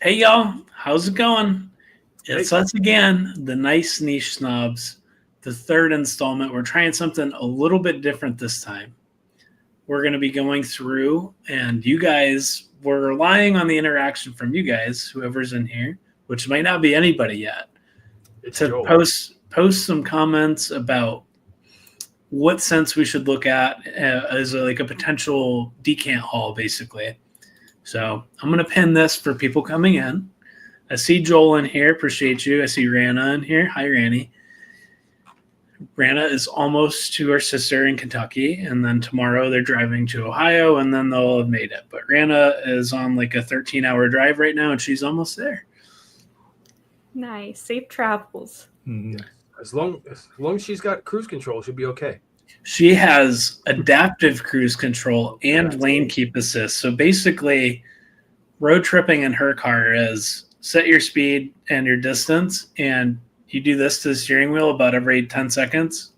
Hey y'all, how's it going? It's us again, the Nice Niche Snobs, the third installment. We're trying something a little bit different this time. We're going to be going through, and you guys, we're relying on the interaction from you guys, whoever's in here, which might not be anybody yet, to post some comments about what sense we should look at as like a potential decant haul, basically. So I'm going to pin this for people coming in. I see Joel in here. Appreciate you. I see Rana in here. Hi, Ranny. Rana is almost to her sister in Kentucky, and then tomorrow they're driving to Ohio, and then they'll have made it. But Rana is on like a 13-hour drive right now, and she's almost there. Nice. Safe travels. Mm-hmm. As long as she's got cruise control, she'll be okay. She has adaptive cruise control and lane keep assist. So basically, road tripping in her car is set your speed and your distance, and you do this to the steering wheel about every 10 seconds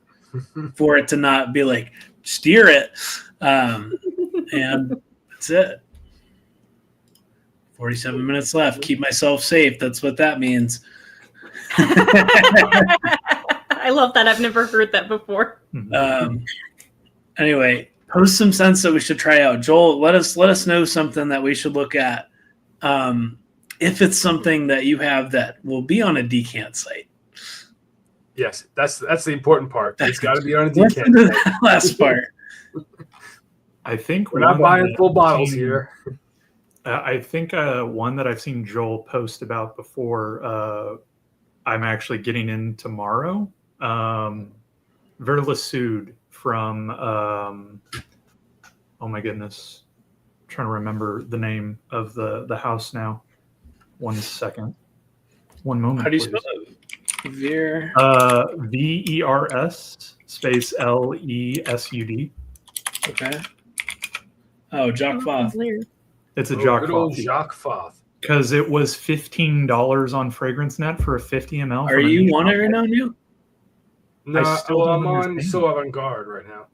for it to not be like, steer it. And that's it. 47 minutes left. Keep myself safe. That's what that means. I love that. I've never heard that before. Anyway, post some sense that we should try out. Joel, let us know something that we should look at. If it's something that you have that will be on a decant site. Yes, that's the important part. It's got to be on a decant site. Last part. I think we're not buying full bottles here. I think one that I've seen Joel post about before. I'm actually getting in tomorrow. Verla Sud from oh my goodness, I'm trying to remember the name of the house now. 1 second. One moment. How do you please. spell it? Veer. VERS space LESUD. Okay. Oh, Jacques Foth. It's a Jacques Foth. Jacques Foth. Because it was $15 on FragranceNet for a 50 ml. Are you on it right now, Neil? No, I'm on So Avant-Garde right now.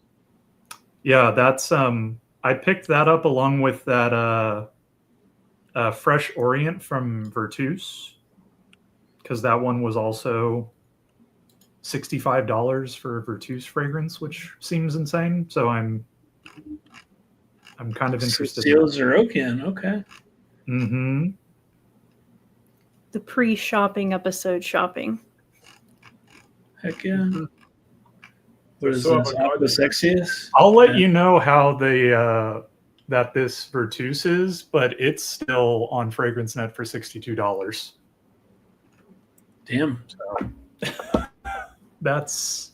Yeah, that's I picked that up along with that Fresh Orient from Virtus, because that one was also $65 for a Virtus fragrance, which seems insane. So I'm kind of interested. Steel Zerokian, okay. Mm-hmm. The pre-shopping episode shopping. Heck yeah. What is this? The sexiest? I'll let you know how that this Virtus is, but it's still on FragranceNet for $62. Damn. So that's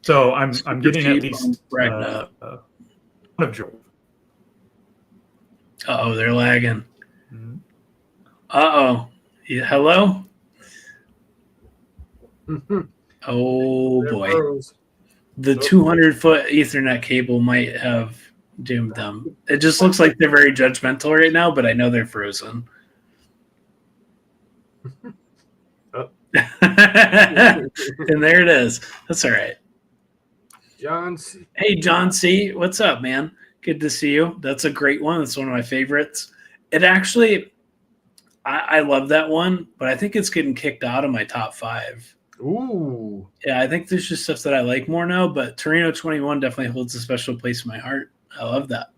so I'm getting at least one of Joel. Uh-oh, they're lagging. Mm-hmm. Uh-oh. Yeah, hello? Oh, boy. The 200-foot Ethernet cable might have doomed them. It just looks like they're very judgmental right now, but I know they're frozen. And there it is. That's all right. John C. Hey, John C. What's up, man? Good to see you. That's a great one. It's one of my favorites. It actually, I love that one, but I think it's getting kicked out of my top 5. Ooh. Yeah, I think there's just stuff that I like more now, but Torino 21 definitely holds a special place in my heart. I love that.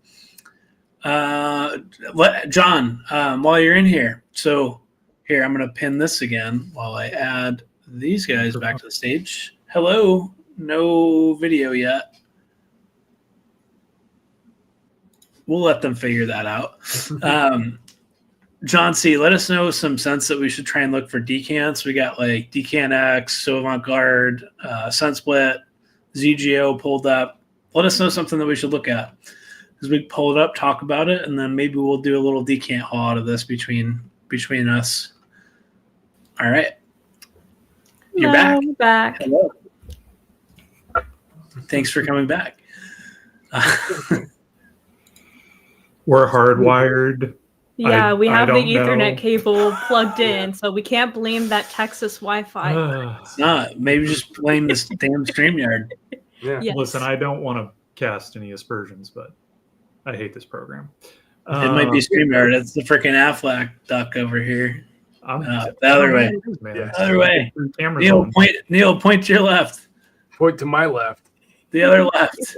John, while you're in here, so here, I'm going to pin this again while I add these guys back to the stage. Hello. No video yet. We'll let them figure that out. John C., let us know some sense that we should try and look for decants. We got like Decant X, So Avant-Garde, Sunsplit, ZGO pulled up. Let us know something that we should look at. As we pull it up, talk about it, and then maybe we'll do a little decant haul out of this between us. All right. You're back. I'm back. Hello. Thanks for coming back. We're hardwired. Yeah, we have the Ethernet cable plugged in, so we can't blame that Texas Wi-Fi. It's not. Maybe just blame this damn StreamYard. Yeah. Yes. Listen, I don't want to cast any aspersions, but I hate this program. It might be StreamYard. It's the freaking Affleck duck over here. The other way. Yeah. Other way. Neil, point to your left. Point to my left. The other left.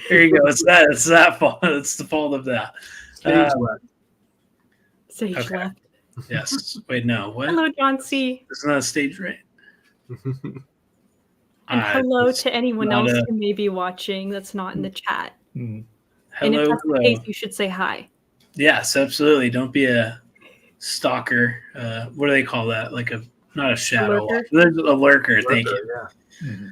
Here you go. It's that fault. It's the fault of that. Stage left. Stage left. Yes. Wait, no. What? Hello, John C. It's not a stage right. And hello to anyone else who may be watching that's not in the chat. Hello, and if that's the case, you should say hi. Yes, absolutely. Don't be a stalker. What do they call that? Like not a shadow. There's a lurker. Thank you. Yeah. Mm-hmm.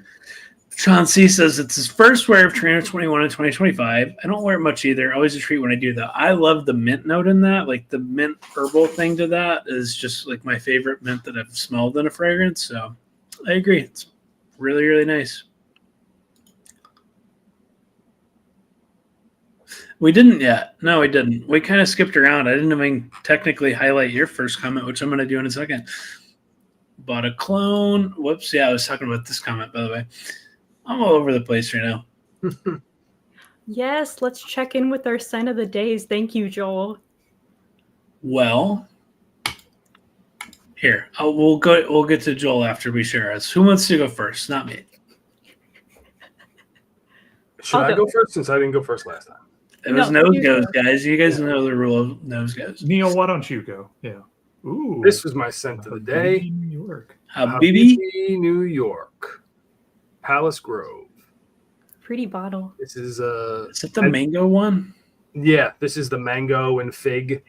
John C says it's his first wear of Trainer 21 in 2025. I don't wear it much either. Always a treat when I do that. I love the mint note in that. Like the mint herbal thing to that is just like my favorite mint that I've smelled in a fragrance. So I agree. It's really, really nice. We didn't yet. No, we didn't. We kind of skipped around. I didn't even technically highlight your first comment, which I'm going to do in a second. Bought a clone. Whoops. Yeah, I was talking about this comment, by the way. I'm all over the place right now. Yes, let's check in with our scent of the days. Thank you, Joel. Well, here we'll get to Joel after we share us. Who wants to go first? Not me. Should I go first since I didn't go first last time? It was nose goes, guys. You guys know the rule of nose goes. Neil, why don't you go? Yeah. Ooh. This was my scent of the day. New York. Habibi, New York. Palace Grove. Pretty bottle. This is Is it the mango one? Yeah, this is the mango and fig.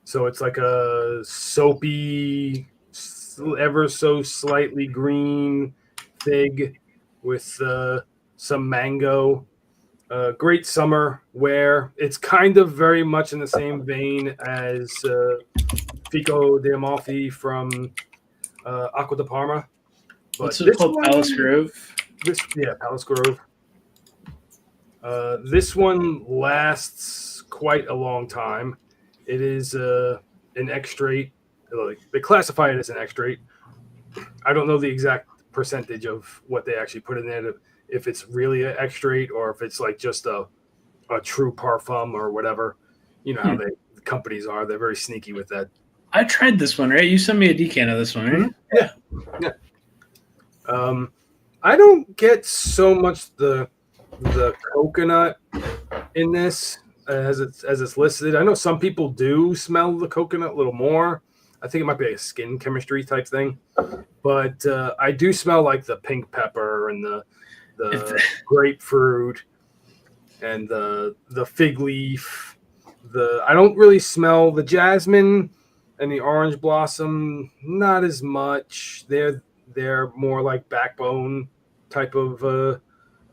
So it's like a soapy, ever so slightly green fig with some mango. Great summer wear. It's kind of very much in the same vein as Fico de Amalfi from Acqua di Parma. What's it called? Palace Grove? Palace Grove. This one lasts quite a long time. It is an extrait. They classify it as an extrait. I don't know the exact percentage of what they actually put in there, if it's really an extrait or if it's like just a true parfum or whatever. You know how the companies are. They're very sneaky with that. I tried this one, right? You sent me a decant of this one, right? Mm-hmm. Yeah. I don't get so much the coconut in this as it's listed. I know some people do smell the coconut a little more. I think it might be a skin chemistry type thing, but I do smell like the pink pepper and the grapefruit and the fig leaf. I don't really smell the jasmine and the orange blossom. Not as much. They're more like backbone type of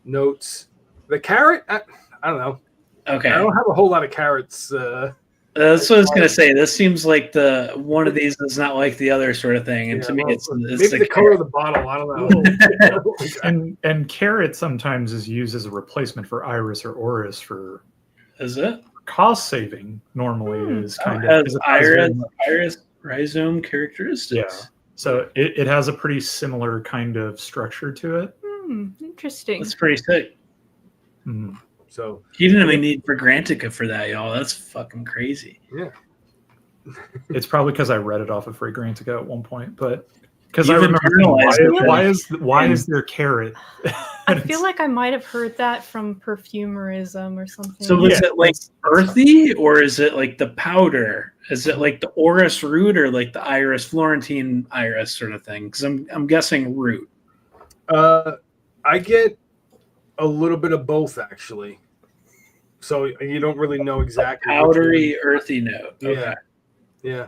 notes. The carrot, I don't know. Okay. I don't have a whole lot of carrots. That's what I was gonna say. This seems like the one of these is not like the other sort of thing, and to me, it's maybe the color of the bottle. I don't know. and carrot sometimes is used as a replacement for iris or orris for. Is it cost saving? Normally, is kind of has iris rhizome characteristics. Yeah. So it has a pretty similar kind of structure to it. Interesting. That's pretty sick. Mm. So you didn't even need Fragrantica for that, y'all. That's fucking crazy. Yeah. It's probably because I read it off of Fragrantica at one point, but because I You've remember internalized why is there carrot? I feel like I might have heard that from perfumerism or something. So is it like earthy, or is it like the powder? Is it like the orris root, or like the iris Florentine iris sort of thing? Because I'm guessing root. I get a little bit of both actually. So you don't really know exactly. Powdery, earthy note. Yeah. Okay. Yeah.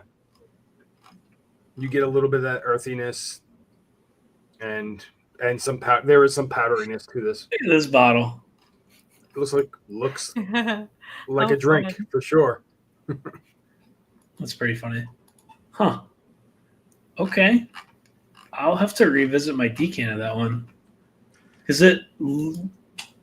You get a little bit of that earthiness and some there is some powderiness to this. Look at this bottle. It looks like a drink for sure. That's pretty funny. Huh. Okay. I'll have to revisit my decant of that one. Because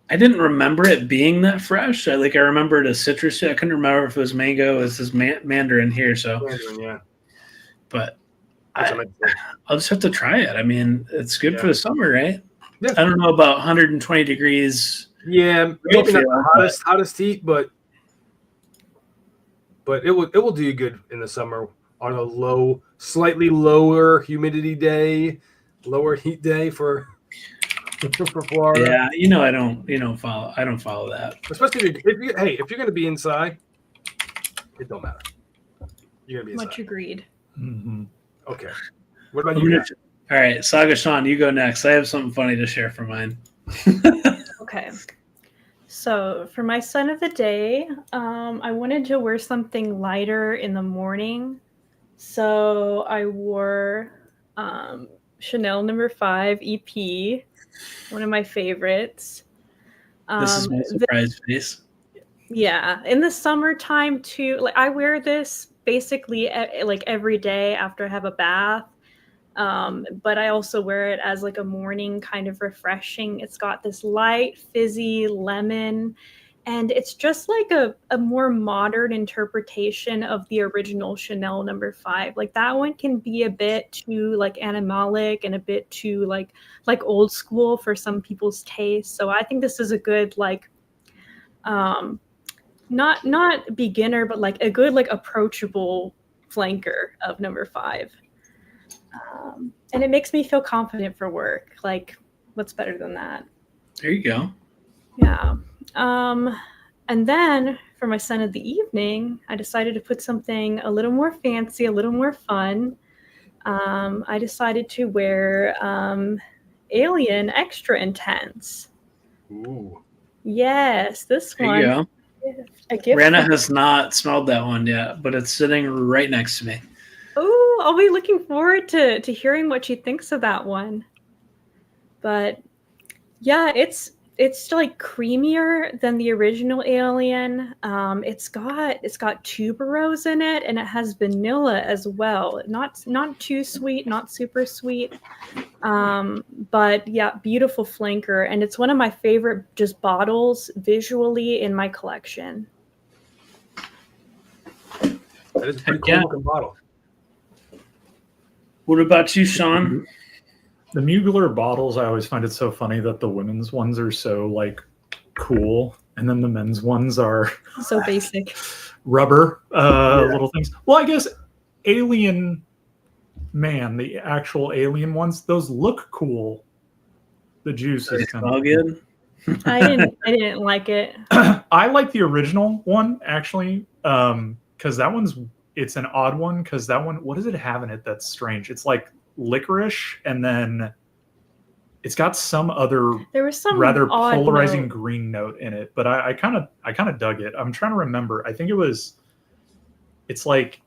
I didn't remember it being that fresh. I remember it as citrus. I couldn't remember if it was mango. It says mandarin here. So, mandarin, yeah. But I'll just have to try it. I mean, it's good for the summer, right? Yeah. I don't know about 120 degrees. Yeah, maybe not the hottest heat, but but it will do you good in the summer on a slightly lower humidity day, lower heat day for Florida. Yeah, I don't follow that. Especially if you're going to be inside, it don't matter. You're going to be inside. Much agreed. Mm-hmm. Okay. What about you guys? All right, Saga Sean, you go next. I have something funny to share for mine. Okay. So for my son of the day, I wanted to wear something lighter in the morning. So I wore Chanel No. 5 EP, one of my favorites. This is my surprise face. Yeah, in the summertime too. Like I wear this basically like every day after I have a bath. But I also wear it as like a morning kind of refreshing. It's got this light, fizzy lemon, and it's just like a more modern interpretation of the original Chanel No. 5. Like that one can be a bit too like animalic and a bit too like old school for some people's taste. So I think this is a good like not beginner, but like a good like approachable flanker of No. 5. And it makes me feel confident for work. Like, what's better than that? There you go. Yeah. And then for my son of the evening, I decided to put something a little more fancy, a little more fun. I decided to wear Alien Extra Intense. Ooh. Yes, this There one. you go. A gift. Rana has not smelled that one yet, but it's sitting right next to me. Oh, I'll be looking forward to hearing what she thinks of that one. But yeah, it's like creamier than the original Alien. It's got tuberose in it, and it has vanilla as well. Not too sweet, not super sweet. But yeah, beautiful flanker, and it's one of my favorite just bottles visually in my collection. That is a pretty cool looking bottle. What about you, Sean? The Mugler bottles, I always find it so funny that the women's ones are so like cool, and then the men's ones are so basic, rubber little things. Well, I guess Alien Man, the actual Alien ones, those look cool. The juice is kind of good. I didn't like it. I like the original one actually, because that it's an odd one. Because that one, what does it have in it that's strange? It's like licorice, and then it's got some other rather polarizing green note in it. But I kind of dug it. I'm trying to remember. I think it's like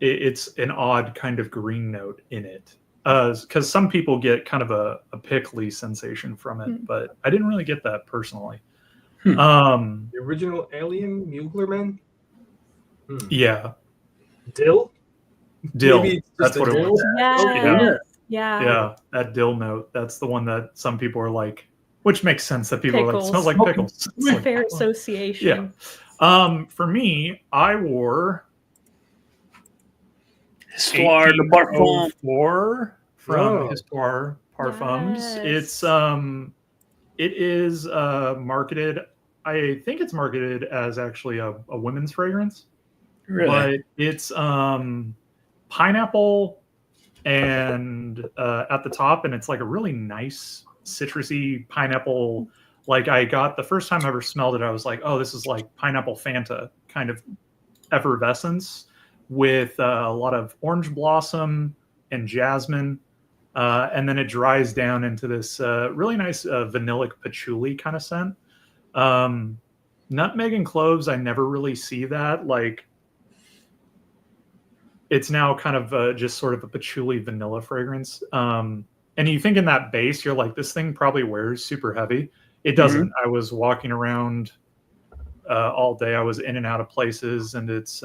it's an odd kind of green note in it. Because some people get kind of a pickly sensation from it, but I didn't really get that personally. The original Alien Mugler Man? Yeah. Dill? Maybe that's what it was. Yeah. That dill note. That's the one that some people are like, which makes sense that people are like, it smells like pickles. It's a fair association. Yeah. For me, I wore Histoire de Parfum from Histoire Parfums. Yes. It is marketed. I think it's marketed as actually a women's fragrance. Really? But it's pineapple and at the top, and it's like a really nice citrusy pineapple. Like I got the first time I ever smelled it, I was like, oh, this is like pineapple Fanta kind of effervescence with a lot of orange blossom and jasmine. And then it dries down into this really nice vanillic patchouli kind of scent. Nutmeg and cloves, I never really see that. Like, it's now kind of just sort of a patchouli vanilla fragrance. And you think in that base, you're like, this thing probably wears super heavy. It doesn't. I was walking around all day. I was in and out of places, and it's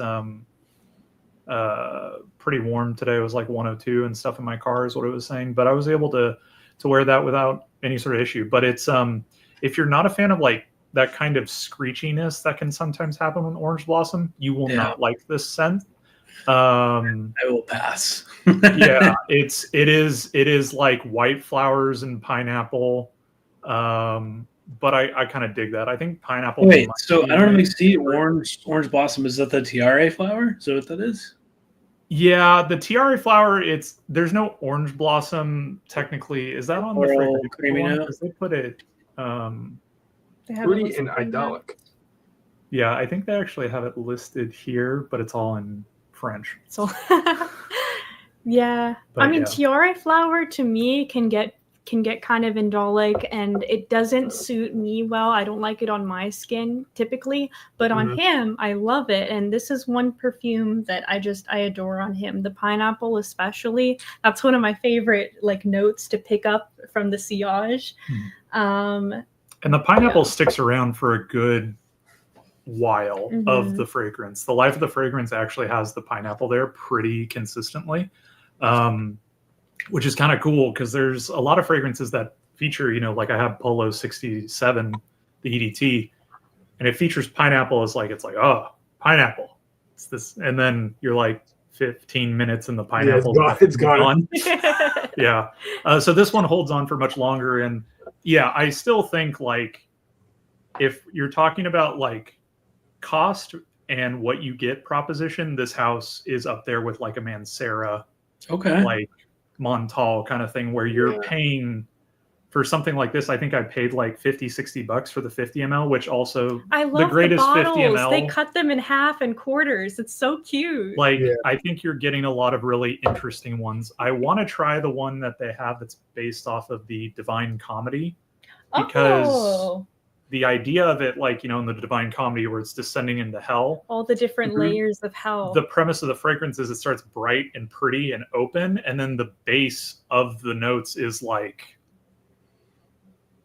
pretty warm today. It was like 102 and stuff in my car is what it was saying. But I was able to wear that without any sort of issue. But it's if you're not a fan of like that kind of screechiness that can sometimes happen with orange blossom, you will not like this scent. I will pass. Yeah, it is like white flowers and pineapple, but I kind of dig that. I think pineapple. Wait, might so be I don't my really see favorite. orange blossom. Is that the tiare flower? Is that what that is? Yeah, the tiare flower. There's no orange blossom technically. Is that on the Floral Fragrantica creamy one? note. Because they put it. They have it Fruity listed and in there. idyllic. Yeah, I think they actually have it listed here, but it's all in French. So, yeah. But I mean, yeah. tiare flower to me can get kind of indolic, and it doesn't suit me well. I don't like it on my skin typically, but on him, I love it. And this is one perfume that I adore on him. The pineapple, especially. That's one of my favorite like notes to pick up from the sillage. And the pineapple sticks around for a good while of the fragrance. The life of the fragrance actually has the pineapple there pretty consistently, which is kind of cool because there's a lot of fragrances that feature, like I have Polo 67, the EDT, and it features pineapple as like, it's like, oh, pineapple. It's this. And then you're like 15 minutes and the pineapple it's gone. Yeah. So this one holds on for much longer. And yeah, I still think like if you're talking about like cost and what you get proposition, this house is up there with like a Mancera, like Montal kind of thing, where you're paying for something like this. I think I paid like $50-$60 for the 50 ml, which also I love the greatest the bottles. 50 ml. They cut them in half and quarters. It's so cute. Like I think you're getting a lot of really interesting ones. I want to try the one that they have that's based off of the Divine Comedy, because the idea of it, like, in the Divine Comedy where it's descending into hell, all the different layers of hell. The premise of the fragrance is it starts bright and pretty and open, and then the base of the notes is like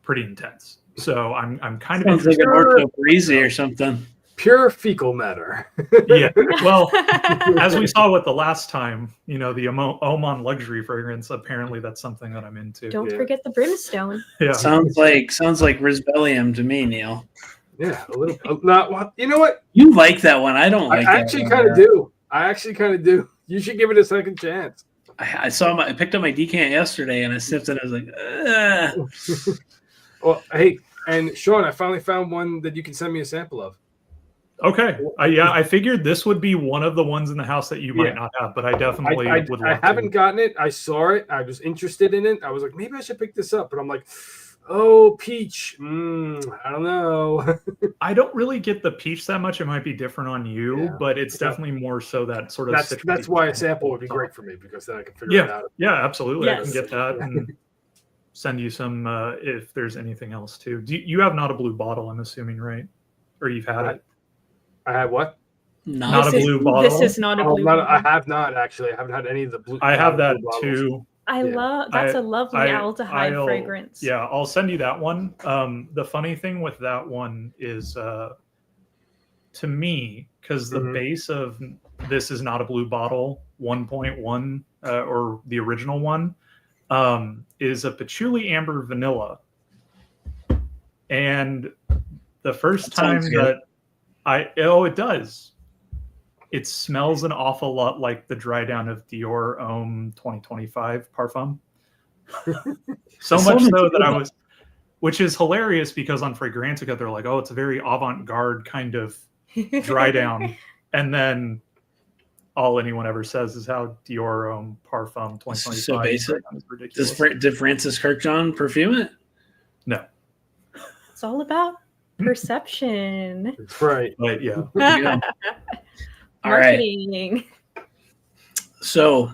pretty intense. So I'm kind of interested. Sounds like an breezy or something. Pure fecal matter. Yeah. Well, as we saw with the last time, the Oman luxury fragrance, apparently that's something that I'm into. Don't forget the brimstone. Yeah. Sounds like Risbellium to me, Neil. Yeah, a little. Not. You know what? You like that one. I don't like that. I actually kind of do. You should give it a second chance. I picked up my decant yesterday and I sniffed it. I was like, Well, hey, and Sean, I finally found one that you can send me a sample of. Okay. I figured this would be one of the ones in the house that you might not have, but I definitely would love I haven't gotten it. I saw it. I was interested in it. I was like, maybe I should pick this up. But I'm like, oh, peach. I don't know. I don't really get the peach that much. It might be different on you, but it's definitely more so that sort of. That's why a sample would be great for me, because then I can figure it out. Yeah, absolutely. Yes. I can get that and send you some if there's anything else too. You have Not a Blue bottle, I'm assuming, right? Or you've had it? I have what? Not a blue bottle. This is not a blue bottle. I have not, actually. I haven't had any of the blue. I have that too. I love that's a lovely aldehyde fragrance. Yeah, I'll send you that one. The funny thing with that one is, to me, because the base of This Is Not a Blue Bottle 1.1 or the original one is a patchouli amber vanilla, and the first time that it does. It smells an awful lot like the dry down of Dior Homme 2025 parfum. So much so that which is hilarious because on Fragrantica, they're like, oh, it's a very avant-garde kind of dry down. And then all anyone ever says is how Dior Homme parfum 2025 so basic. Is ridiculous. Did Francis Kirkjohn perfume it? No. It's all about perception. That's right. But yeah. All right. Marketing. So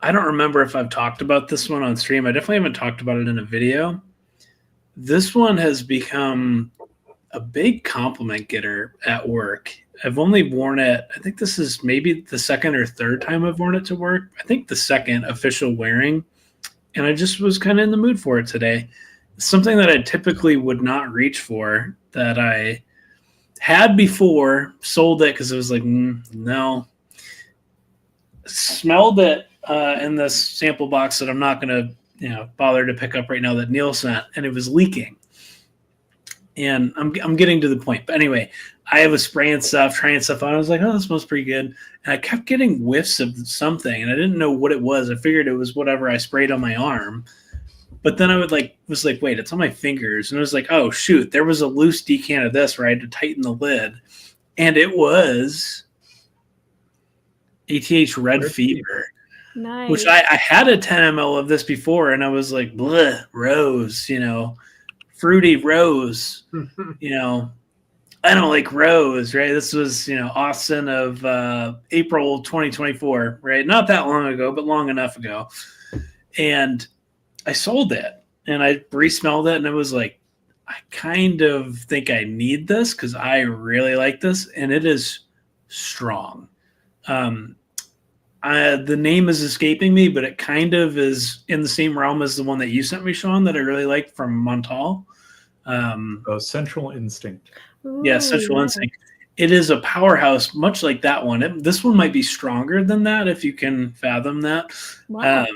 I don't remember if I've talked about this one on stream. I definitely haven't talked about it in a video. This one has become a big compliment getter at work. I've only worn it. I think this is maybe the second or third time I've worn it to work. I think the second official wearing. And I just was kind of in the mood for it today. Something that I typically would not reach for, that I had before, sold it because it was like, no. Smelled it in this sample box that I'm not going to bother to pick up right now that Neil sent, and it was leaking. And I'm getting to the point. But anyway, I was spraying stuff, trying stuff on. I was like, oh, this smells pretty good. And I kept getting whiffs of something, and I didn't know what it was. I figured it was whatever I sprayed on my arm. But then I was like, wait, it's on my fingers. And I was like, oh, shoot, there was a loose decant of this where I had to tighten the lid. And it was ATH Red Fever. Nice. Which I had a 10 ml of this before, and I was like, bleh, rose, fruity rose, I don't like rose, right? This was, Austin of April 2024, right? Not that long ago, but long enough ago. And I sold it, and I re-smelled it, and it was like, I kind of think I need this because I really like this, and it is strong. The name is escaping me, but it kind of is in the same realm as the one that you sent me, Sean, that I really liked from Montal. Central Instinct. Yeah, Central Instinct. It is a powerhouse, much like that one. This one might be stronger than that, if you can fathom that. Wow.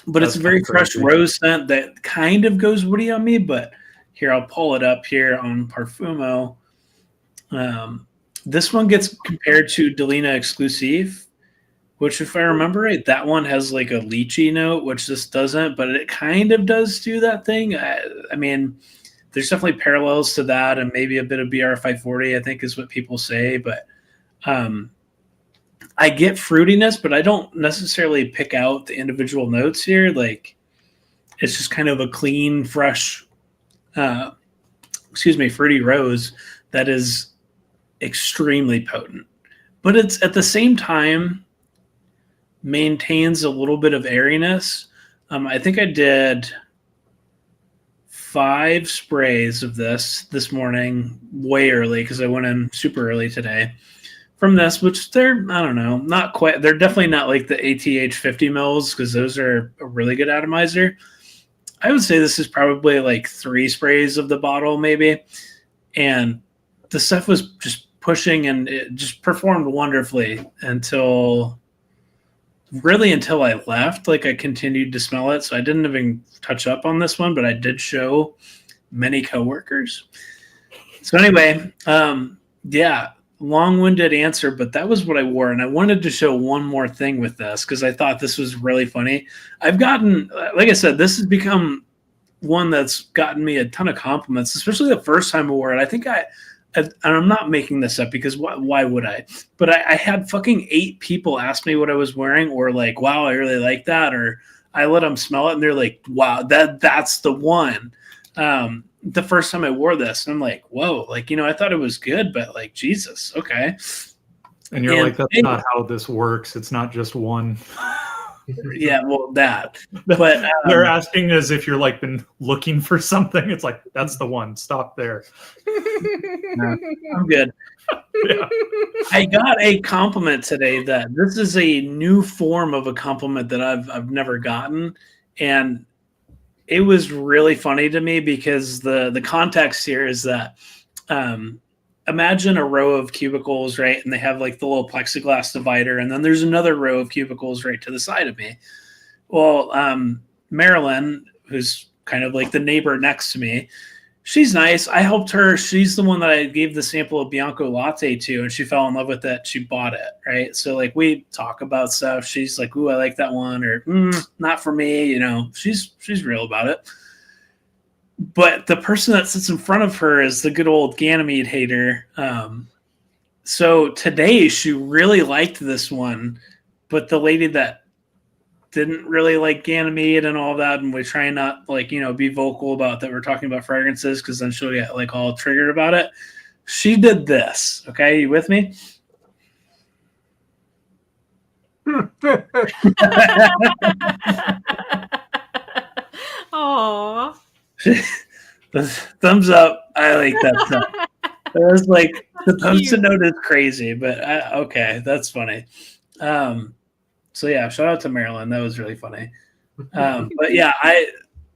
But it's a very fresh rose scent that kind of goes woody on me. But here, I'll pull it up here on Parfumo. This one gets compared to Delina Exclusive, which, if I remember right, that one has like a lychee note, which this doesn't, but it kind of does do that thing. I mean, there's definitely parallels to that, and maybe a bit of BR540, I think is what people say. But I get fruitiness, but I don't necessarily pick out the individual notes here. Like, it's just kind of a clean, fresh, fruity rose that is extremely potent. But it's at the same time maintains a little bit of airiness. I think I did 5 sprays of this morning, way early, because I went in super early today from this, which they're, I don't know, not quite, they're definitely not like the ATH 50 mils, because those are a really good atomizer. I would say this is probably like 3 sprays of the bottle, maybe. And the stuff was just pushing, and it just performed wonderfully until I left. Like, I continued to smell it, so I didn't even touch up on this one, but I did show many coworkers. So anyway, long-winded answer, but that was what I wore, and I wanted to show one more thing with this because I thought this was really funny. I've gotten, like I said, this has become one that's gotten me a ton of compliments, especially the first time I wore it. I think and I'm not making this up because why would I? But I had fucking 8 people ask me what I was wearing, or like, wow, I really like that. Or I let them smell it and they're like, wow, that's the one. The first time I wore this, and I'm like, whoa, like, I thought it was good, but like, Jesus. Okay. And you're like, that's not how this works. It's not just one. Yeah, well, that. But they're asking as if you're like been looking for something. It's like, that's the one. Stop there. No, I'm good. Yeah. I got a compliment today that this is a new form of a compliment that I've never gotten, and it was really funny to me because the context here is that imagine a row of cubicles, right? And they have like the little plexiglass divider, and then there's another row of cubicles right to the side of me. Well, Marilyn, who's kind of like the neighbor next to me, she's nice. I helped her. She's the one that I gave the sample of Bianco Latte to, and she fell in love with it. She bought it, right? So like, we talk about stuff. She's like, ooh, I like that one, or not for me. She's real about it. But the person that sits in front of her is the good old Ganymede hater. So today she really liked this one, but the lady that didn't really like Ganymede and all that, and we try not be vocal about that we're talking about fragrances, because then she'll get like all triggered about it. She did this. Okay, you with me? Aww. The thumbs up. I like that stuff. It was like, the post-it note is crazy, but okay, that's funny. So yeah, shout out to Marilyn. That was really funny. But yeah,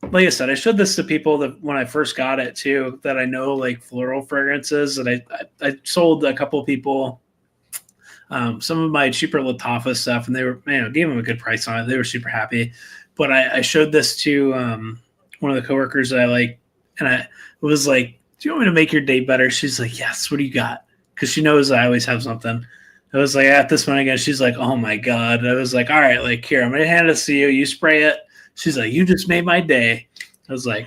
like I said, I showed this to people that when I first got it too, that I know like floral fragrances, and I sold a couple of people some of my cheaper Lattafa stuff, and they were, gave them a good price on it. They were super happy. But I showed this to one of the coworkers that I like, and I was like, do you want me to make your day better? She's like, yes, what do you got? Because she knows I always have something. I was like, at this one again, she's like, oh my God. I was like, all right, like, here, I'm going to hand this to you. You spray it. She's like, you just made my day. I was like,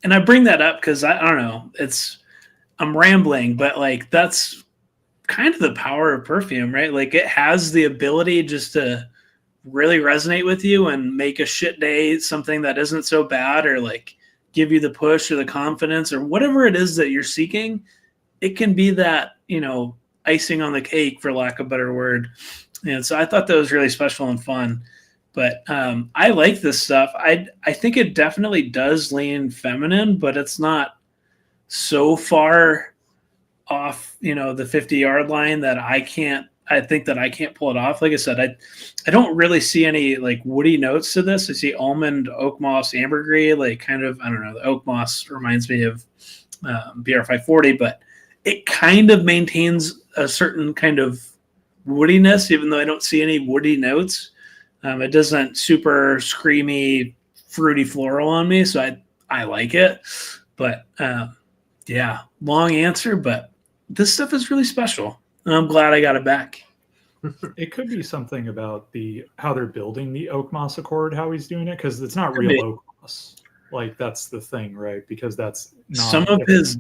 and I bring that up because I don't know, I'm rambling, but like that's kind of the power of perfume, right? Like it has the ability just to really resonate with you and make a shit day something that isn't so bad, or like give you the push or the confidence or whatever it is that you're seeking. It can be that, icing on the cake, for lack of a better word. And so I thought that was really special and fun. But I like this stuff. I think it definitely does lean feminine, but it's not so far off, the 50-yard line that I think that I can't pull it off. Like I said, I don't really see any like woody notes to this. I see almond, oak moss, ambergris, like kind of, I don't know, the oak moss reminds me of BR540, but it kind of maintains a certain kind of woodiness, even though I don't see any woody notes. It doesn't super screamy, fruity floral on me, so I like it. But yeah, long answer, but this stuff is really special, and I'm glad I got it back. It could be something about how they're building the oak moss accord, how he's doing it, because it's not real oak moss. Like that's the thing, right? Because that's not some of his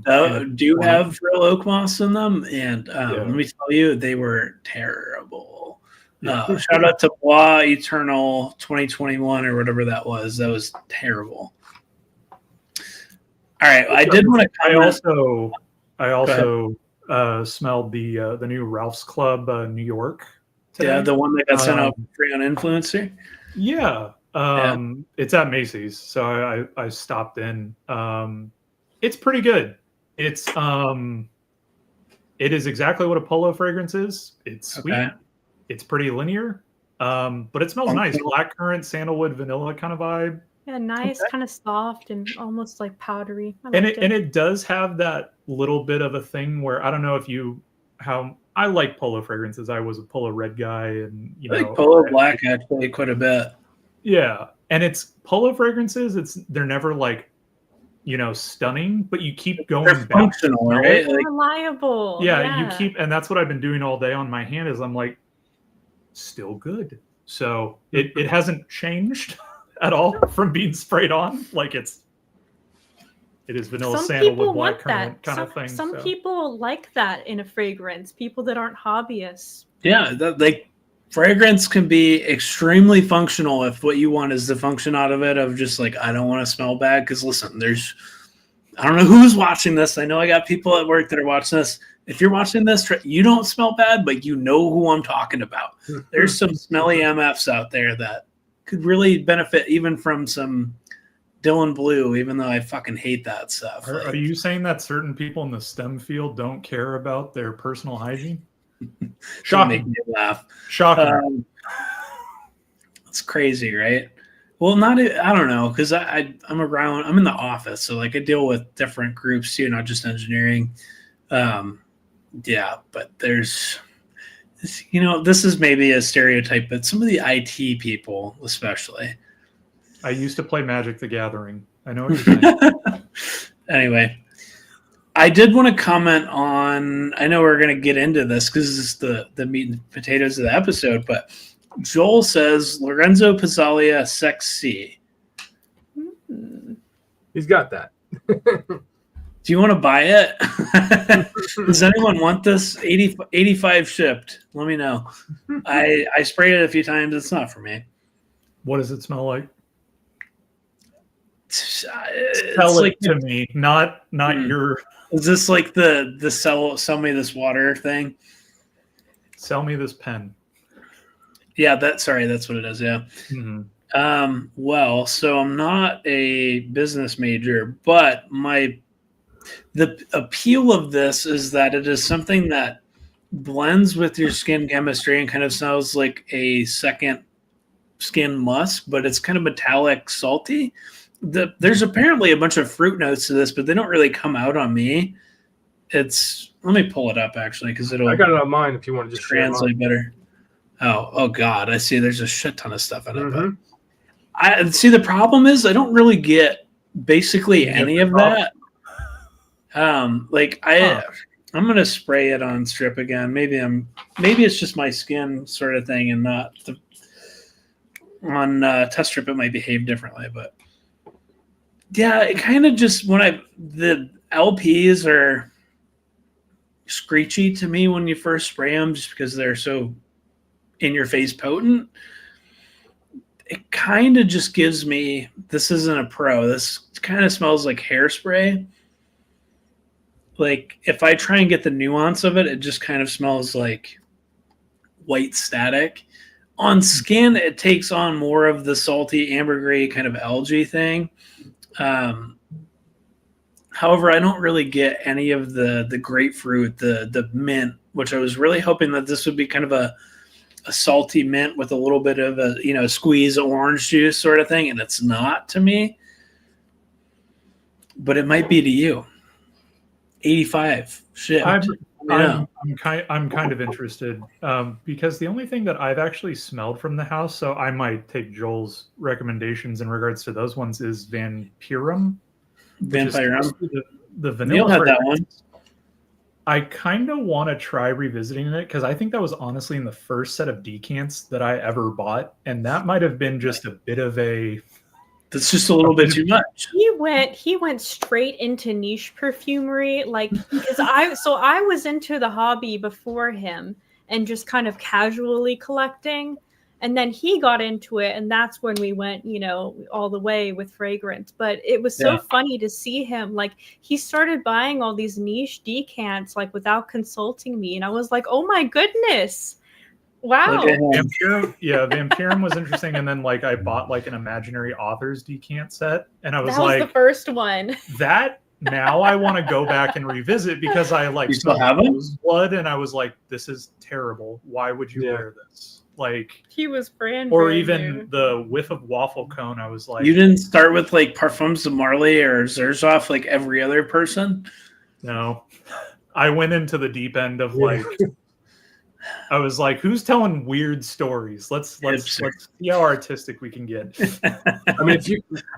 do have real oak moss in them, and let me tell you, they were terrible. Shout out to Bois Eternal 2021 or whatever that was. That was terrible. All right, I did want to comment. I also smelled the new Ralph's Club New York today. Yeah, the one that got sent out free on Influencer. Yeah. It's at Macy's, so I stopped in. It's pretty good. It is exactly what a Polo fragrance is. It's sweet. Okay. It's pretty linear, but it smells nice. Blackcurrant, sandalwood, vanilla kind of vibe. Yeah, nice, kind of soft and almost like powdery. And it does have that little bit of a thing where I don't know how I like Polo fragrances. I was a Polo red guy, and I like Polo black actually quite a bit. Yeah, and it's Polo fragrances. They're never like, stunning, but you keep going They're back. Functional, right? Like, reliable. Yeah, you keep, and that's what I've been doing all day on my hand. Is I'm like, still good. So it hasn't changed at all from being sprayed on. Like it is vanilla sandalwood, blackcurrant kind of thing. Some people like that in a fragrance. People that aren't hobbyists. Yeah, fragrance can be extremely functional if what you want is the function out of it of just like, I don't want to smell bad. Because listen, I don't know who's watching this. I know I got people at work that are watching this. If you're watching this, you don't smell bad, but you know who I'm talking about. There's some smelly MFs out there that could really benefit even from some Dylan Blue, even though I fucking hate that stuff. Are you saying that certain people in the STEM field don't care about their personal hygiene? Shocking. Make me laugh. Shocking. It's crazy, right? Well, I don't know, because I'm in the office, so like I deal with different groups too, not just engineering. Yeah, but there's, this is maybe a stereotype, but some of the IT people, especially. I used to play Magic the Gathering. I know what you're saying. Anyway, I did want to comment on, I know we're going to get into this because this is the meat and potatoes of the episode, but Joel says Lorenzo Pizzalia Sexy. He's got that. Do you want to buy it? Does anyone want this? 85 shipped. Let me know. I sprayed it a few times. It's not for me. What does it smell like? Tell it to me, not your. Is this like the sell me this water thing? Sell me this pen. Yeah, that's what it is. Yeah. Mm-hmm. Well, so I'm not a business major, but the appeal of this is that it is something that blends with your skin chemistry and kind of smells like a second skin musk, but it's kind of metallic, salty. There's apparently a bunch of fruit notes to this, but they don't really come out on me. Let me pull it up actually, because I got it on mine if you want to just translate better. Oh God, I see. There's a shit ton of stuff in it. Mm-hmm. But I see. The problem is I don't really get basically any of that. I'm gonna spray it on strip again. Maybe it's just my skin sort of thing and not On test strip, it might behave differently, but yeah, it kind of just the LPs are screechy to me when you first spray them, just because they're so in your face potent. It kind of just gives me, this isn't a pro. This kind of smells like hairspray. Like if I try and get the nuance of it, it just kind of smells like white static. On skin, it takes on more of the salty ambergris kind of algae thing. However, I don't really get any of the grapefruit, the mint, which I was really hoping that this would be kind of a salty mint with a little bit of a squeeze of orange juice sort of thing, and it's not to me. But it might be to you. 85 shit. I'm kind of interested because the only thing that I've actually smelled from the house, so I might take Joel's recommendations in regards to those ones, is Vampirum. Vampirum. The vanilla. Neil had that one. I kind of want to try revisiting it because I think that was honestly in the first set of decants that I ever bought, and that might have been just a bit of a. That's just a little bit too much. He went straight into niche perfumery, like because I was into the hobby before him and just kind of casually collecting, and then he got into it, and that's when we went, all the way with fragrance. But it was so funny to see him, like he started buying all these niche decants like without consulting me, and I was like, oh my goodness. Wow. Vampirum was interesting, and then like I bought like an imaginary authors decant set, and I was like, the first one. That now I want to go back and revisit because I like smelled blood, and I was like, this is terrible. Why would you wear this? Like he was brand even new. The whiff of waffle cone. I was like, you didn't start with like Parfums de Marly or Zerzov like every other person. No, I went into the deep end of like. I was like, who's telling weird stories? Let's see how artistic we can get. I mean,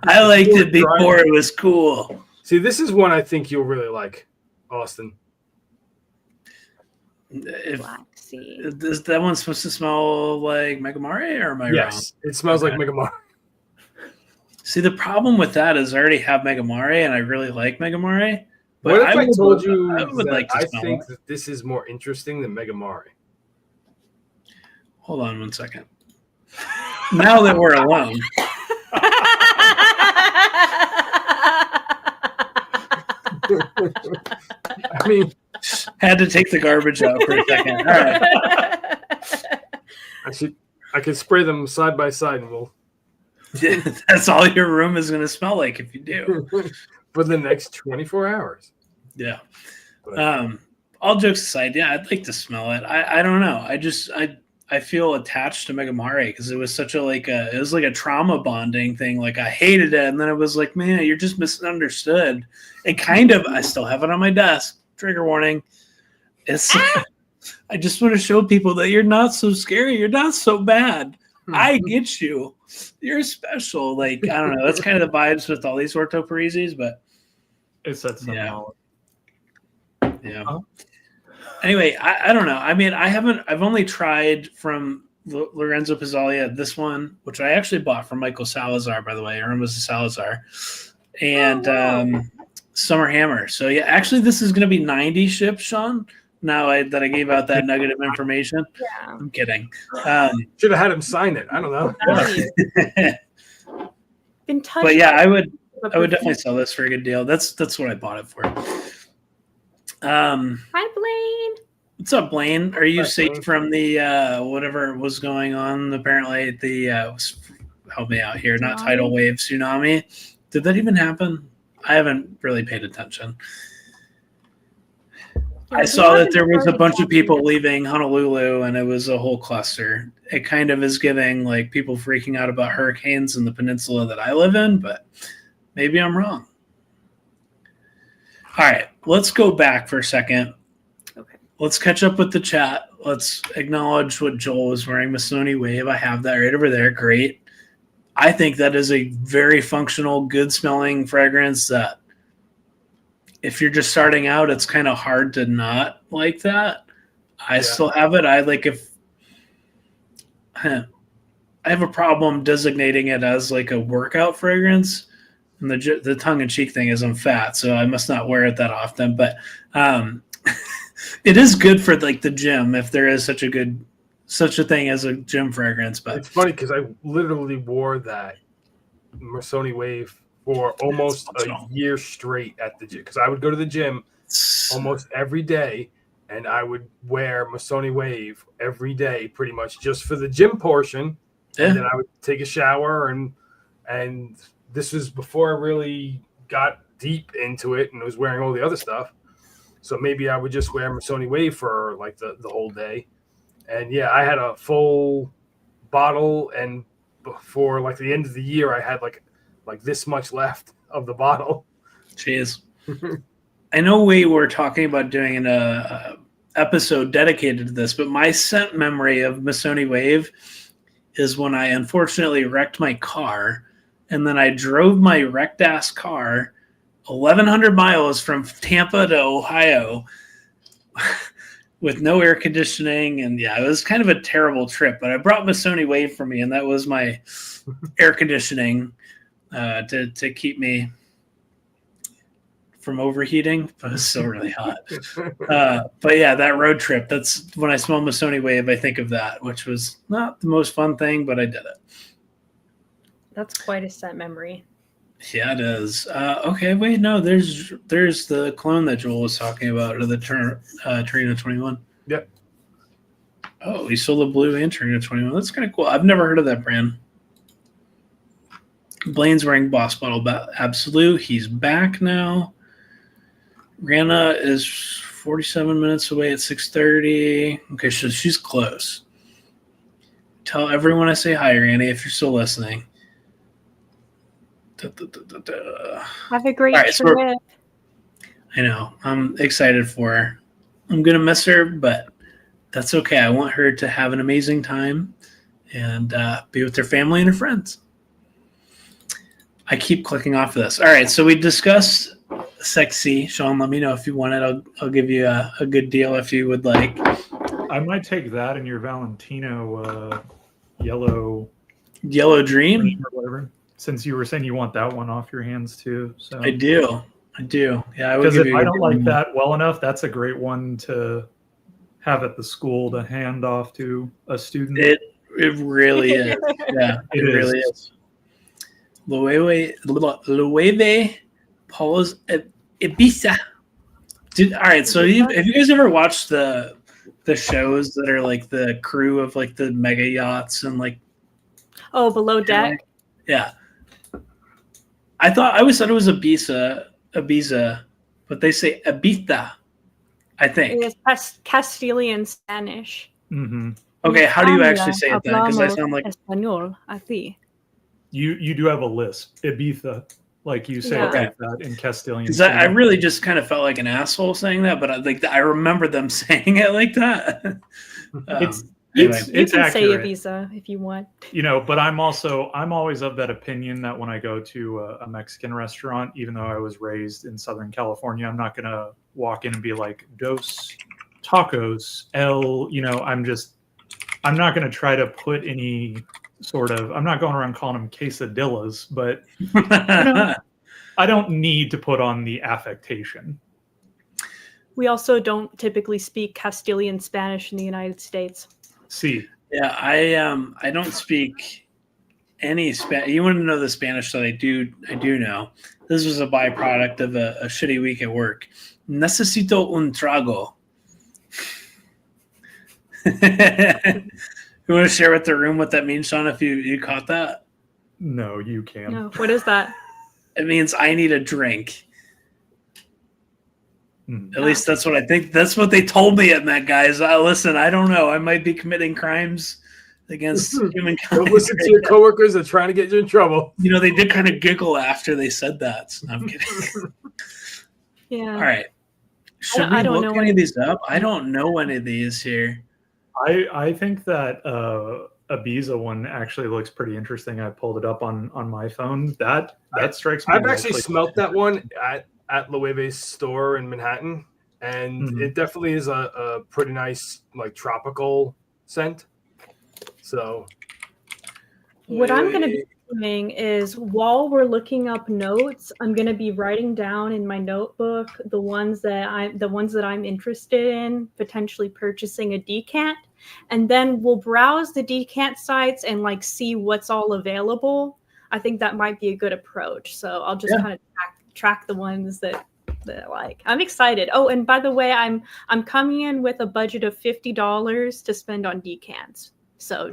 I liked it before it was cool. See, this is one I think you'll really like, Austin. Black Sea. Is that one supposed to smell like Megamare, or am I wrong? Yes, it smells like Megamare. See, the problem with that is I already have Megamare, and I really like Megamare. But What if I told you I think that this is more interesting than Megamare? Hold on 1 second. Now that we're alone. I mean, had to take the garbage out for a second. All right. I could spray them side by side, and we'll. That's all your room is going to smell like if you do. For the next 24 hours. Yeah. All jokes aside, yeah, I'd like to smell it. I don't know. I feel attached to Megamare because it was such a trauma bonding thing. Like I hated it, and then it was like, man, you're just misunderstood. And kind of, I still have it on my desk. Trigger warning. I just want to show people that you're not so scary. You're not so bad. I get you. You're special. Like I don't know. That's kind of the vibes with all these Orto Parisis, but it's that somehow. Yeah. Huh? Anyway, I don't know. I mean, I've only tried from Lorenzo Pizzalia this one, which I actually bought from Michael Salazar, by the way, Aromas of Salazar, and Summer Hammer. So yeah, actually, this is going to be 90 ships, Sean. Now that I gave out that nugget of information. Yeah. I'm kidding. Should have had him sign it. I don't know. But yeah, I would definitely sell this for a good deal. That's what I bought it for. Hi, Blaine. What's up, Blaine? Are you safe from the whatever was going on? Apparently, the help me out here. Not tidal wave, tsunami. Did that even happen? I haven't really paid attention. Yeah, I saw that there was a bunch of people leaving Honolulu, and it was a whole cluster. It kind of is giving like people freaking out about hurricanes in the peninsula that I live in, but maybe I'm wrong. All right, let's go back for a second. Okay. Let's catch up with the chat. Let's acknowledge what Joel was wearing. Missoni Wave. I have that right over there. Great. I think that is a very functional, good-smelling fragrance that if you're just starting out, it's kind of hard to not like that. I still have it. I I have a problem designating it as like a workout fragrance. And the tongue-in-cheek thing is I'm fat, so I must not wear it that often. But it is good for like the gym if there is such a thing as a gym fragrance. But it's funny because I literally wore that Missoni Wave for almost a year straight at the gym, because I would go to the gym almost every day, and I would wear Missoni Wave every day pretty much just for the gym portion. Yeah. And then I would take a shower, and this was before I really got deep into it and was wearing all the other stuff. So maybe I would just wear Missoni Wave for like the whole day. And yeah, I had a full bottle, and before like the end of the year, I had like this much left of the bottle. Jeez. I know we were talking about doing an episode dedicated to this, but my scent memory of Missoni Wave is when I unfortunately wrecked my car, and then I drove my wrecked ass car 1,100 miles from Tampa to Ohio with no air conditioning. And yeah, it was kind of a terrible trip, but I brought Missoni Wave for me, and that was my air conditioning to keep me from overheating, but it's still really hot. But yeah, that road trip, that's when I smell Missoni Wave, I think of that, which was not the most fun thing, but I did it. That's quite a scent memory. Yeah, it is. Okay, wait, no, there's the clone that Joel was talking about, or the Torino 21. Yep. Oh, he sold the blue and Torino 21. That's kind of cool. I've never heard of that brand. Blaine's wearing Boss Bottle Absolute. He's back now. Rana is 47 minutes away at 6:30. Okay, so she's close. Tell everyone I say hi, Randy, if you're still listening. Have a great All right, trip. I know. I'm excited for her. I'm going to miss her, but that's okay. I want her to have an amazing time and be with her family and her friends. I keep clicking off of this. All right, so we discussed sexy. Sean, let me know if you want it. I'll give you a good deal if you would like. I might take that in your Valentino yellow Dream or whatever. Since you were saying you want that one off your hands too, so I do. Yeah, I would. Because give if you I don't like one. that well enough, that's a great one to have at the school to hand off to a student. It really is. Yeah, it really is. Loewe Paul's Ibiza. All right, so have you guys ever watched the shows that are like the crew of like the mega yachts and like Below Deck? Yeah. I always thought it was Ibiza, but they say Ibiza, I think. It's Castilian Spanish. Mm-hmm. Okay, how do you actually say it then? Because I sound like Español, así. You do have a lisp, Ibiza, like you say Yeah. like that in Castilian. Because I really just kind of felt like an asshole saying that, but I remember them saying it like that. You Anyway, can say accurate. Ibiza if you want. But I'm always of that opinion that when I go to a Mexican restaurant, even though I was raised in Southern California, I'm not gonna walk in and be like dos tacos I'm not gonna try to put any sort of, I'm not going around calling them quesadillas, but I don't need to put on the affectation. We also don't typically speak Castilian Spanish in the United States. See. Yeah, I don't speak any Spanish. You want to know the Spanish that I do know. This was a byproduct of a shitty week at work. Necesito un trago. You want to share with the room what that means, Sean, if you caught that? No, you can. No, what is that? It means I need a drink. At least that's what I think. That's what they told me it meant, guys. Listen, I don't know. I might be committing crimes against humankind. Don't listen to your coworkers. They're trying to get you in trouble. They did kind of giggle after they said that. So I'm kidding. Yeah. All right. Should we look any of these up? I don't know any of these here. I think that Ibiza one actually looks pretty interesting. I pulled it up on my phone. That strikes me. I've actually smelt that one at Loewe's store in Manhattan, and it definitely is a pretty nice like tropical scent. So What I'm going to be doing is while we're looking up notes, I'm going to be writing down in my notebook the ones that I'm interested in potentially purchasing a decant, and then we'll browse the decant sites and like see what's all available. I think that might be a good approach. So I'll just kind of track the ones that I like. I'm excited. Oh, and by the way, I'm coming in with a budget of $50 to spend on decants. So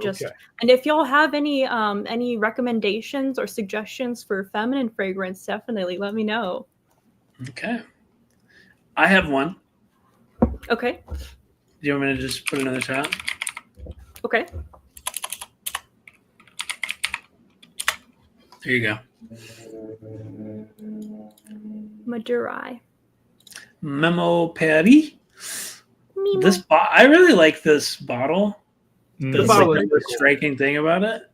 and if y'all have any recommendations or suggestions for feminine fragrance, definitely let me know. Okay. I have one. Okay. Do you want me to just put another shot? Okay. There you go. Madurai. Memo Patty. Mimo. I really like this bottle. The That's bottle like is the cool. striking thing about it.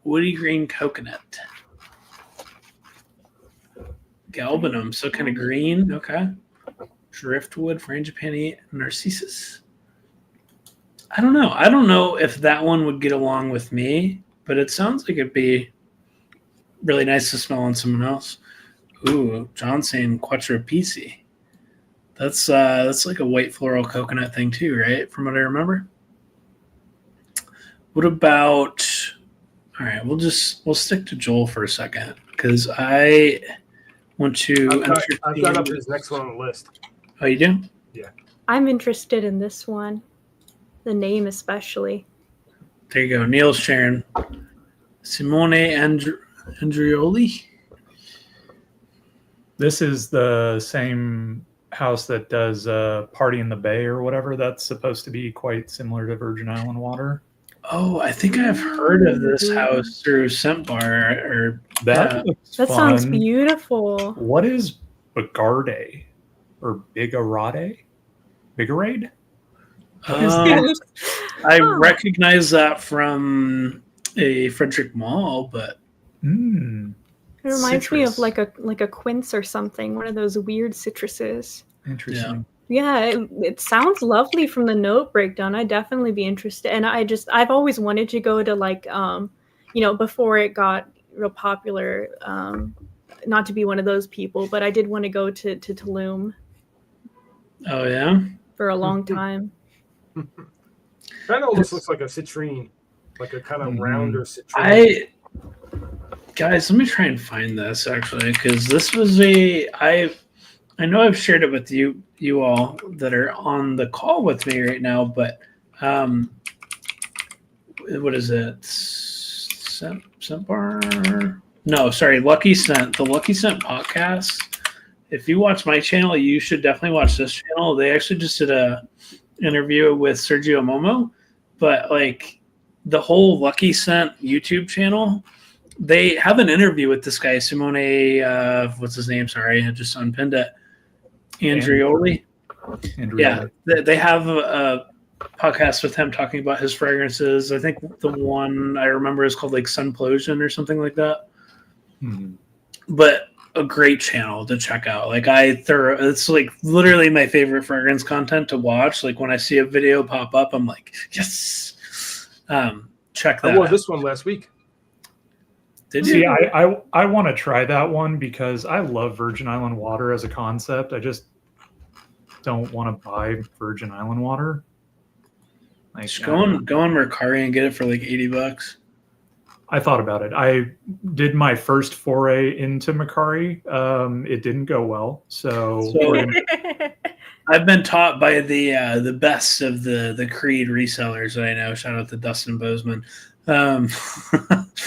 Woody green coconut. Galbanum, so kind of green. Okay. Driftwood, frangipani, narcissus. I don't know. I don't know if that one would get along with me, but it sounds like it'd be really nice to smell on someone else. Ooh, Johnson Quattro Pisi. That's like a white floral coconut thing too, right? From what I remember. What about? All right, we'll stick to Joel for a second because I want to. I've got up his next one on the list. Oh, you do? Yeah. I'm interested in this one. The name especially. There you go. Neil's sharing. Simone Andrioli. This is the same house that does Party in the Bay or whatever. That's supposed to be quite similar to Virgin Island water. Oh, I think I've heard of this house through Scent Bar. Or That looks That fun. sounds beautiful. What is Bigarde or Bigarade? Bigarade? I recognize that from a Frederick Mall, but It reminds me of citrus. like a quince or something, one of those weird citruses. Interesting. Yeah, it sounds lovely from the note breakdown. I'd definitely be interested. And I've always wanted to go to like, before it got real popular, not to be one of those people, but I did want to go to Tulum Oh yeah. for a long time. That almost looks like a citrine, like a kind of rounder citrine. Guys, let me try and find this actually, because this was I know I've shared it with you all that are on the call with me right now, but what is it? Scent Bar? No, sorry, Lucky Scent. The Lucky Scent podcast. If you watch my channel, you should definitely watch this channel. They actually just did a interview with Sergio Momo, but like the whole Lucky Scent YouTube channel, they have an interview with this guy, Simone, what's his name? Sorry, I just unpinned it. Andrioli. Yeah, they have a podcast with him talking about his fragrances. I think the one I remember is called like Sunplosion or something like that. But a great channel to check out. Like it's like literally my favorite fragrance content to watch. Like when I see a video pop up, I'm like, yes. Check that. I wore this one last week. Did you? See, I want to try that one because I love Virgin Island water as a concept. I just don't want to buy Virgin Island water. Like, just go on Mercari and get it for like $80. I thought about it. I did my first foray into Mercari. It didn't go well, so I've been taught by the best of the Creed resellers that I know. Shout out to Dustin Bozeman.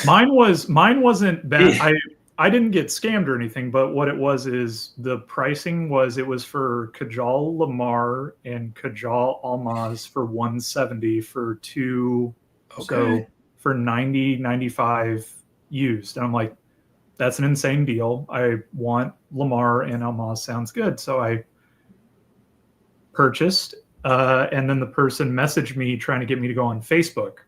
Mine wasn't bad. I didn't get scammed or anything, but what it was is the pricing was it was for Kajal Lamar and Kajal Almaz for $170 for two. Okay. So for $90-$95 used. And I'm like, that's an insane deal. I want Lamar and Almaz, sounds good. So I purchased, and then the person messaged me trying to get me to go on Facebook.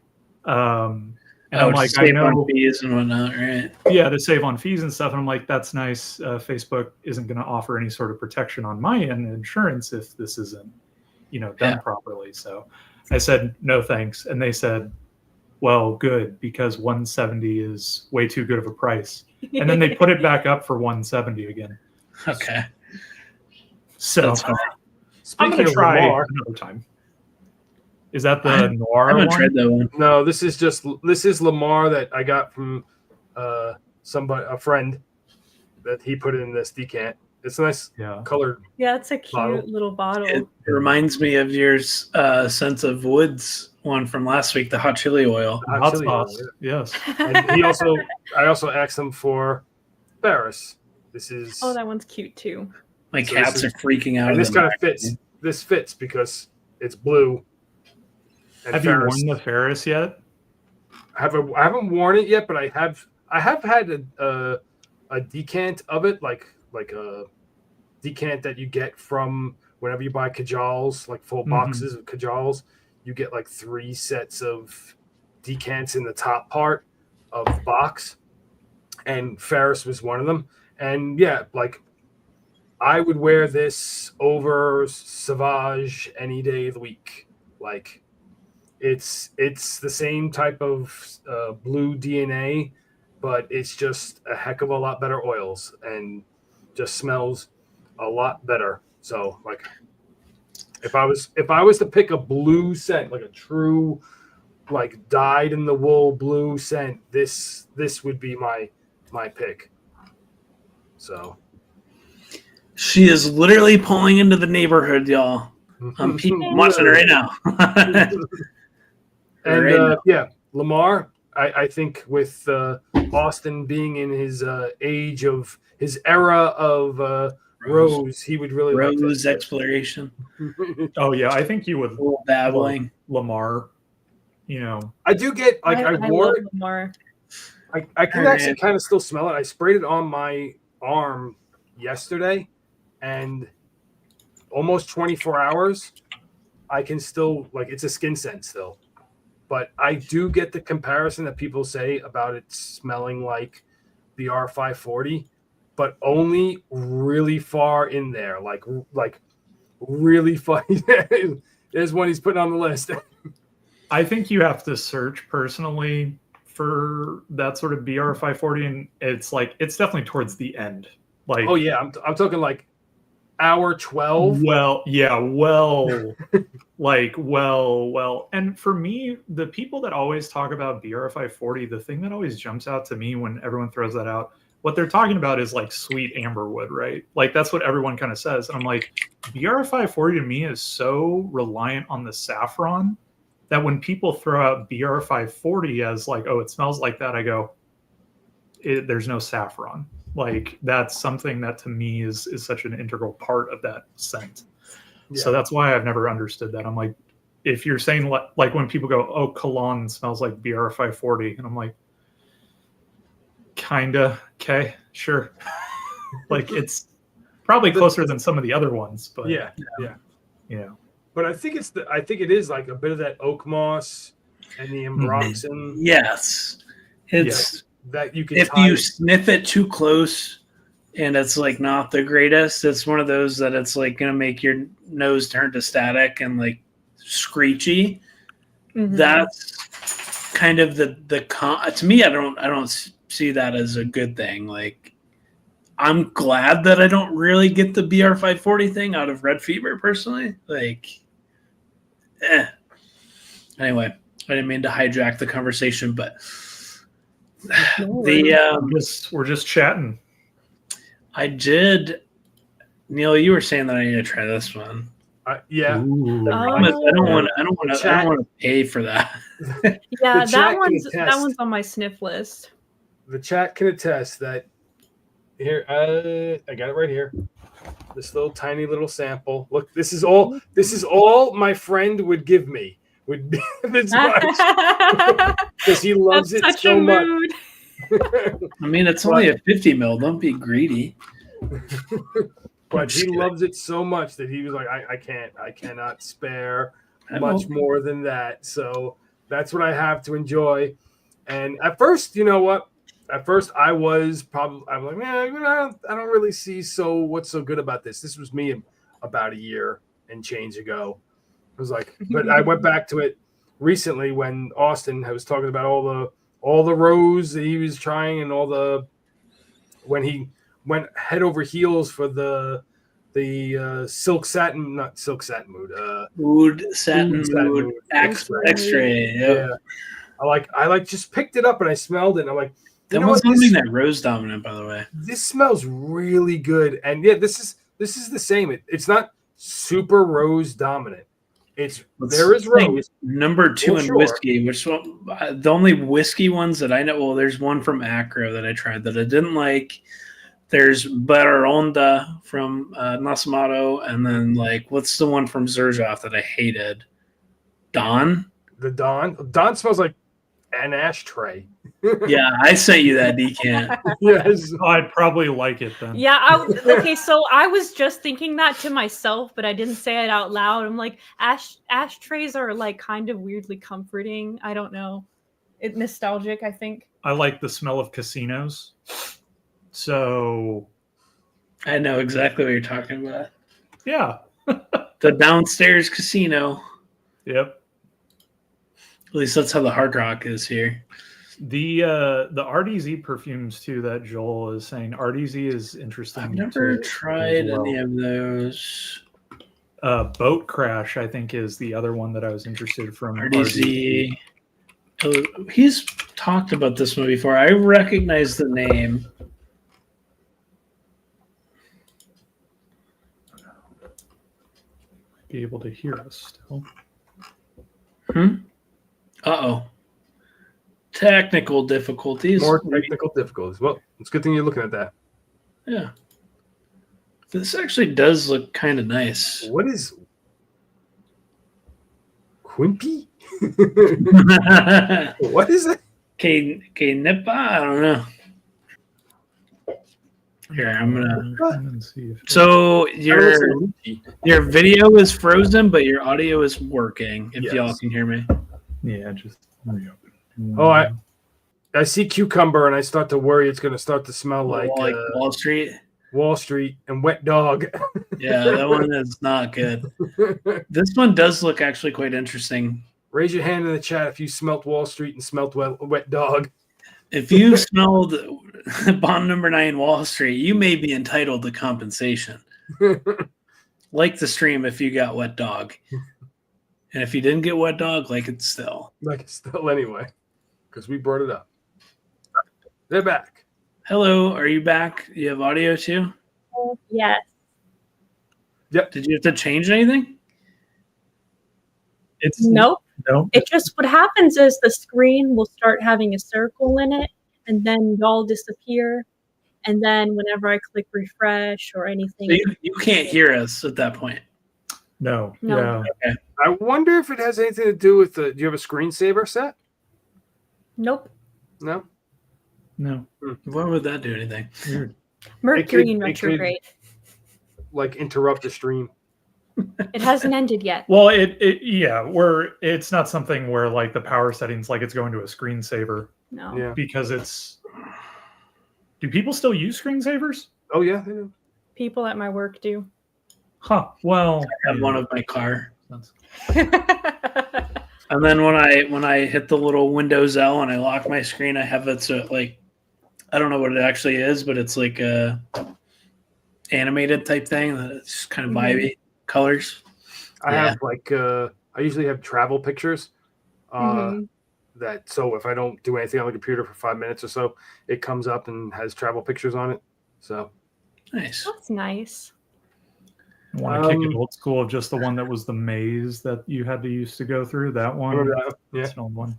And I'm like, I know on fees and whatnot, right? Yeah, to save on fees and stuff. And I'm like, that's nice. Facebook isn't going to offer any sort of protection on my end, insurance, if this isn't, done properly. So I said, no, thanks. And they said, well, good, because 170 is way too good of a price. And then they put it back up for 170 again. Okay. So That's fine. I'm Speaking going to of try Lamar, another time. Is that the I Noir haven't one? tried that one. no, this is Lamar that I got from a friend that he put in this decant. It's a nice Yeah. colored. Yeah, it's a cute Bottle. little bottle. It reminds me of your Sense of Woods one from last week, the hot chili oil. Hot chili sauce. oil, Yes. And I also asked him for Ferris. This is Oh, that one's cute too. My So cats this are freaking out. and in this the kind of back. fits. This fits because it's blue. And Have you worn the Ferris yet? I haven't worn it yet, but I have had a decant of it, like a decant that you get from whenever you buy Kajals, like full boxes of Kajals. You get like 3 sets of decants in the top part of the box, and Ferris was one of them. And yeah, like I would wear this over Sauvage any day of the week. Like it's the same type of blue DNA, but it's just a heck of a lot better oils and just smells a lot better. So like if I was to pick a blue scent, like a true like dyed in the wool blue scent, this would be my pick. So She is literally pulling into the neighborhood, y'all. I'm watching her right now. And yeah, Lamar, I think with Austin being in his age of his era of Rose, he would really like Rose this. exploration. Oh yeah, I think you would A little babbling. Lamar. You know, I do get like I wore love it. Lamar. I can actually kind of still smell it. I sprayed it on my arm yesterday, and almost 24 hours, I can still like it's a skin scent still. But I do get the comparison that people say about it smelling like the R540, but only really far in there, like really far. There's one he's putting on the list. I think you have to search personally for that sort of BR540, and it's definitely towards the end. Like, Oh yeah, I'm talking like hour 12. Well, yeah, well, well. And for me, the people that always talk about BR540, the thing that always jumps out to me when everyone throws that out, what they're talking about is like sweet amberwood, right? Like that's what everyone kind of says. And I'm like, BR540 to me is so reliant on the saffron that when people throw out BR540 as like, oh, it smells like that, I go, there's no saffron. Like that's something that to me is such an integral part of that scent. Yeah. So that's why I've never understood that. I'm like, if you're saying like when people go, oh, cologne smells like BR540, and I'm like, kinda, okay, sure. Like it's probably closer than some of the other ones, but yeah. But I think it is like a bit of that oak moss and the ambroxan. Yes, it's that you can. If you sniff it too close, and it's like not the greatest, it's one of those that it's like gonna make your nose turn to static and like screechy. Mm-hmm. That's kind of the to me. I don't see that as a good thing. Like I'm glad that I don't really get the BR540 thing out of Red Fever personally. Like, anyway, I didn't mean to hijack the conversation, but we're just chatting. I did, Neil. You were saying that I need to try this one. Yeah. I don't want to pay for that. Yeah, that one's on my sniff list. The chat can attest that. Here, I got it right here. This little tiny little sample. Look, this is all my friend would give me. Would be this much because he loves it so much. I mean, it's only a 50 ml. Don't be greedy. But he loves it so much that he was like, I cannot spare much more than that. So that's what I have to enjoy. And at first, you know what? At first, I'm like, man, I don't really see what's so good about this. This was me about a year and change ago. I was like, but I went back to it recently when Austin was talking about all the rows that he was trying and when he went head over heels for the silk satin, not silk satin mood, Oud satin Oud satin mood mood. X-ray. Yeah. I just picked it up and I smelled it and I'm like, That one's something that rose dominant, by the way. This smells really good. And yeah, this is the same. It's not super rose dominant. There is rose. Number 2 in whiskey, which one, the only whiskey ones that I know, well, there's one from Acro that I tried that I didn't like. There's Barronda from Nasamato, and then what's the one from Xerjoff that I hated? Dawn? The Dawn? Dawn smells like an ashtray. Yeah, I sent you that decant. Yes. I'd probably like it then. Yeah. Okay. So I was just thinking that to myself, but I didn't say it out loud. I'm like, ashtrays are kind of weirdly comforting. I don't know. It's nostalgic, I think. I like the smell of casinos. So I know exactly what you're talking about. Yeah. The downstairs casino. Yep. At least that's how the Hard Rock is here. The RDZ perfumes too that Joel is saying. RDZ is interesting. I've never tried any of those. Boat Crash, I think, is the other one that I was interested from RDZ. He's talked about this one before. I recognize the name. Be able to hear us still. Uh-oh. Technical difficulties. More technical difficulties. Well, it's a good thing you're looking at that. Yeah. This actually does look kind of nice. What is Quimpy? What is it? Nipa? I don't know. Here, I'm gonna see. So your video is frozen, but your audio is working. If y'all can hear me. Yeah, just reopen. Oh, I see cucumber and I start to worry it's going to start to smell like Wall Street. Wall Street and wet dog. Yeah, that one is not good. This one does look actually quite interesting. Raise your hand in the chat if you smelt Wall Street and smelt wet dog. If you smelled bomb number 9 Wall Street, you may be entitled to compensation. Like the stream if you got wet dog. And if you didn't get wet dog, like it still. Like it still anyway. Because we brought it up. They're back. Hello, are you back? You have audio too? Yes. Yep. Did you have to change anything? Nope. No. It just, what happens is the screen will start having a circle in it, and then y'all disappear. And then whenever I click refresh or anything. So you can't hear us at that point. No. No. Yeah. Okay. I wonder if it has anything to do with do you have a screensaver set? Nope. No? No. Why would that do anything? Weird. Mercury in it could- retrograde. Like interrupt the stream. It hasn't ended yet. Well, it's not something where the power settings it's going to a screensaver. No. Yeah. Because do people still use screensavers? Oh yeah, they do. People at my work do. Huh. Well, I have one of my car. And then when I hit the little Windows L and I lock my screen, I have it so I don't know what it actually is, but it's like a animated type thing that it's kind of vibey colors. I have I usually have travel pictures. That so if I don't do anything on the computer for 5 minutes or so, it comes up and has travel pictures on it. So nice. That's nice. I want to kick it old school of just the one that was the maze that you had to used to go through. That one. remember that? Yeah. That's an old one.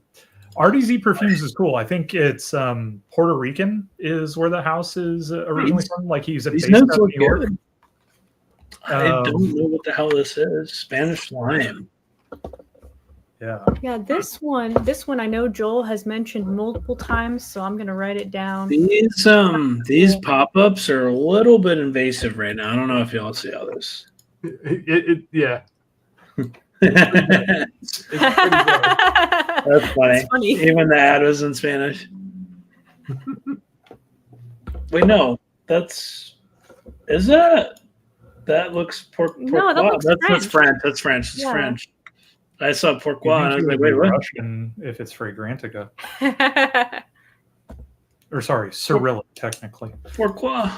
RDZ Perfumes is cool. I think it's Puerto Rican is where the house is originally from. He's These based out notes of look New York. good. I don't know what the hell this is. Spanish lime. Yeah. Yeah, this one I know Joel has mentioned multiple times, so I'm gonna write it down. These pop-ups are a little bit invasive right now. I don't know if y'all see all this. Yeah. That's funny. It's funny. Even the ad was in Spanish. Wait, no, is that looks No, that looks that's French. That's French. It's Yeah. French. I saw pourquoi, You and I think was it like, would be wait, what? Russian if it's Fragrantica. Or sorry, Cyrillic, technically. Pourquoi?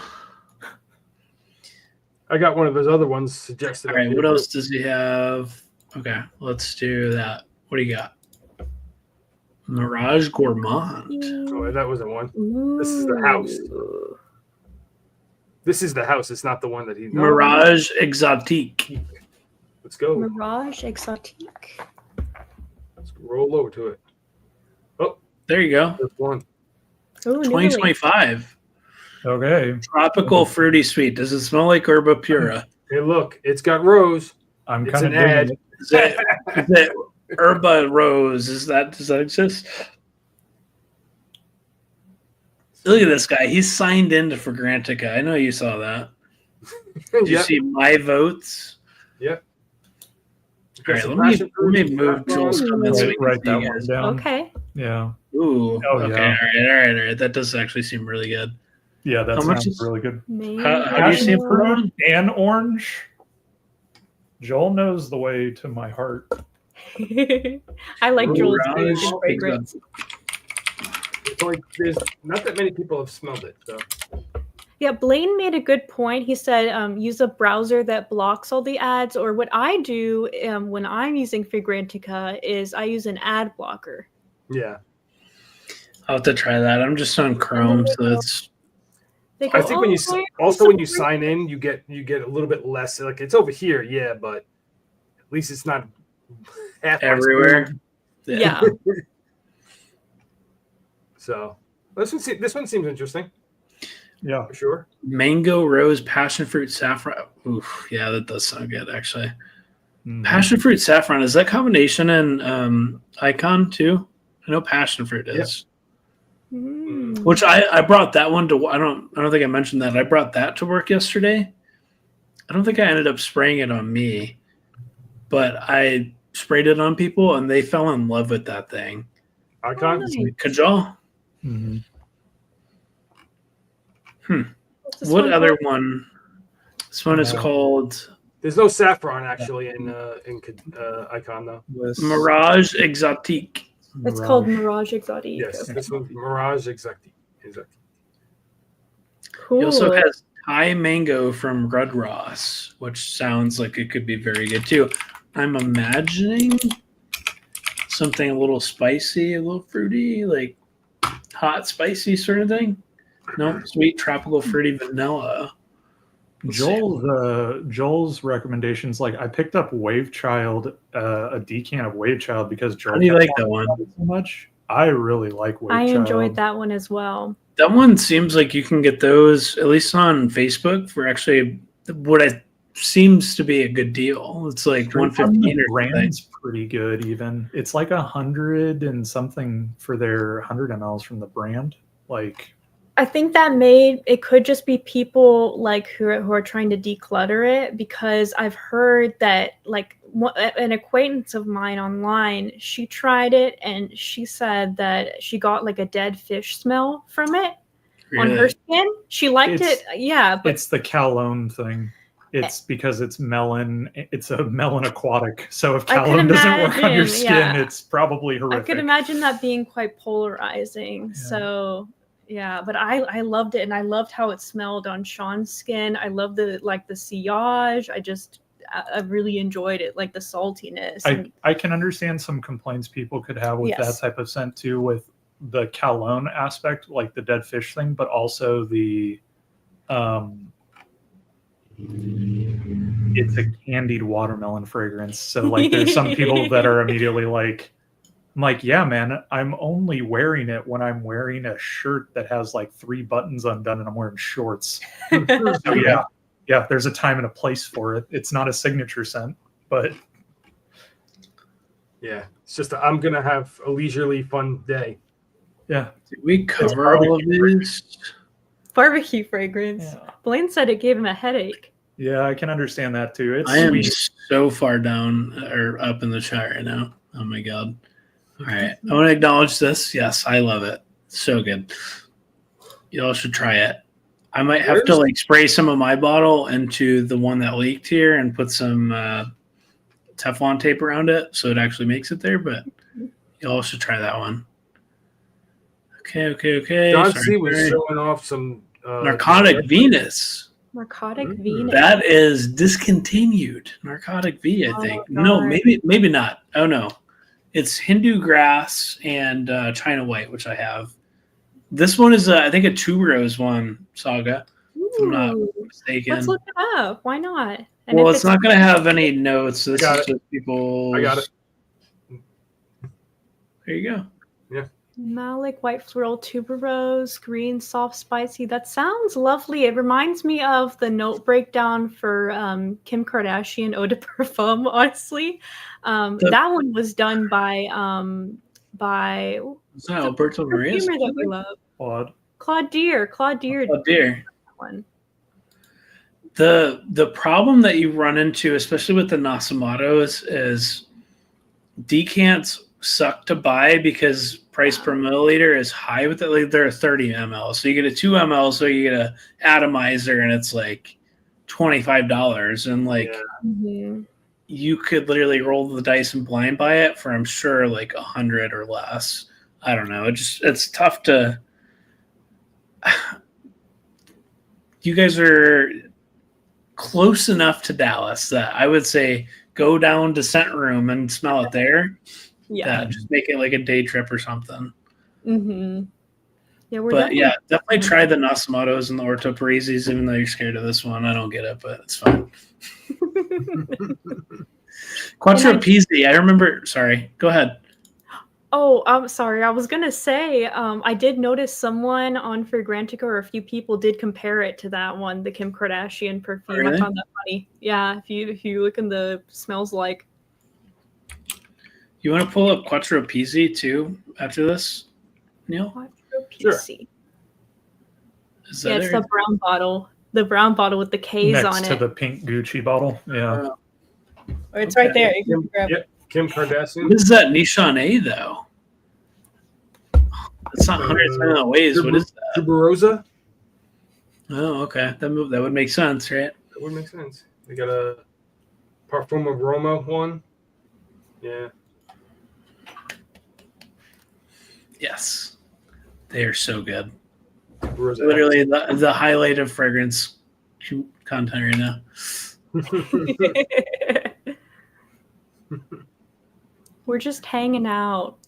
I got one of those other ones suggested. All right, what else does he have? Okay, let's do that. What do you got? Mirage Gourmand. Oh, that wasn't one. This is the house. This is the house. It's not the one that he. Mirage Exotique. Let's go. Mirage Exotique. Let's roll over to it. Oh, there you go. there's one. Ooh, 2025. Okay. Tropical fruity sweet. Does it smell like Herba Pura? Hey, look, it's got rose. I'm It's kind of an ad. Is it Herba Rose? Does that exist? Look at this guy. He's signed into Fragrantica. I know you saw that. Did you see my votes? Yep. All right, let me move Joel's comments so we can Write see that you one guys. down. Okay. Yeah. Ooh. Oh, okay. yeah. All right. That does actually seem really good. Yeah, that How much sounds is- really good. How do you see it for one? And orange. Joel knows the way to my heart. I like Joel's Mirage food and fragrance. There's not that many people have smelled it. So Yeah, Blaine made a good point. He said use a browser that blocks all the ads, or what I do when I'm using Fragrantica is I use an ad blocker. yeah, I'll have to try that. I'm just on Chrome, so it's They go, I think when you "Oh, also when you sign in, you get a little bit less. Like it's over here, yeah, but at least it's not half my everywhere. screen. Yeah. So this one seems interesting Yeah. for sure. Mango, rose, passion fruit, saffron. Oof, yeah, that does sound good, actually. Mhm. Passion fruit, saffron. Is that combination in Icon too? I know passion fruit is. Mm. Which I brought that one to. I don't think I mentioned that. I brought that to work yesterday. I don't think I ended up spraying it on me, but I sprayed it on people and they fell in love with that thing. Icon. nice. Could y'all? Mhm. What's this What one other called? one? This one is called There's no saffron actually in Icon though. This- Mirage Exotique. It's called Mirage Exotique. Yes, Okay. this one's Mirage Exacti. Cool. He also has Thai mango from Rudross, which sounds like it could be very good too. I'm imagining something a little spicy, a little fruity, like hot, spicy sort of thing. No, sweet, tropical, fruity, vanilla. Let's see. Joel's recommendations, like I picked up Wave Child, a decant of Wave Child because Joel How do you kept like that talking one? about it so much. I really like Wave I Child. enjoyed that one as well. That one seems like you can get those, at least on Facebook, for actually what it seems to be a good deal. It's like Straight from $115 the or something. brand's pretty good. Even it's like 100 and something for their 100 mLs from the brand. Like I think that it could just be people like who are trying to declutter it, because I've heard that like an acquaintance of mine online, she tried it and she said that she got like a dead fish smell from it on her Really? skin. She liked It's- it, yeah, but it's the Calone thing. It's because it's melon. It's a melon aquatic. So if I could Calone doesn't work on your imagine, skin, yeah. it's probably I horrific. could imagine that being quite polarizing. Yeah. So yeah, but I loved it, and I loved how it smelled on Sean's skin. I loved the sillage. I really enjoyed it, like the saltiness. I can understand some complaints people could have with Yes. that type of scent too, with the Calone aspect, like the dead fish thing, but also the it's a candied watermelon fragrance. So like there's some people that are immediately like, I'm like, yeah, man, I'm only wearing it when I'm wearing a shirt that has like 3 buttons undone and I'm wearing shorts. So yeah, there's a time and a place for it. It's not a signature scent, but Yeah, it's just I'm gonna have a leisurely, fun day. yeah. Did we cover all of these? Barbecue fragrance. Blaine said it gave him a headache. Yeah, I can understand that too. It's I am sweet. so far down or up in the chat right now. Oh my god. All right. I want to acknowledge this. Yes, I love it. So good. Y'all should try it. I might have to like spray some of my bottle into the one that leaked here and put some Teflon tape around it, so it actually makes it there. But you all should try that one. Okay. John Sorry, C was sorry. showing off some Narcotic Venus. Narcotic Mm. Venus. That is discontinued. Narcotic V, I Oh, think. my No, God. maybe not. Oh no, it's Hindu grass and China white, which I have. This one is, I think, a tuberose one, Saga, if I'm not Ooh, mistaken. let's look it up. Why not? And Well, if it's not going to have any notes. This got is just people's. I got it. There you go. Malik, white floral, tuberose, green, soft, spicy. That sounds lovely. It reminds me of the note breakdown for Kim Kardashian Eau de Parfum, honestly. That one was done by Is that Alberto Maria's? perfumer that we love. Odd. Claude Deer. Claude Deer. Oh dear. One. The problem that you run into, especially with the Nasamatos, is decants suck to buy because price per milliliter is high with it. Like they're 30 ml, so you get a 2 ml, so you get a atomizer, and it's like $25, and like Mhm. you could literally roll the dice and blind buy it for, I'm sure, like 100 or less. I don't know. It's tough to. You guys are close enough to Dallas that I would say go down to Scent Room and smell it there. Yeah. Just make it like a day trip or something. Mm-hmm. Yeah, we're But yeah, definitely try the Nasamatos and the Orto Parisis, even though you're scared of this one. I don't get it, but it's fine. Quattro Pizzi. I remember. Sorry, go ahead. Oh, I'm sorry. I was gonna say, I did notice someone on Fragrantica, or a few people did compare it to that one, the Kim Kardashian perfume. Really? I found that funny. Yeah, if you look in the smells like. You want to pull up Quattro Pizzi too after this, Neil? Quattro Sure. Pizzi. Is Yeah, that it's it? the brown bottle. The brown bottle with the K's Next on to it. the pink Gucci bottle. Yeah. Or it's Okay. right there. You can grab it. Yep. Kim Kardashian. What is that Nishan A though? It's not 100 ways. What is that? Tuberosa. Oh, okay. That would make sense, right? That would make sense. They got a Parfum of Roma one. Yeah. Yes. They are so good. Tuberosa. Literally the highlight of fragrance content right now. We're just hanging out.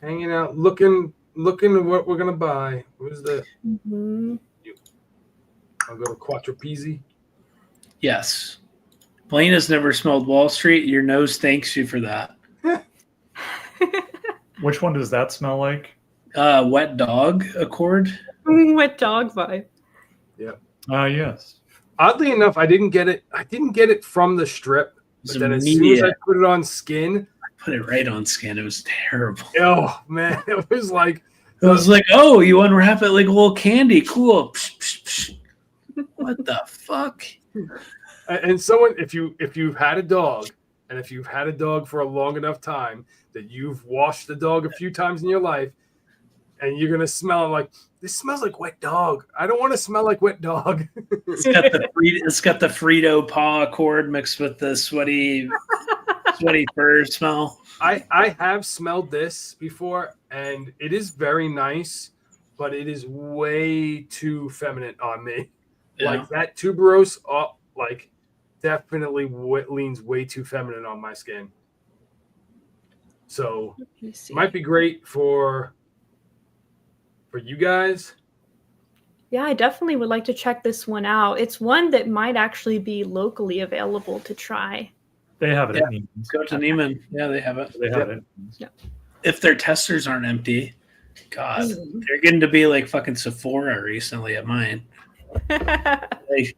Hanging out, looking at what we're gonna buy. What is that? Mhm. I'll go to Quattro Pizzi. Yes. Blaine has never smelled Wall Street. Your nose thanks you for that. Which one does that smell like? Wet Dog Accord. What dog vibe? Yes. Oddly enough, I didn't get it from the strip. It's But then as soon as I immediate. put it on skin, Put it right on skin. It was terrible. oh man, it was like It was like, oh, you unwrap it like a little candy. Cool. Psh, psh, psh. What the fuck? and someone if you've had a dog and if you've had a dog for a long enough time that you've washed the dog a few times in your life and you're gonna smell it like this smells like wet dog. I don't want to smell like wet dog. It's got the Frito paw Accord mixed with the sweaty fur smell. I have smelled this before and it is very nice, but it is way too feminine on me. Yeah. Like that tuberose, like definitely leans way too feminine on my skin. So Let me see. might be great for you guys. Yeah, I definitely would like to check this one out. It's one that might actually be locally available to try. They have it Yeah. at Neiman's. Go to Neiman. Yeah, they have it. They have it. If their testers aren't empty, God, Mm. they're getting to be like fucking Sephora recently at mine. Like,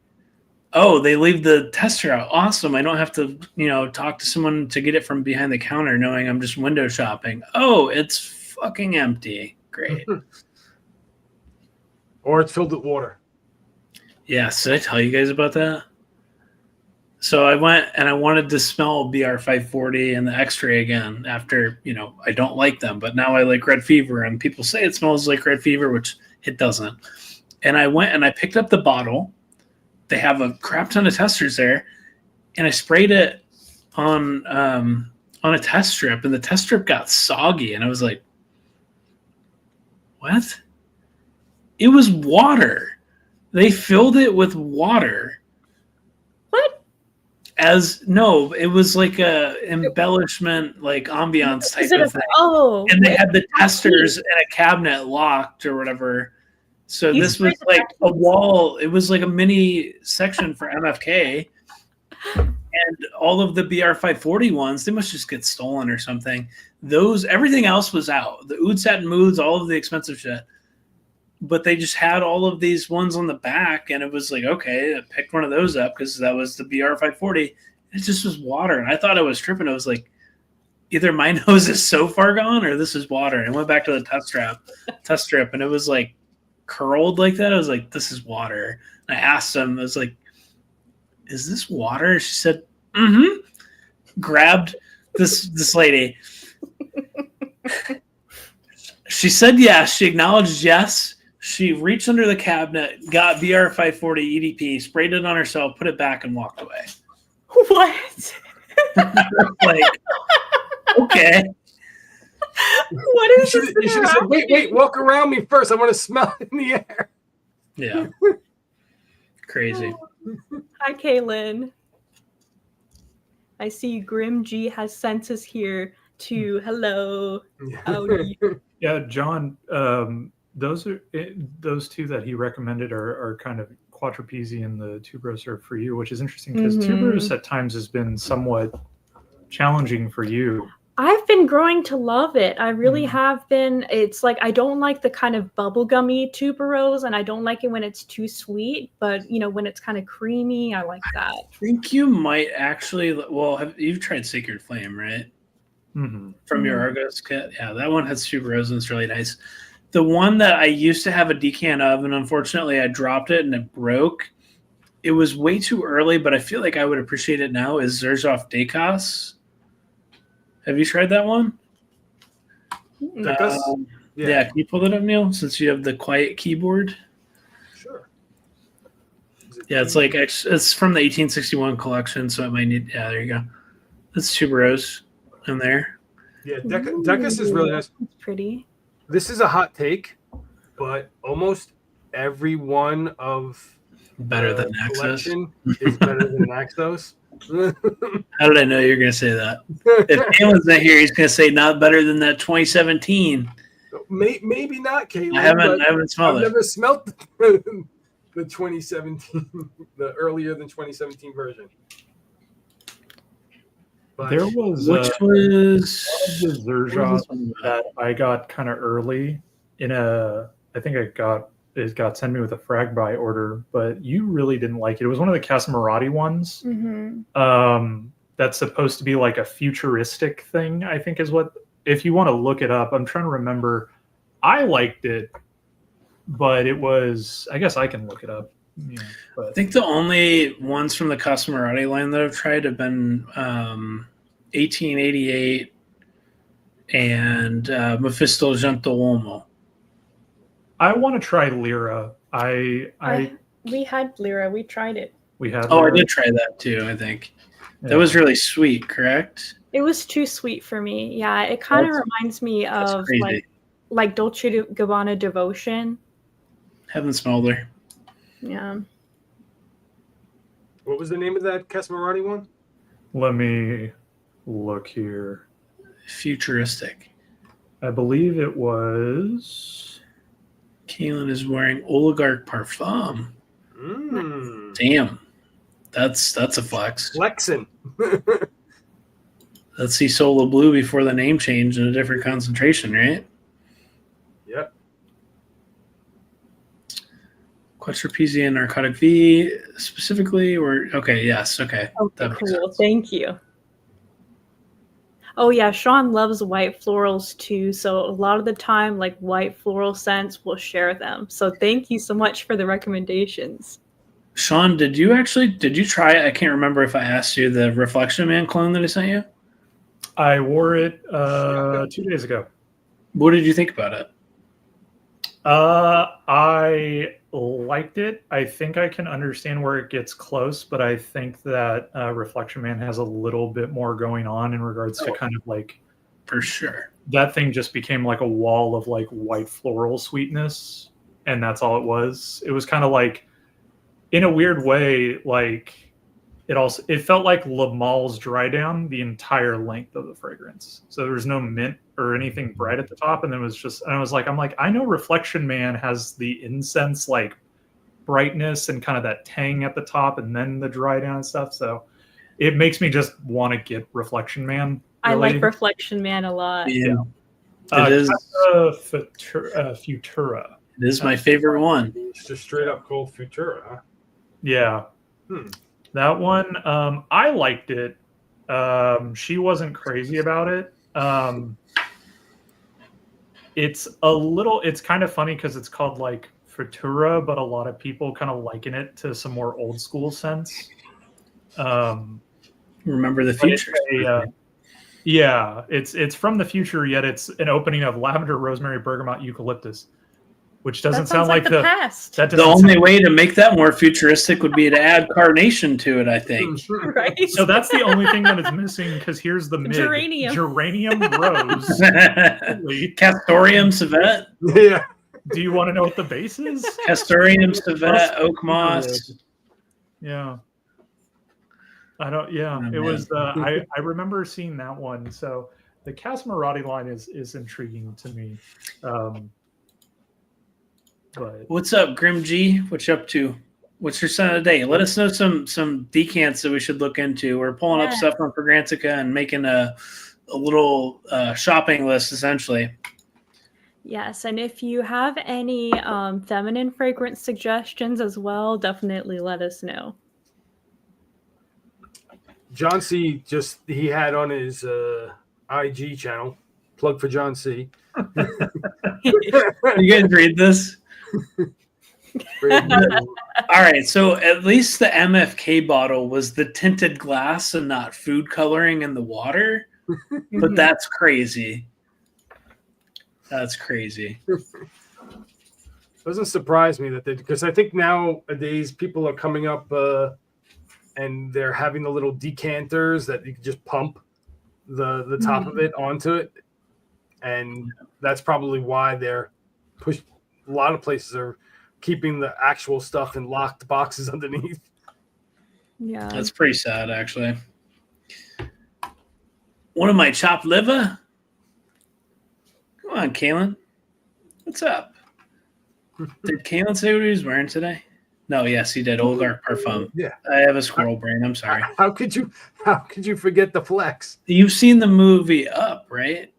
oh, they leave the tester out. Awesome. I don't have to, talk to someone to get it from behind the counter knowing I'm just window shopping. Oh, it's fucking empty. Great. Or it's filled with water. Yes, did I tell you guys about that? So I went and I wanted to smell BR540 and the X-Ray again after, I don't like them, but now I like Red Fever and people say it smells like Red Fever, which it doesn't. And I went and I picked up the bottle. They have a crap ton of testers there. and I sprayed it on a test strip, and the test strip got soggy, and I was like, what? It was water. They filled it with water. What? No, it was like a embellishment, like ambiance type of thing. Oh, and they had the testers in a cabinet locked or whatever. So this was like a wall. It was like a mini section for MFK. And all of the BR540 ones, they must just get stolen or something. Everything else was out. The Oud Satin Moods, all of the expensive shit. But they just had all of these ones on the back, and it was like, okay, I picked one of those up because that was the BR540. It just was water, and I thought I was tripping. I was like, either my nose is so far gone or this is water. And I went back to the test strip, and it was like curled like that. I was like, this is water. And I asked them, I was like, is this water? She said, mm-hmm. Grabbed this lady. She said yes. She acknowledged yes. She reached under the cabinet, got BR540 EDP, sprayed it on herself, put it back, and walked away. What? Like, okay. What is this? You should have said, wait, walk around me first. I want to smell it in the air. Yeah. Crazy. Hi, Kaylin. I see Grim G has sent us here to hello. Howdy. Yeah, John, those two that he recommended are kind of Quattrapezi and the tuberose are for you, which is interesting because tuberose at times has been somewhat challenging for you. I've been growing to love it. I really have been. It's like I don't like the kind of bubblegummy tuberose, and I don't like it when it's too sweet. But when it's kind of creamy, I like that. I think you might actually. Well, you've tried Sacred Flame, right? Mm-hmm. From your Argos kit, yeah, that one has tuberose and it's really nice. The one that I used to have a decant of, and unfortunately I dropped it and it broke. It was way too early, but I feel like I would appreciate it now. Is Zerzov Decants? Have you tried that one? Yeah. Can you pull that up, Neil? Since you have the quiet keyboard. Sure. Yeah, it's like it's from the 1861 collection, so it might need. Yeah, there you go. That's tuberose in there. Yeah, Decus is really nice. It's pretty. This is a hot take, but almost every one of better than Naxos is better than Naxos. How did I know you were going to say that? If Kalen's not here, he's going to say not better than that 2017. Maybe not, Kalen. I haven't smelled it. I've never smelled the 2017, the earlier than 2017 version. But there was which was the Zerzov that I got kind of early in I think it got sent me with a frag buy order, but you really didn't like it. It was one of the Casamarati ones. That's supposed to be like a futuristic thing, I think is what, if you want to look it up, I'm trying to remember. I liked it, but it was, I guess I can look it up. Yeah, I think the only ones from the Casamarati line that I've tried have been 1888 and Mephisto Gentiluomo. I want to try Lyra. We had Lyra. We tried it. We had. Oh, I did try that too. I think that was really sweet. Correct. It was too sweet for me. Yeah, it kind of reminds me of like Dolce & Gabbana Devotion. Haven't smelled her. Yeah. What was the name of that Casamarati one? Let me look here. Futuristic. I believe it was. Kaylin is wearing Oligarch Parfum. Damn. That's a flex. Flexing. Let's see Solo Blue before the name change in a different concentration, right? Yep. Quattrapezi and Narcotic V specifically, or okay, yes, okay. Okay, cool. Thank you. Oh yeah, Sean loves white florals too. So a lot of the time, like white floral scents, we'll share them. So thank you so much for the recommendations. Sean, did you try? I can't remember if I asked you the Reflection Man clone that I sent you. I wore it 2 days ago. What did you think about it? I liked it. I think I can understand where it gets close, but I think that Reflection Man has a little bit more going on in regards to kind of like, for sure. that thing just became like a wall of like white floral sweetness, and that's all it was. It was kind of like, in a weird way, like it felt like Lamal's dry down the entire length of the fragrance. So there was no mint or anything bright at the top, and then it was just, and I'm like, I know Reflection Man has the incense like brightness and kind of that tang at the top, and then the dry down and stuff. So it makes me just want to get Reflection Man. I like Reflection Man a lot. Yeah. It is Futura. It is my favorite one. It's just straight up cold Futura, huh? Yeah. That one, I liked it. She wasn't crazy about it. It's kind of funny because it's called like Futura, but a lot of people kind of liken it to some more old school sense. Remember the future. Yeah, it's from the future, yet it's an opening of lavender, rosemary, bergamot, eucalyptus, which doesn't sound like the past. The only way to make that more futuristic would be to add carnation to it, I think. Right. So that's the only thing that is missing, because here's the mid. Geranium rose. Castoreum civet. Yeah. Do you want to know what the base is? Castoreum civet, oak moss. Yeah. It was I remember seeing that one. So the Casmarati line is intriguing to me. But what's up, Grim G? What you up to? What's your son of the day? Let us know some decants that we should look into. We're pulling up stuff on Fragrantica and making a little shopping list, essentially. Yes, and if you have any feminine fragrance suggestions as well, definitely let us know. John C. he had on his IG channel, plug for John C. You guys read this? All right, so at least the MFK bottle was the tinted glass and not food coloring in the water, but that's crazy. That's crazy. Doesn't surprise me that because I think nowadays people are coming up and they're having the little decanters that you can just pump the top of it onto it, and that's probably why they're pushed. A lot of places are keeping the actual stuff in locked boxes underneath. Yeah, that's pretty sad, actually. One of my chopped liver. Come on, Kaylin. What's up? Did Kaylin say what he was wearing today? No, yes, he did. Oligarch Parfum. Yeah. I have a squirrel brain. I'm sorry. How could you forget the flex? You've seen the movie Up, right?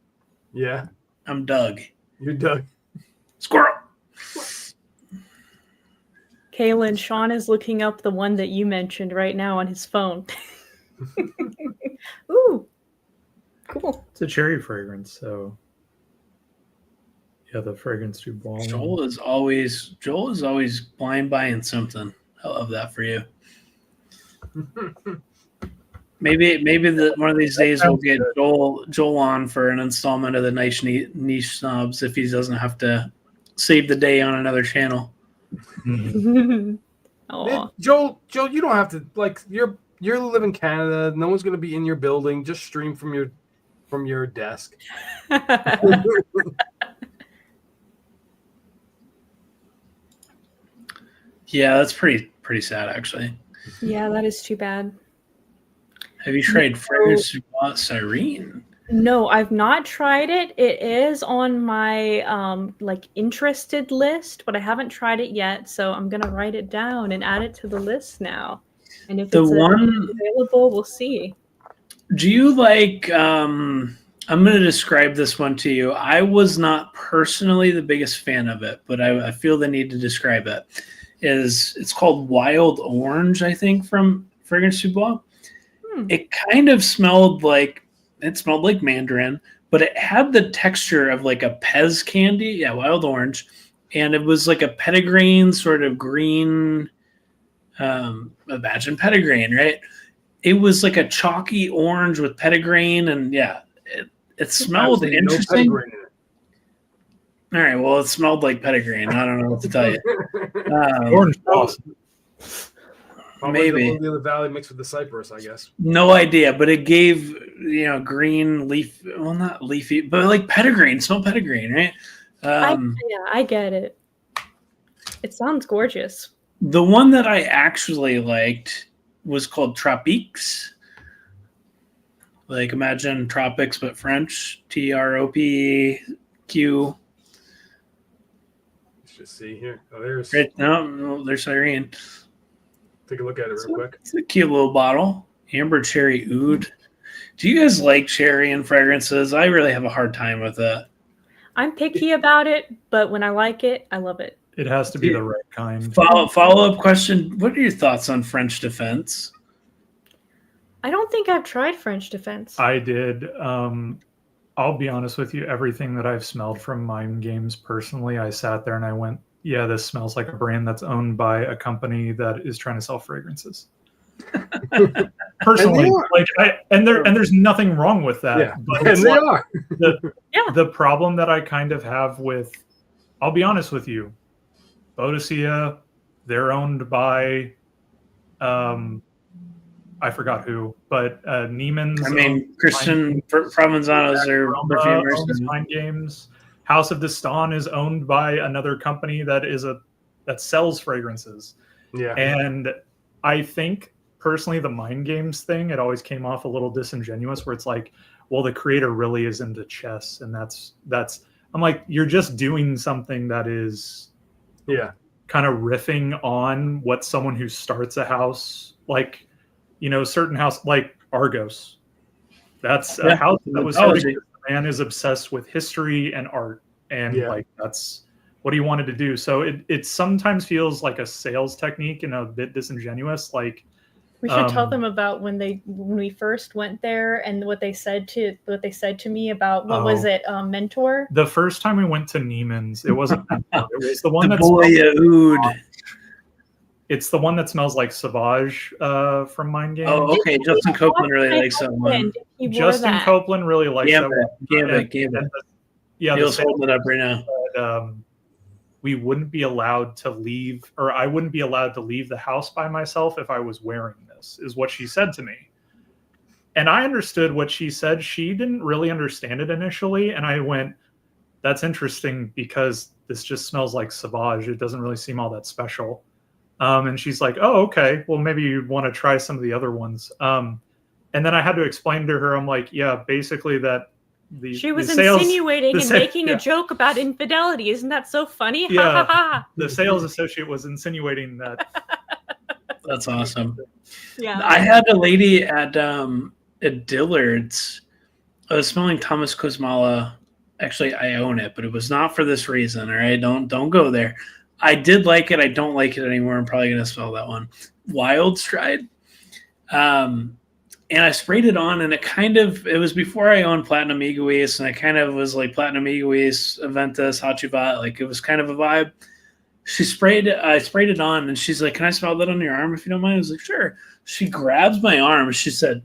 Yeah. I'm Doug. You're Doug. Squirrel. Kaylin, Sean is looking up the one that you mentioned right now on his phone. Ooh. Cool. It's a cherry fragrance, so yeah, the fragrance du bois. Joel is always blind buying something. I love that for you. Maybe one of these days we'll get Joel on for an installment of the niche snobs if he doesn't have to save the day on another channel. Joel, you don't have to, like, you live in Canada. No one's going to be in your building. Just stream from your desk. Yeah, that's pretty sad, actually. Yeah, that is too bad. Have you tried fragrance du bois Cyrene? No, I've not tried it. It is on my interested list, but I haven't tried it yet. So I'm gonna write it down and add it to the list now. And if it's available, we'll see. Do you like? I'm gonna describe this one to you. I was not personally the biggest fan of it, but I feel the need to describe it. It's called Wild Orange, I think, from Fragrance du Bois. It kind of smelled like mandarin, but it had the texture of like a Pez candy. Yeah, Wild Orange. And it was like a petitgrain sort of green. Imagine petitgrain, right? It was like a chalky orange with petitgrain, and yeah, it smelled interesting. All right. Well, it smelled like petitgrain. I don't know what to tell you. Orange sauce. Maybe. The Valley mixed with the cypress, I guess. No idea, but it gave green leaf. Well, not leafy, but like petitgrain. Smell petitgrain, right? I get it. It sounds gorgeous. The one that I actually liked was called Tropiques. Like imagine tropics but French. TROPQ. Let's just see here. Oh, there's. Right, no, there's Irene. Take a look at it real quick. It's a cute little bottle. Amber cherry oud. Do you guys like cherry and fragrances? I really have a hard time with it. I'm picky about it, but when I like it, I love it. It has to be the right kind. Follow-up question. What are your thoughts on French Defense? I don't think I've tried French Defense. I did. I'll be honest with you. Everything that I've smelled from Mind Games personally, I sat there and I went, yeah, this smells like a brand that's owned by a company that is trying to sell fragrances. Personally, there's nothing wrong with that. Yeah, but and they are. The problem that I kind of have with, I'll be honest with you, Boadicea, they're owned by, I forgot who, but Neiman's. I mean, Christian Provenzano's are perfumers. Mind Games. House of Destan is owned by another company that sells fragrances. Yeah. And I think personally the Mind Games thing, it always came off a little disingenuous where it's like, well, the creator really is into chess, and that's I'm like, you're just doing something that is kind of riffing on what someone who starts a house, like, certain house like Argos. That's a house that was started. The man is obsessed with history and art, and like that's what he wanted to do. So it sometimes feels like a sales technique and a bit disingenuous. Like we should tell them about when we first went there and what they said to me about what was it, Mentor. The first time we went to Neiman's, it wasn't Mentor. It was the one that it's the one that smells like Sauvage from Mind Games. Oh, okay. Justin Copeland really likes that one. Justin Copeland really likes that one. Gambit. Yeah, Neil's holding it up right now. We wouldn't be allowed to leave, or I wouldn't be allowed to leave the house by myself if I was wearing this, is what she said to me. And I understood what she said. She didn't really understand it initially. And I went, that's interesting because this just smells like Sauvage. It doesn't really seem all that special. And she's like, oh, okay, well, maybe you want to try some of the other ones. And then I had to explain to her, I'm like, yeah, basically that she was insinuating and making a joke about infidelity. Isn't that so funny? Yeah, the sales associate was insinuating that. That's awesome. Yeah, I had a lady at Dillard's. I was smelling Thomas Kosmala. Actually, I own it, but it was not for this reason. All right, don't go there. I did like it. I don't like it anymore. I'm probably gonna smell that one. Wild Stride. And I sprayed it on, and it was before I owned Platinum Egoist, and I kind of was like Platinum Egoist, Aventus, Hachivat, like it was kind of a vibe. I sprayed it on, and she's like, can I smell that on your arm if you don't mind? I was like, sure. She grabs my arm, she said,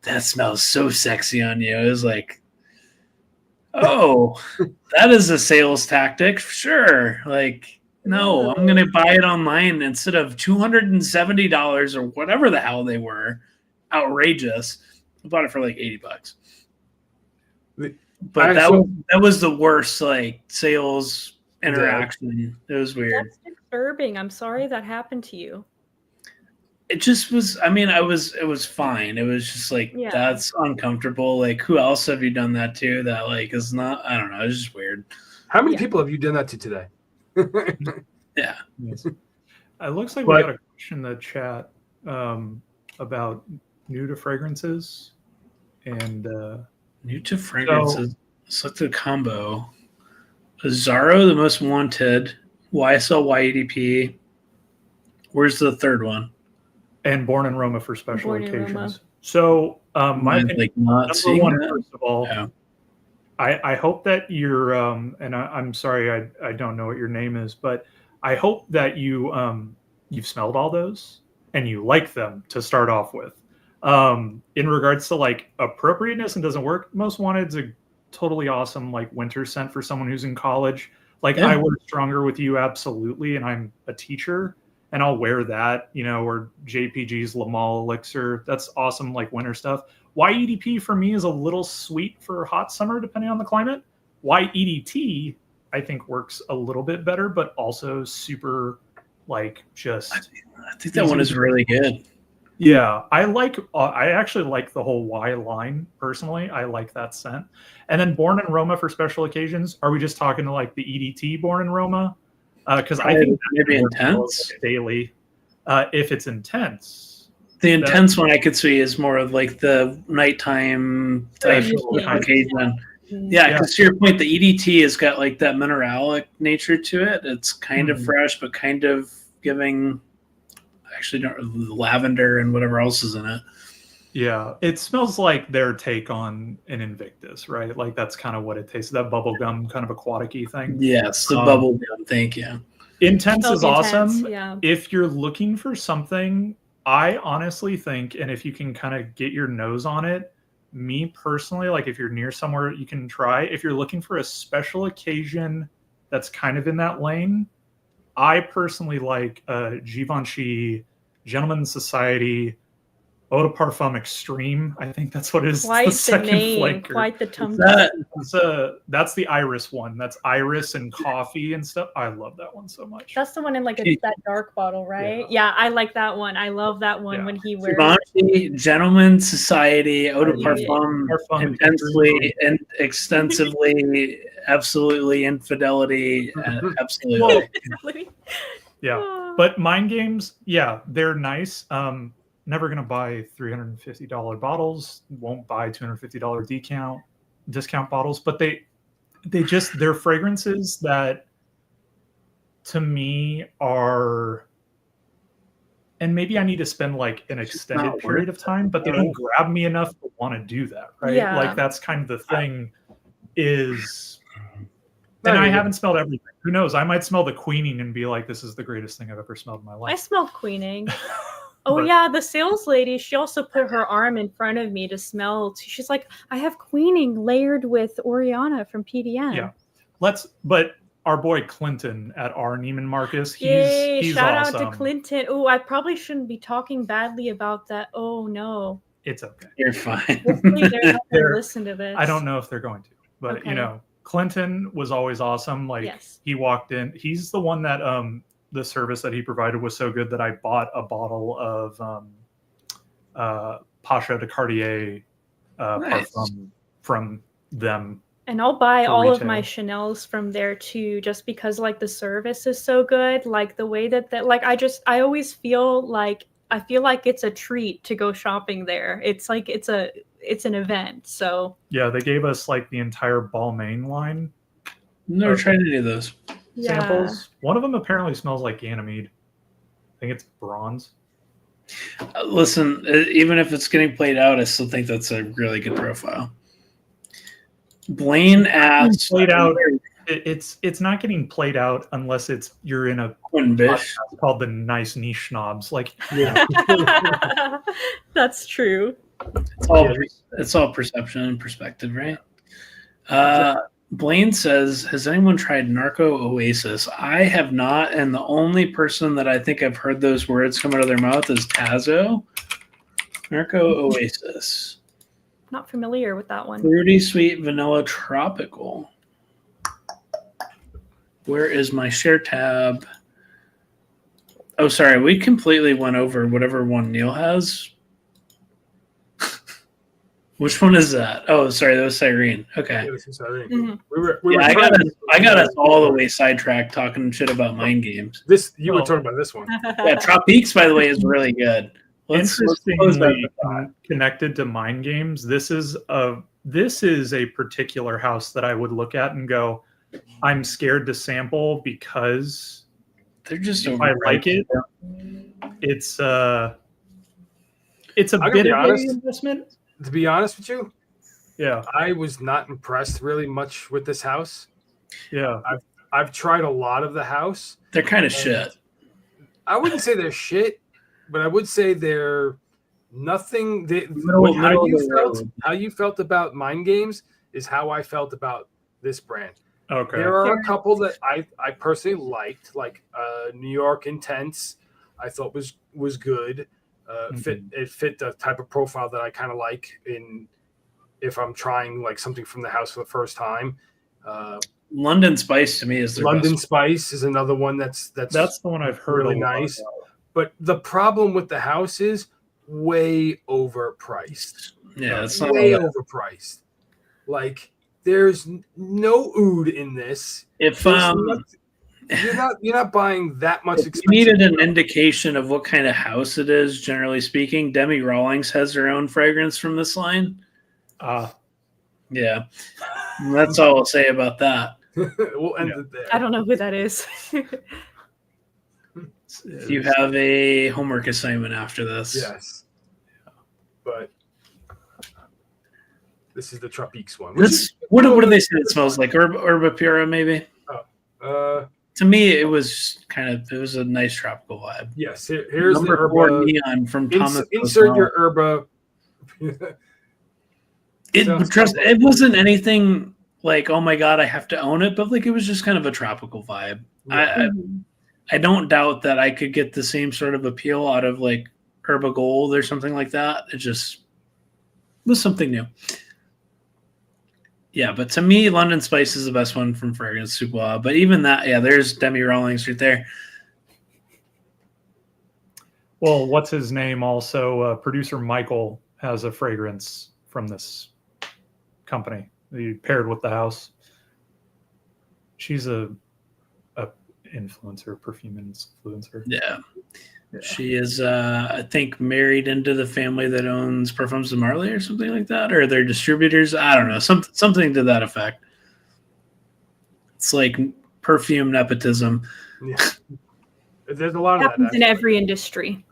that smells so sexy on you. I was like, oh, that is a sales tactic. Sure. Like, no, I'm going to buy it online instead of $270 or whatever the hell they were. Outrageous. I bought it for like $80. But that was the worst like sales interaction. It was weird. That's disturbing. I'm sorry that happened to you. It just was, it was fine. It was just like, that's uncomfortable. Like, who else have you done that to that like is not, I don't know. It's just weird. How many people have you done that to today? Yeah. It looks like we got a question in the chat about new to fragrances and new to fragrances. Selected combo. Zaro, the most wanted. YSL YEDP. Where's the third one? And Born in Roma for special occasions. So my opinion, number one, first of all, I hope that you're and I'm sorry I don't know what your name is, but I hope that you've smelled all those and you like them to start off with. In regards to like appropriateness and doesn't work, most wanted's totally awesome like winter scent for someone who's in college. Like Yeah. I work stronger with you absolutely, and I'm a teacher, and I'll wear that, or JPG's Lamal Elixir. That's awesome, like winter stuff. YEDP for me is a little sweet for hot summer, depending on the climate. YEDT I think works a little bit better, but also super like just. I think that one is really good. Yeah, I actually like the whole Y line personally. I like that scent. And then Born in Roma for special occasions. Are we just talking to like the EDT Born in Roma? Because I think maybe intense daily. If it's intense, the intense one I could see is more of like the nighttime type occasion. Yeah, because to your point, the EDT has got like that mineralic nature to it. It's kind of fresh, but kind of giving. Actually, lavender and whatever else is in it. Yeah, it smells like their take on an Invictus, right? Like that's kind of what it tastes. That bubblegum kind of aquatic-y thing. Yes, the bubblegum. Thank you. Intense is awesome. Yeah. If you're looking for something, I honestly think, and if you can kind of get your nose on it, me personally, like if you're near somewhere you can try. If you're looking for a special occasion that's kind of in that lane, I personally like Givenchy, Gentleman's Society, Eau de Parfum Extreme. I think that's what it is. Quite the second name, flanker. quite the tum. That's the Iris one. That's Iris and coffee and stuff. I love that one so much. That's the one in like that dark bottle, right? Yeah, I like that one. I love that one when he wears Givenchy, Gentleman's Society, Eau de Parfum, intensely and extensively, absolutely infidelity, absolutely. Yeah, but Mind Games, yeah, they're nice. Never gonna buy $350 bottles. Won't buy $250 discount bottles. But they're fragrances that, to me, are. And maybe I need to spend like an extended period of time, but they don't grab me enough to want to do that, right? Yeah. Like that's kind of the thing. And I haven't smelled everything. Who knows? I might smell the Queening and be like, "This is the greatest thing I've ever smelled in my life." I smelled Queening. Yeah, the sales lady, she also put her arm in front of me to smell. She's like, I have Queening layered with Oriana from PDN. Yeah. But our boy Clinton at R. Neiman Marcus, he's shout awesome. out to Clinton. Oh, I probably shouldn't be talking badly about that. Oh, no. It's okay. You're fine. Hopefully they're not going to listen to this. I don't know if they're going to, but Clinton was always awesome. Like he walked in, he's the one that, the service that he provided was so good that I bought a bottle of Pasha de Cartier parfum from them. And I'll buy all of my Chanel's from there too, just because like the service is so good. Like the way that like I always feel like it's a treat to go shopping there. It's like it's an event. So yeah, they gave us like the entire Balmain line. Never tried any of those. Samples. One of them apparently smells like Ganymede. I think it's bronze. Listen, even if it's getting played out, I still think that's a really good profile. Blaine asks, played out. It's not getting played out unless you're in a podcast called the Nice Niche Snobs. Like, that's true. It's all perception and perspective, right? Blaine says, has anyone tried Narco Oasis? I have not, and the only person that I think I've heard those words come out of their mouth is Tazo. Narco Oasis. Not familiar with that one. Fruity, sweet, vanilla, tropical. Where is my share tab? Oh, sorry. We completely went over whatever one Neil has. Which one is that? Oh, sorry, that was Cyrene. Okay. Yeah, this is Cyrene. Mm-hmm. I got us all the way sidetracked talking shit about Mind Games. You were talking about this one. Yeah, Tropiques, by the way, is really good. Interestingly connected to Mind Games, this is a particular house that I would look at and go, I'm scared to sample because they're just if I like it. It's a bit of an investment. To be honest with you, yeah, I was not impressed really much with this house. Yeah, I've tried a lot of the house. They're kind of shit. I wouldn't say they're shit, but I would say they're nothing. How you felt about Mind Games is how I felt about this brand. Okay. There are Fair a couple that I personally liked, like New York Intense. I thought was good. It fit the type of profile that I kind of like if I'm trying like something from the house for the first time. London Spice to me is the London best. Spice is another one that's the one I've heard really a lot nice. about. But the problem with the house is way overpriced. Yeah, it's not way all that. overpriced. Like there's no oud in this. If You're not buying that much if you expensive. needed an indication of what kind of house it is, generally speaking, Demi Rawlings has her own fragrance from this line. Yeah, that's all I'll say about that. We'll end it there. I don't know who that is. If you have a homework assignment after this, Yes, but this is the Tropiques one. this what do they say it smells like? Herba Pura, maybe. To me, it was a nice tropical vibe. Yes, here's Number the 4 Herba. neon from Thomas. Insert your Herba. It wasn't anything like, oh my god, I have to own it, but like it was just kind of a tropical vibe. Yeah. I don't doubt that I could get the same sort of appeal out of like Herba Gold or something like that. It just was something new. Yeah, but to me, London Spice is the best one from Fragrance Soubois. But even that, yeah, there's Demi Rawlings right there. Well, what's his name? Also, producer Michael has a fragrance from this company. He paired with the house. She's a influencer, perfume influencer. Yeah. She is, I think, married into the family that owns Parfums de Marly or something like that, or they're distributors. I don't know, something to that effect. It's like perfume nepotism. Yeah. There's a lot of Happens that in actually. every industry.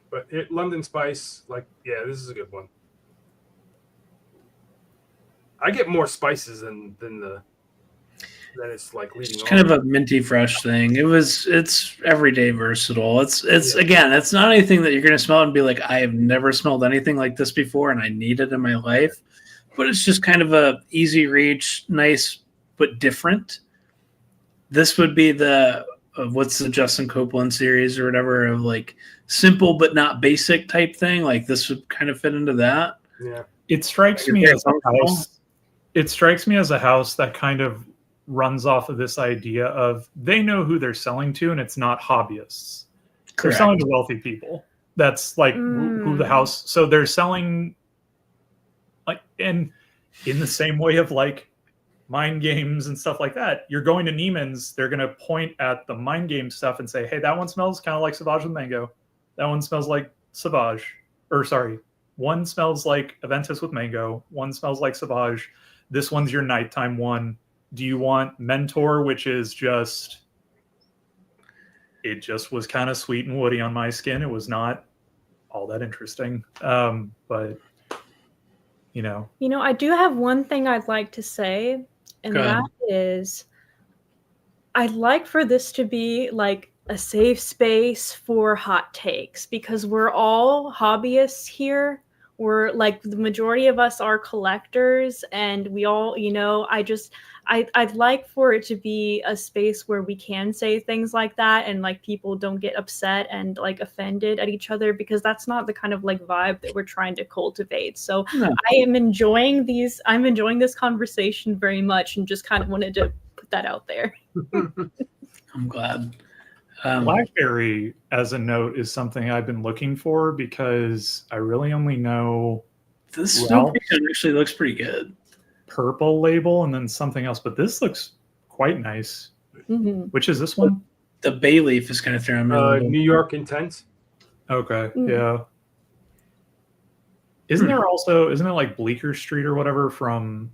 But London Spice, this is a good one. I get more spices than it's like leading. It's kind of a minty fresh thing. It's everyday versatile. Again, it's not anything that you're gonna smell and be like, I have never smelled anything like this before and I need it in my life. But it's just kind of a easy reach, nice but different. This would be what's the Justin Copeland series or whatever of like simple but not basic type thing. Like this would kind of fit into that. Yeah. It strikes me as a house. It strikes me as a house that kind of runs off of this idea of they know who they're selling to, and it's not hobbyists. Correct. They're selling to wealthy people. That's like who the house. So they're selling, like, and in the same way of like mind games and stuff like that. You're going to Neiman's, they're going to point at the mind game stuff and say, hey, that one smells kind of like Sauvage with mango. That one smells like Sauvage. Or sorry, one smells like Aventus with mango. One smells like Sauvage. This one's your nighttime one. Do you want Mentor, which is just, it just was kind of sweet and woody on my skin. It was not all that interesting. But, I do have one thing I'd like to say, and that is I'd like for this to be like a safe space for hot takes, because we're all hobbyists here. We're like, the majority of us are collectors, and we all, I'd like for it to be a space where we can say things like that and like people don't get upset and like offended at each other, because that's not the kind of like vibe that we're trying to cultivate. So No. I'm enjoying this conversation very much, and just kind of wanted to put that out there. I'm glad. Blackberry, as a note, is something I've been looking for because I really only know This Ralph actually looks pretty good. Purple label and then something else, but this looks quite nice. Mm-hmm. Which is this one? The bay leaf is kind of throwing me. a little bit. New York Intense. Okay, Mm. yeah. Isn't it like Bleecker Street or whatever from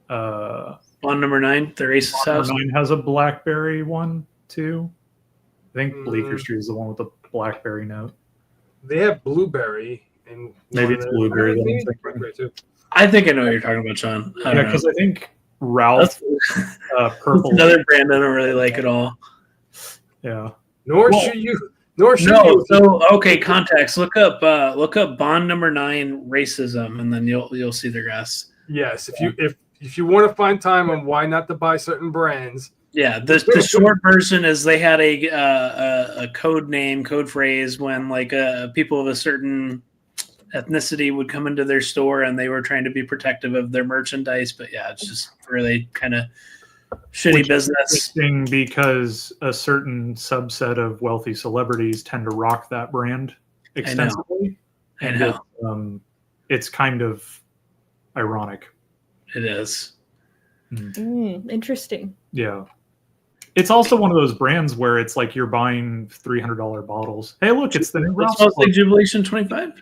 Bond number 9, the Race's house. 9 has a blackberry one too? I think Mm. Bleecker Street is the one with the blackberry note. They have blueberry and Maybe it's blueberry that I'm Maybe thinking. blackberry too. I think I know what you're talking about, Sean. I Yeah, don't know. because I think Ralph That's Purple. another brand I don't really like at all. Yeah. Nor Well, should you. Nor should No, you. so okay, context. Look up Bond number 9 racism, and then you'll see the rest. Yes, if you want to find time on why not to buy certain brands. Yeah, the short version is they had a code phrase when like people of a certain ethnicity would come into their store and they were trying to be protective of their merchandise. But yeah, it's just really kind of shitty business. Because a certain subset of wealthy celebrities tend to rock that brand extensively. I know. It's kind of ironic. It is. Interesting. Yeah. It's also one of those brands where it's like you're buying $300 bottles. Hey, look, it's the new It smells like Jubilation 25.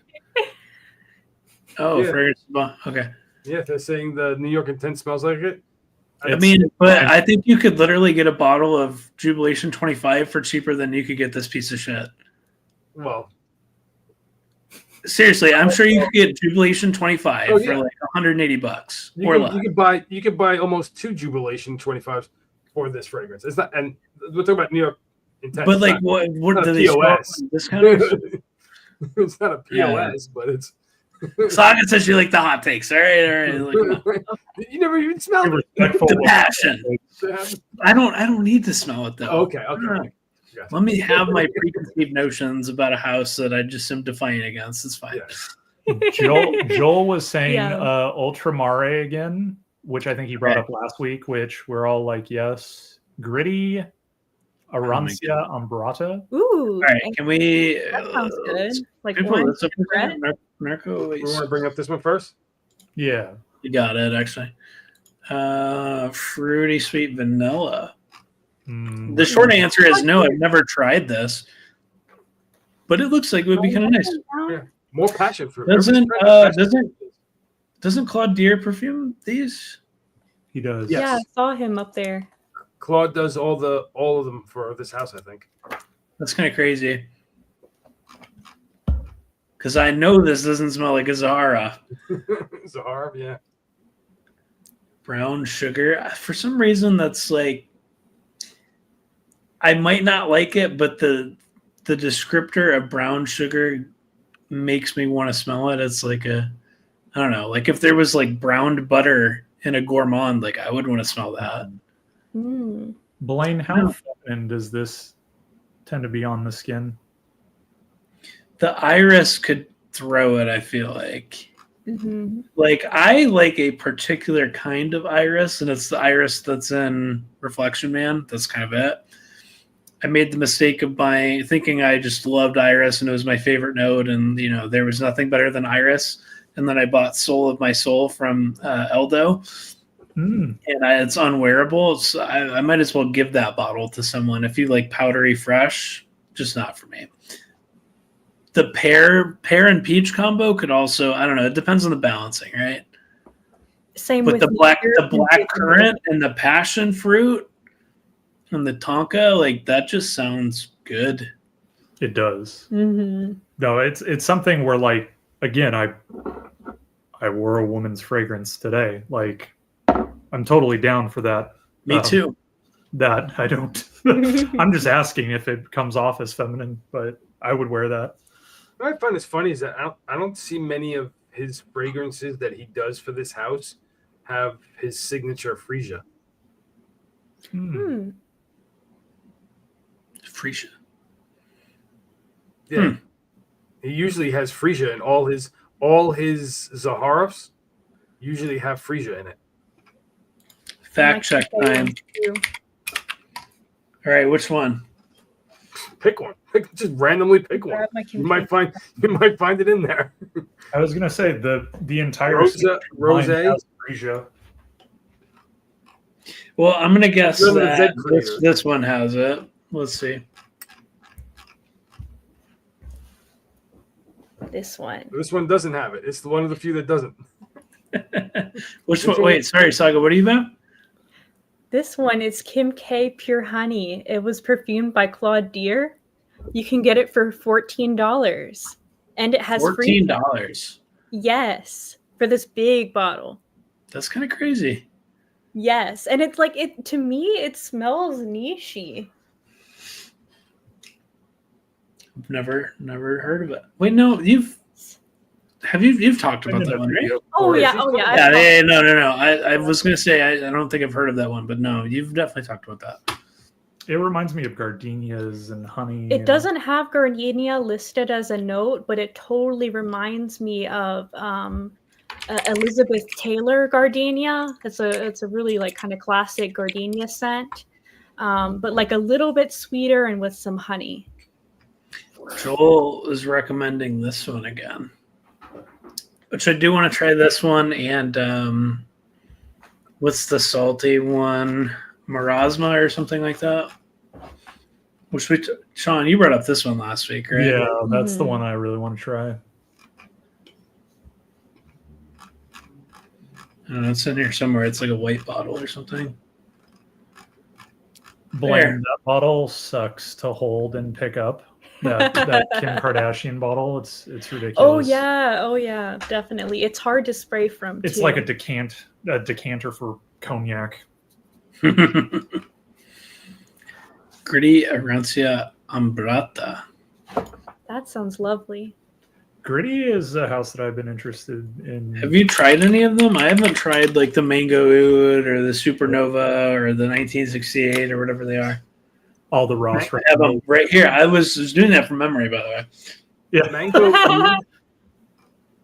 Oh, Yeah. fragrance. Okay. Yeah, they're saying the New York Intense smells like it. But I think you could literally get a bottle of Jubilation 25 for cheaper than you could get this piece of shit. Well, seriously, I'm sure you could get Jubilation 25 for like $180 or less. You could buy almost 2 Jubilation 25s for this fragrance. It's not, and we're talking about New York Intense. But like, what do they POS? It's not a POS, but it's. Saga says you like the hot takes. All right. Like, you never even smelled it. The passion. I don't need to smell it though. Okay. Let me have my preconceived notions about a house that I just am defiant against. It's fine. Yeah. Joel was saying Ultramare again, which I think he brought up last week, which we're all like, yes. Gritty Arancia Ambrata. Ooh. All right, can we... That sounds good. Like Narco. We want to bring up this one first? Yeah. You got it, actually. Fruity sweet vanilla. The short answer is no, I've never tried this. But it looks like it would be kind of nice. Yeah. More passion fruit. Doesn't Claude Deer perfume these? He does. Yes. Yeah, I saw him up there. Claude does all of them for this house, I think. That's kind of crazy. Because I know this doesn't smell like a Zahara. Zahara, yeah. Brown sugar. For some reason, that's like... I might not like it, but the descriptor of brown sugar makes me want to smell it. It's like I don't know, like if there was like browned butter in a gourmand, like I would want to smell that. Blaine, how often does this tend to be on the skin? The iris could throw it, I feel like. Like I like a particular kind of iris, and it's the iris that's in Reflection Man. That's kind of it. I made the mistake of thinking I just loved iris and it was my favorite note, and there was nothing better than iris. And then I bought Soul of My Soul from Eldo, and it's unwearable. So I might as well give that bottle to someone. If you like powdery fresh, just not for me. The pear and peach combo could also, I don't know, it depends on the balancing, right? Same but with the black currant and the passion fruit and the tonka, like that just sounds good. It does. No, it's something where, like, again, I wore a woman's fragrance today. Like, I'm totally down for that. Me too. That I don't. I'm just asking if it comes off as feminine, but I would wear that. What I find is funny is that I don't see many of his fragrances that he does for this house have his signature freesia. Freesia. Yeah. He usually has freesia in all his Zaharovs usually have freesia in it. Fact check time. All right, which one? Pick one. Just randomly pick one. You might find it in there. I was gonna say the entire Rose. has freesia. Well, I'm gonna guess that this one has it. Let's see. This one. This one doesn't have it. It's one of the few that doesn't. Which one? Wait, sorry, Saga. What are you about? This one is Kim K Pure Honey. It was perfumed by Claude Deer. You can get it for $14, and it has $14. Yes, for this big bottle. That's kind of crazy. Yes, and it's like it to me. It smells nichey. I've never heard of it. Wait, no, you've. Have you've talked about In that the one, right? video, of Oh course. yeah, oh yeah. Yeah, no. I was gonna say I don't think I've heard of that one, but no, you've definitely talked about that. It reminds me of gardenias and honey. It doesn't have gardenia listed as a note, but it totally reminds me of Elizabeth Taylor gardenia. It's a really like kind of classic gardenia scent, but like a little bit sweeter and with some honey. Joel is recommending this one again, which I do want to try this one. And what's the salty one? Marasma or something like that. Which Sean, you brought up this one last week, right? Yeah, that's the Mhm. one I really want to try. I don't know, it's in here somewhere. It's like a white bottle or something. Blaine, There. that bottle sucks to hold and pick up. That Kim Kardashian bottle, it's ridiculous. Oh yeah, definitely. It's hard to spray from. It's too. like a decanter for cognac. Gritty Arancia Ambrata. That sounds lovely. Gritty is a house that I've been interested in. Have you tried any of them? I haven't tried like the Mango Oud or the Supernova or the 1968 or whatever they are. All the Ross. I have them right here. I was doing that from memory, by the way. Yeah.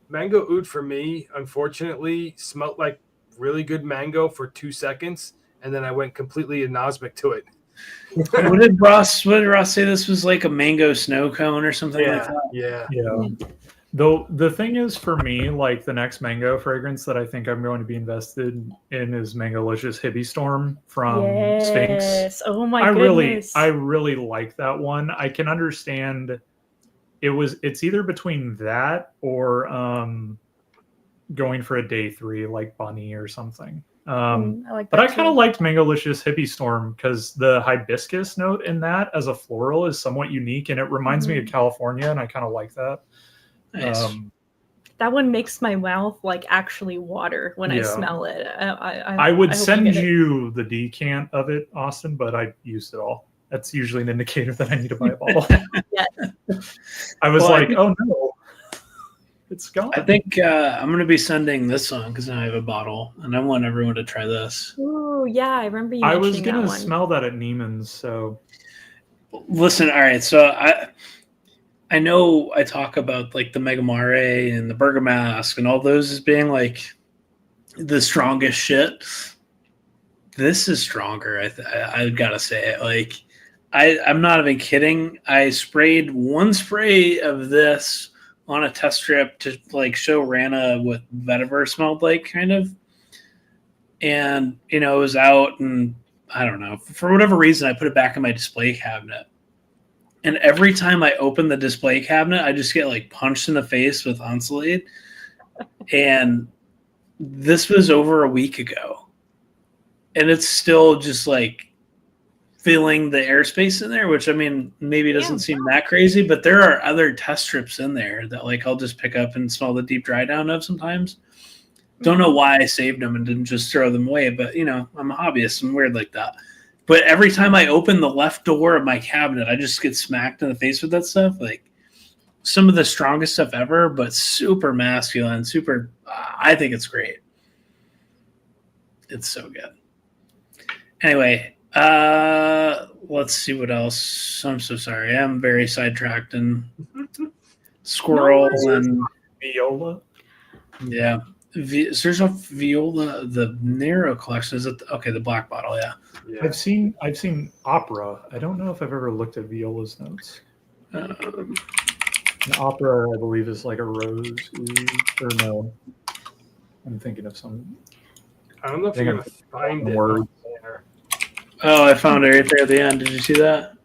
Mango oud for me, unfortunately, smelt like really good mango for 2 seconds, and then I went completely anosmic to it. What did Ross say? This was like a mango snow cone or something like that. Yeah. Though the thing is, for me, like the next mango fragrance that I think I'm going to be invested in is Mangolicious Hippie Storm from Sphinx. Yes. Oh my goodness. I really like that one. I can understand it's either between that or going for a day 3 like Bunny or something. I like But that I kind of too. liked Mangolicious Hippie Storm because the hibiscus note in that as a floral is somewhat unique, and it reminds me of California, and I kind of like that. Nice. That one makes my mouth like actually water when I Yeah. smell it. I would hope send get it. you the decant of it, Austin, but I used it all. That's usually an indicator that I need to buy a bottle. I was like, oh no, it's gone. I think I'm going to be sending this one because now I have a bottle, and I want everyone to try this. Oh yeah, I remember you. I was mentioning gonna that one. smell that at Neiman's, so Listen, all right, so I know I talk about like the Megamare and the Bergamask and all those as being like the strongest shit. This is stronger. I gotta say it. Like I'm not even kidding. I sprayed one spray of this on a test strip to like show Rana what vetiver smelled like, kind of. And it was out, and I don't know, for whatever reason, I put it back in my display cabinet. And every time I open the display cabinet, I just get like punched in the face with Ensolate. And this was over a week ago. And it's still just like filling the airspace in there, which I mean, maybe doesn't seem that crazy, but there are other test strips in there that like I'll just pick up and smell the deep dry down of sometimes. Don't know why I saved them and didn't just throw them away, but I'm a hobbyist. I'm weird like that. But every time I open the left door of my cabinet, I just get smacked in the face with that stuff. Like some of the strongest stuff ever, but super masculine, super. I think it's great. It's so good. Anyway, let's see what else. I'm so sorry. I'm very sidetracked and squirrels and viola. Yeah. There's a viola, the narrow collection. Is it okay? The black bottle, yeah. I've seen opera. I don't know if I've ever looked at viola's notes. An opera, I believe, is like a rose or no. I'm thinking of some. I don't know if you're gonna find it. Word. Oh, I found it right there at the end. Did you see that?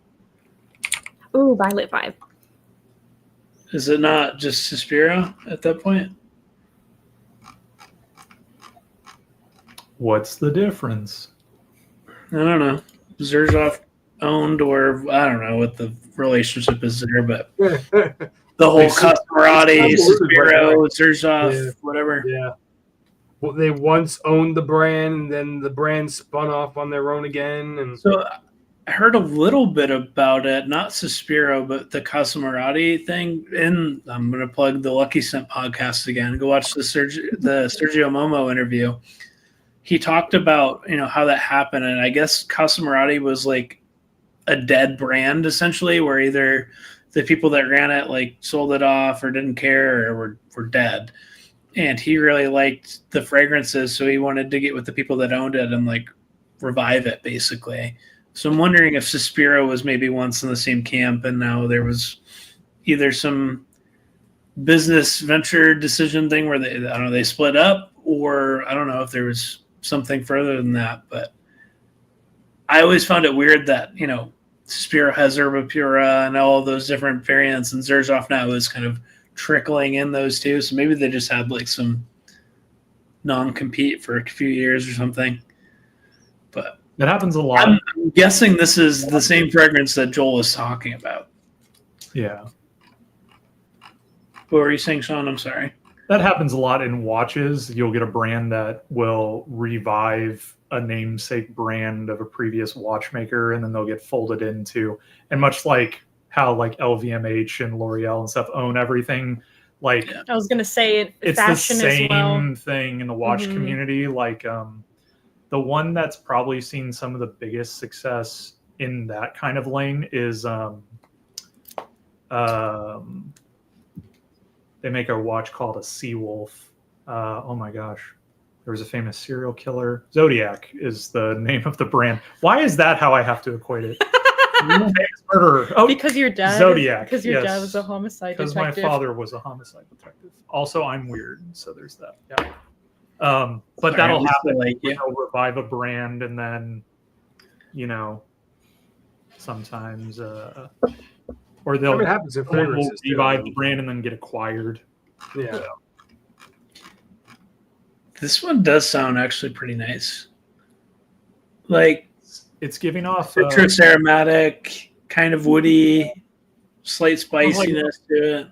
Ooh, Violet 5. Is it not just Suspiro at that point? What's the difference? I don't know. Zerzov owned, or I don't know what the relationship is there, but the whole Cosmerati, Suspiro, Zerzov, whatever. Yeah. Well, they once owned the brand, and then the brand spun off on their own again. And so I heard a little bit about it, not Suspiro, but the Casamarati thing. And I'm going to plug the Lucky Scent podcast again. Go watch the Sergio Momo interview. He talked about, how that happened. And I guess Casamarati was like a dead brand, essentially, where either the people that ran it like sold it off or didn't care or were dead. And he really liked the fragrances, so he wanted to get with the people that owned it and like revive it, basically. So I'm wondering if Suspiro was maybe once in the same camp, and now there was either some business venture decision thing where they split up, or I don't know if there was something further than that. But I always found it weird that Suspiro has Herba Pura and all of those different variants, and Xerjoff now is kind of trickling in those two. So maybe they just had like some non-compete for a few years or something. But that happens a lot. I'm guessing this is the same fragrance that Joel is talking about. Yeah. What were you saying, Sean? I'm sorry. That happens a lot in watches. You'll get a brand that will revive a namesake brand of a previous watchmaker, and then they'll get folded into, and much like how like LVMH and L'Oreal and stuff own everything, like I was gonna say it's fashion the same as well. thing in the watch community. Like the one that's probably seen some of the biggest success in that kind of lane is they make a watch called a Seawolf. Oh my gosh. There was a famous serial killer. Zodiac is the name of the brand. Why is that how I have to equate it? Famous murderer. Oh, because your dad. Zodiac. Because your yes. dad was a homicide detective. detective. Because my father was a homicide detective. Also, I'm weird, so there's that. Yeah. But that'll happen. Like, they'll revive a brand, and then, sometimes, or they'll happens in fragrances revive the brand and then get acquired. Yeah. So. This one does sound actually pretty nice. Like it's giving off citrus aromatic, kind of woody, slight spiciness to it.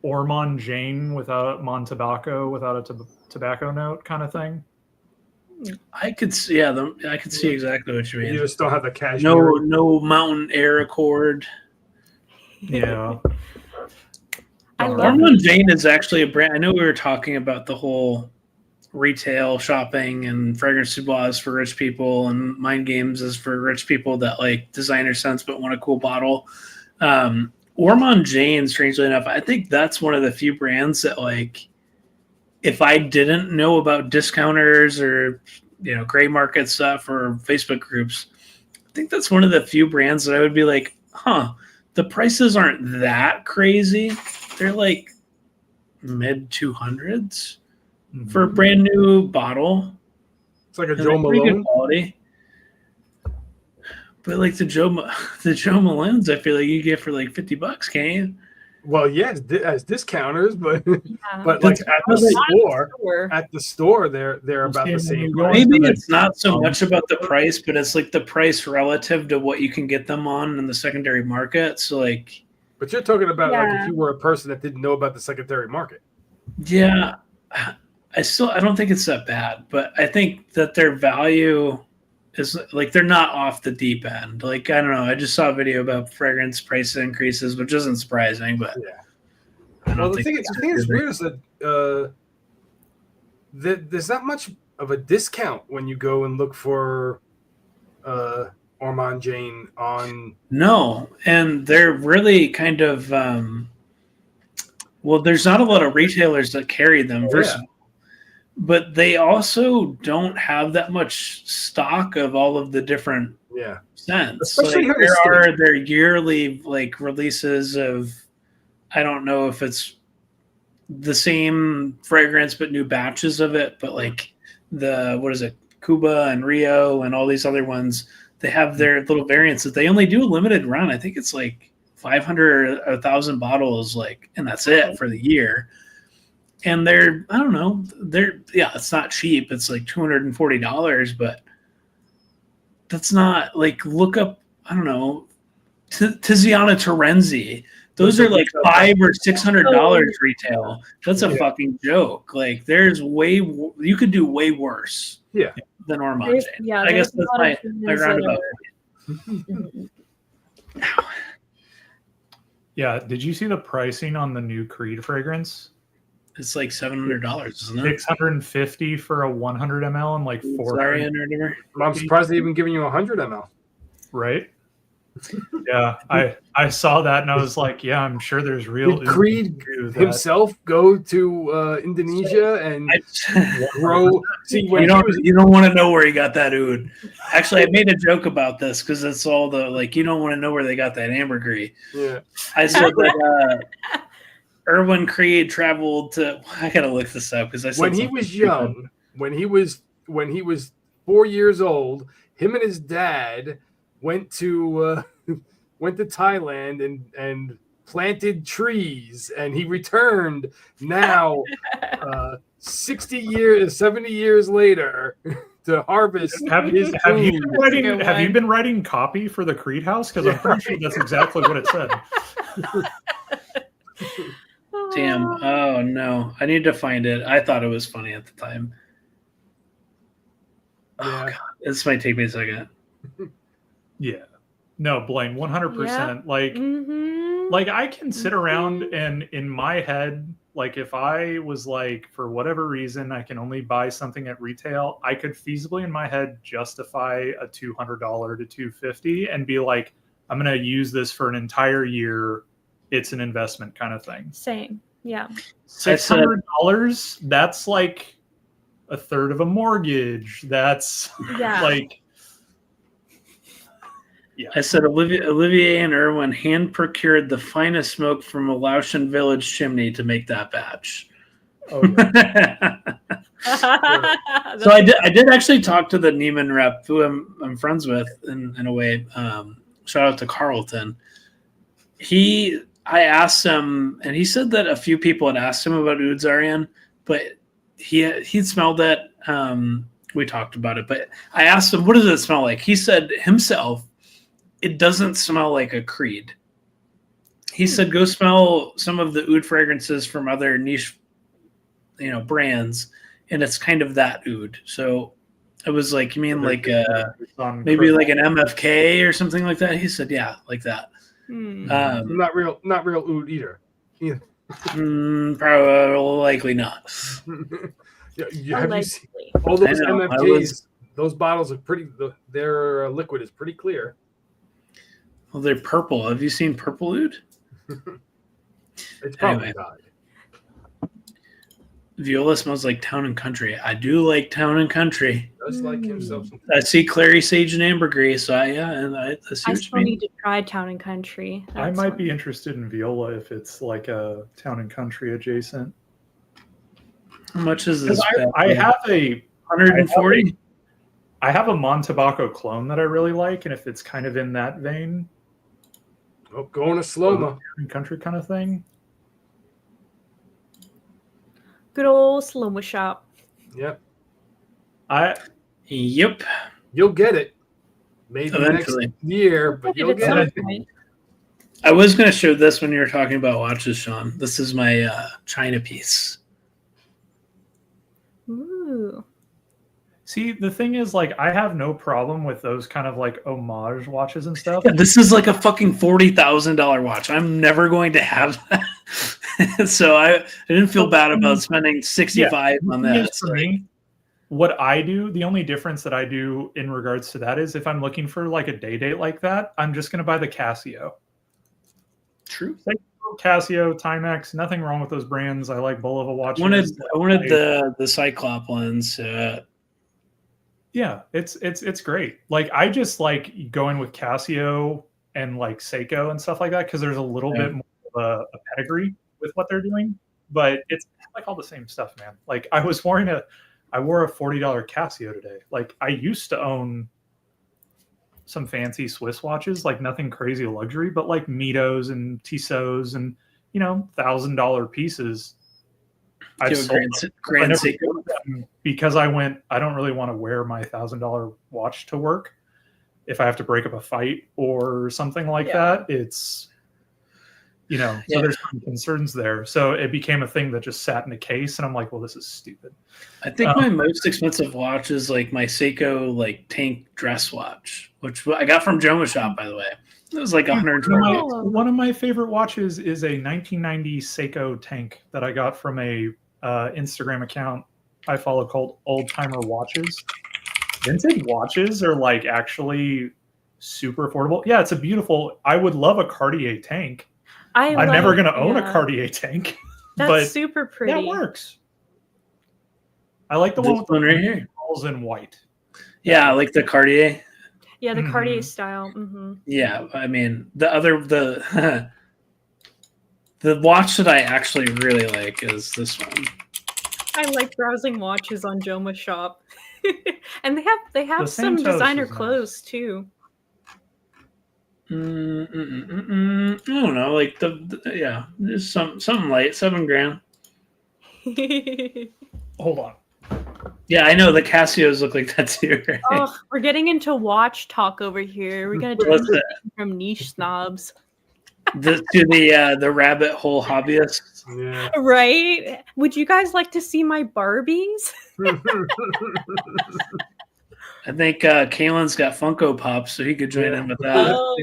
Ormond Jane without Montabaco, without a tobacco note kind of thing. I could see, I could see exactly what you mean. You just don't have the cashmere. No Mountain Air Accord. Yeah. Ormond Jane is actually a brand. I know we were talking about the whole retail shopping and fragrance boudoirs for rich people, and Mind Games is for rich people that like designer scents but want a cool bottle. Ormond Jane, strangely enough, I think that's one of the few brands that, like, if I didn't know about discounters or gray market stuff or Facebook groups, I think that's one of the few brands that I would be like, the prices aren't that crazy. They're like mid 200s for a brand new bottle. It's like a Joe Malone quality. But like the Joe Malones, I feel like you get for like $50, can't you? Well, yeah, as discounters, but Yeah. but like at the store, they're about the same. Maybe it's not so much about the price, but it's like the price relative to what you can get them on in the secondary market. So like, but you're talking about like if you were a person that didn't know about the secondary market. Yeah, I don't think it's that bad, but I think that their value is like they're not off the deep end. Like, I don't know. I just saw a video about fragrance price increases, which isn't surprising, but yeah. Well, the thing is weird is that there's not much of a discount when you go and look for Ormond Jane on. No, and they're really kind of there's not a lot of retailers that carry them. First of all. But they also don't have that much stock of all of the different scents. Especially like, there are their yearly like releases of, I don't know if it's the same fragrance but new batches of it, but like Cuba and Rio and all these other ones, they have their little variants that they only do a limited run. I think it's like 500 or 1,000 bottles, and that's it for the year. And it's not cheap. It's like $240, but that's not like, look up, I don't know, Tiziana Terenzi. Those are like $500 or $600 retail. That's a fucking joke. Like you could do way worse than Ormond Jane. Yeah, I guess that's my roundabout. Yeah. Did you see the pricing on the new Creed fragrance? It's like $700, isn't it? 650 for a 100 ml and like 400. Sorry, or whatever. I'm surprised they even giving you 100 ml. Right? Yeah, I saw that and I was like, yeah, I'm sure there's real. Did Creed himself go to Indonesia and grow? See, when you don't want to know where he got that oud. Actually, I made a joke about this because it's all the like you don't want to know where they got that ambergris. Yeah, I said that Erwin Creed traveled to. I gotta look this up because I said when he was young, when he was 4 years old, him and his dad went to Thailand and planted trees, and he returned now 70 years later to harvest. Have you been writing copy for the Creed House? Because I'm pretty sure that's exactly what it said. Damn. Oh no. I need to find it. I thought it was funny at the time. Oh god. This might take me a second. Yeah. No, Blaine, 100%. Yeah. Like, Mhm. like I can sit around and in my head, like if I was like, for whatever reason, I can only buy something at retail, I could feasibly in my head justify a $200 to $250 and be like, I'm going to use this for an entire year. It's an investment kind of thing. Same. Yeah. $600, that's like a third of a mortgage. That's like, yeah. I said Olivier and Erwin hand procured the finest smoke from a Laotian village chimney to make that batch. Oh, yeah. So I did actually talk to the Neiman rep who I'm friends with in a way. Shout out to Carlton. I asked him, and he said that a few people had asked him about Oud Zarian, but he'd smelled it. We talked about it, but I asked him, what does it smell like? He said himself, it doesn't smell like a Creed. He said, go smell some of the oud fragrances from other niche, brands, and it's kind of that oud. So I was like, you mean like maybe like an MFK or something like that? He said, yeah, like that. Not real oud either. Yeah. Probably likely not. Have you seen all those MFKs? Those bottles are pretty. Their liquid is pretty clear. Well, they're purple. Have you seen purple oud? It's probably not. Viola smells like Town and Country. I do like Town and Country. Does like himself. I see clary sage and ambergris. So I see I what still you mean. need to try Town and Country. I might be interested in Viola if it's like a Town and Country adjacent. How much is this? I have a 140. I have a Montabaco clone that I really like, and if it's kind of in that vein, going to slow-mo country kind of thing. Good old slow-mo shop. Yep. Yep. You'll get it. Maybe eventually next year, but you'll get it. Point. I was going to show this when you were talking about watches, Sean. This is my China piece. Ooh. See, the thing is, like, I have no problem with those kind of like homage watches and stuff. Yeah, this is like a fucking $40,000 watch. I'm never going to have that. So I didn't feel bad about spending 65 on that. For me, what I do, the only difference that I do in regards to that is if I'm looking for like a day date like that, I'm just going to buy the Casio. True. Casio, Timex, nothing wrong with those brands. I like Bulova watches. I wanted the Cyclop ones. Yeah, it's great. Like I just like going with Casio and like Seiko and stuff like that because there's a little bit more of a pedigree with what they're doing. But it's like all the same stuff, man. Like I wore a $40 Casio today. Like I used to own some fancy Swiss watches, like nothing crazy luxury, but like Mitos and Tissot's and $1,000 pieces. I've sold Grand them because I don't really want to wear my $1,000 watch to work. If I have to break up a fight or something like that, it's you know, so there's some concerns there. So it became a thing that just sat in a case, and I'm like, well, this is stupid. I think my most expensive watch is like my Seiko like tank dress watch, which I got from Joma Shop, by the way. It was like $120. One of my favorite watches is a 1990 Seiko tank that I got from a Instagram account I follow called Old Timer Watches. Vintage watches are like actually super affordable. Yeah, it's a beautiful. I would love a Cartier tank. I'm never going to own a Cartier tank. That's but super pretty. That works. I like the one with the right here, balls in white. Yeah, I like the Cartier. Yeah, the Cartier style. Mm-hmm. Yeah, I mean the watch that I actually really like is this one. I like browsing watches on Joma Shop, and they have some designer clothes too. I don't know, like the there's something light, $7,000. Hold on. Yeah, I know the Casios look like that too. Right? Oh, we're getting into watch talk over here. We're gonna do from niche snobs to the rabbit hole hobbyists. Yeah. Right? Would you guys like to see my Barbies? I think Kalen's got Funko Pops, so he could join in with that. Oh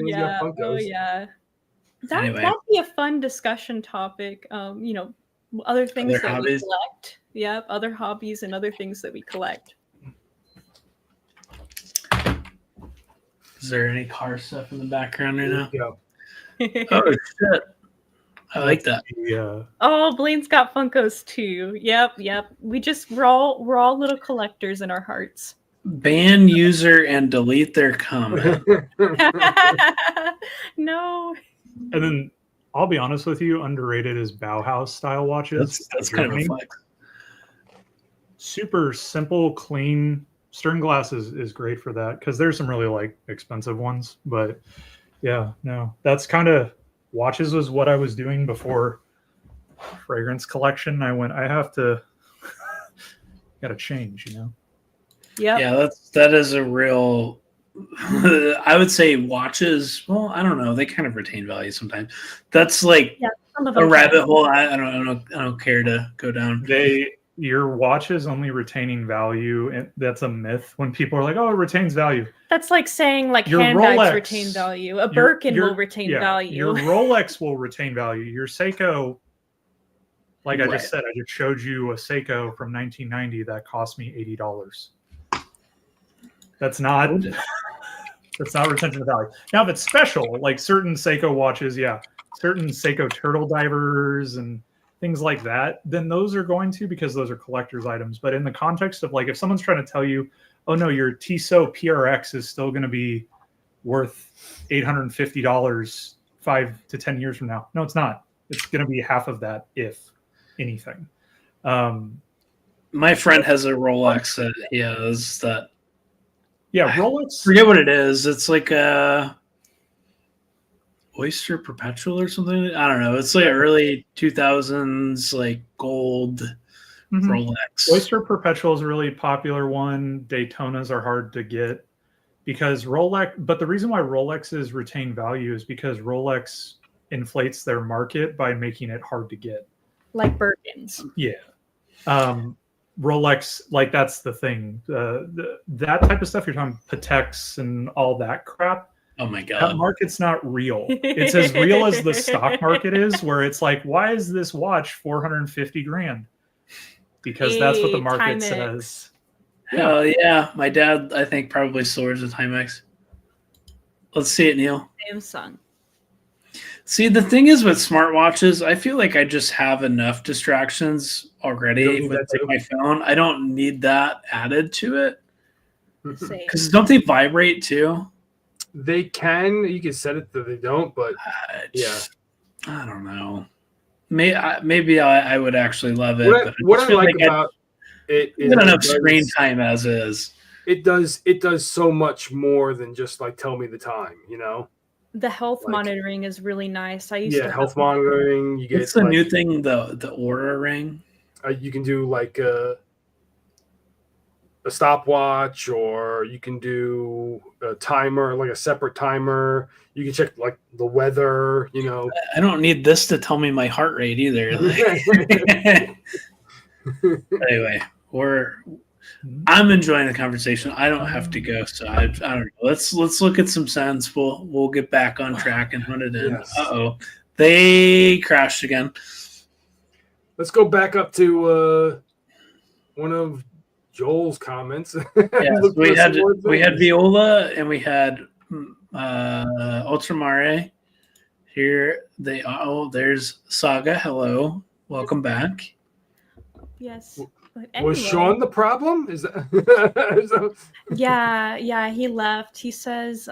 yeah. That'd be a fun discussion topic. You know, other things that we collect. Yep, other hobbies and other things that we collect. Is there any car stuff in the background right now? Yeah. Oh shit! I like that. Yeah. Oh, Blaine's got Funkos too. Yep. We're all little collectors in our hearts. Ban user and delete their comment. No. And then I'll be honest with you, underrated is Bauhaus style watches. That's kind of a flex. Super simple, clean. Stern glass is great for that because there's some really like expensive ones, but yeah, no, that's kind of watches was what I was doing before fragrance collection. I have to got to change, you know. Yeah, that is a real. I would say watches. Well, I don't know. They kind of retain value sometimes. That's like a rabbit hole. I don't care to go down. Your watch is only retaining value, and that's a myth. When people are like, "Oh, it retains value," that's like saying like your handbags Rolex, retain value. A Birkin will retain value. Your Rolex will retain value. Your Seiko, like I just said, I just showed you a Seiko from 1990 that cost me $80. That's not retention of value. Now, if it's special, like certain Seiko watches, certain Seiko turtle divers and things like that, then those are going to, because those are collector's items. But in the context of like, if someone's trying to tell you, oh no, your Tissot PRX is still going to be worth $850 5 to 10 years from now. No, it's not. It's going to be half of that, if anything. My friend has a Rolex that he has that. Yeah, Rolex. Forget what it is. It's like a Oyster Perpetual or something. I don't know. It's like early 2000s, like gold Rolex. Oyster Perpetual is a really popular one. Daytonas are hard to get because Rolex. But the reason why Rolexes retain value is because Rolex inflates their market by making it hard to get. Like Birkins. Yeah. Rolex, like that's the thing. That type of stuff you're talking Pateks and all that crap. Oh my god, that market's not real. It's as real as the stock market is, where it's like, why is this watch $450,000? Because that's what the market says. Hell yeah, my dad I think probably stores a Timex. Let's see it, Neil. Samsung. See, the thing is with smartwatches, I feel like I just have enough distractions already with like my phone. I don't need that added to it. Because don't they vibrate too? They can. You can set it that they don't, but I don't know. Maybe I would actually love it. What I like about it is enough screen time as is. It does so much more than just like tell me the time, you know. The health monitoring is really nice. I used to health monitoring. You get it's the new thing, the Aura ring. You can do like a a stopwatch, or you can do a timer, like a separate timer. You can check like the weather, you know. I don't need this to tell me my heart rate either. Anyway, I'm enjoying the conversation. I don't have to go, so I don't know. Let's look at some sends. We'll get back on track and hunt it in. Yes. Uh-oh. They crashed again. Let's go back up to one of Joel's comments. Yeah, so we had Viola and we had Ultramare. Here they are. Oh, there's Saga. Hello. Welcome back. Yes. Was Sean the problem? Is that Yeah, he left. He says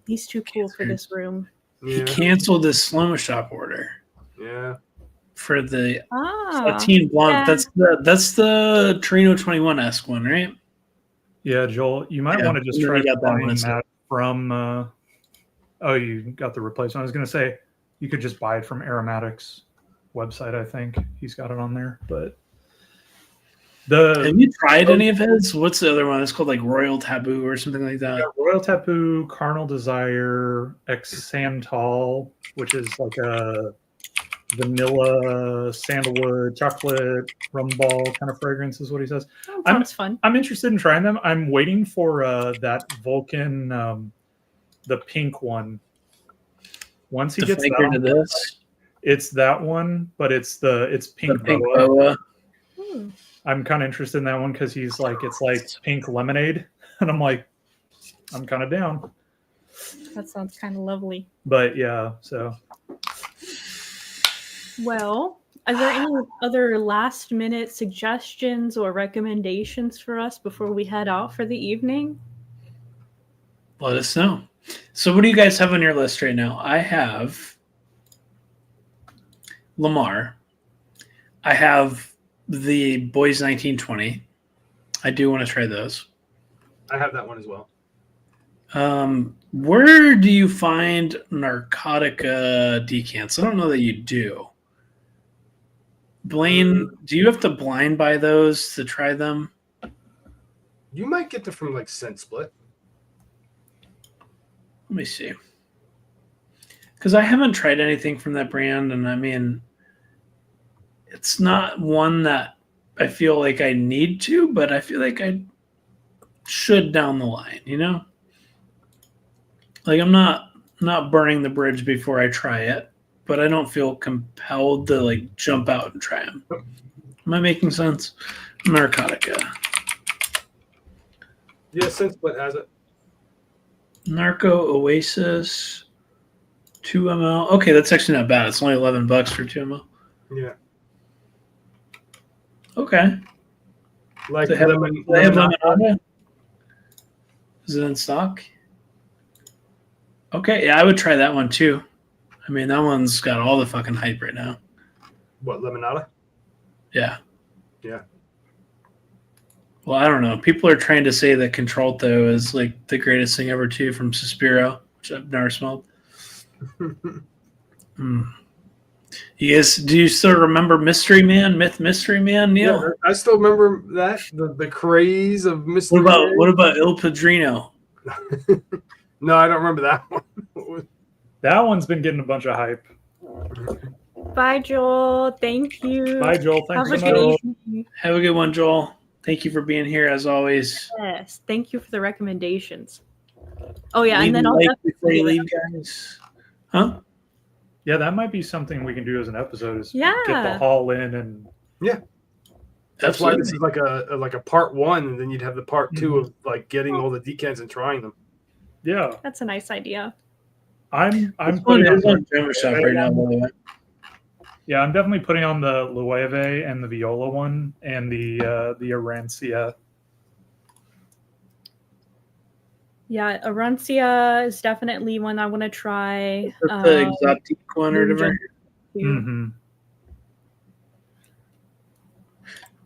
he's too cool for this room. He canceled his Slow Shop order. Yeah. For the Teen Blanc. Yeah. That's the Torino 21-esque one, right? Yeah, Joel, you might want to just try buying that from you got the replacement. I was gonna say you could just buy it from Aromatics website. I think he's got it on there. But have you tried any of his? What's the other one? It's called like Royal Taboo or something like that. Yeah, Royal Taboo, Carnal Desire, Xantol, which is like a vanilla, sandalwood, chocolate, rum ball kind of fragrance is what he says. Sounds fun. I'm interested in trying them. I'm waiting for that Vulcan, the pink one. Once he gets that to this, it's that one, but it's pink boa. I'm kind of interested in that one because it's like pink lemonade, and I'm kind of down. That sounds kind of lovely. But yeah, so. Well, are there any other last minute suggestions or recommendations for us before we head out for the evening? Let us know. So what do you guys have on your list right now? I have Lamar. I have the Boys 1920. I do want to try those. I have that one as well. Where do you find Narcotica decants? I don't know that you do. Blaine, do you have to blind buy those to try them? You might get them from like Scent Split. Let me see. Because I haven't tried anything from that brand, and I mean, it's not one that I feel like I need to, but I feel like I should down the line, you know? Like I'm not burning the bridge before I try it, but I don't feel compelled to like jump out and try them. Am I making sense? Narcotica. Yeah, Scent Split has it. Narco Oasis, 2 ml. Okay, that's actually not bad. It's only $11 for 2 ml. Yeah. Okay. Like they have Lemonada? Is it in stock? Okay, yeah, I would try that one too. I mean, that one's got all the fucking hype right now. What, Lemonada? Yeah. Yeah. Well, I don't know. People are trying to say that Contralto is like the greatest thing ever too from Suspiro, which I've never smelled. You guys, do you still remember Mystery Man, Mystery Man, Neil? Yeah, I still remember that, the craze of Mystery Man. What about Il Padrino? No, I don't remember that one. That one's been getting a bunch of hype. Bye, Joel. Thank you. Bye, Joel. Thanks Have so a good much. evening. Have a good one, Joel. Thank you for being here as always. Yes, thank you for the recommendations. Oh yeah, and then I'll before you leave, guys. Huh? Yeah, that might be something we can do as an episode. Is Yeah. get the haul in and That's why this is like a part one, and then you'd have the part two of like getting all the decants and trying them. Yeah, that's a nice idea. I'm putting on German shop right now, by the way. Yeah, I'm definitely putting on the Loewe and the Viola one and the Arancia. Yeah, Arancia is definitely one I want to try. The exotic one or whatever. Mm-hmm.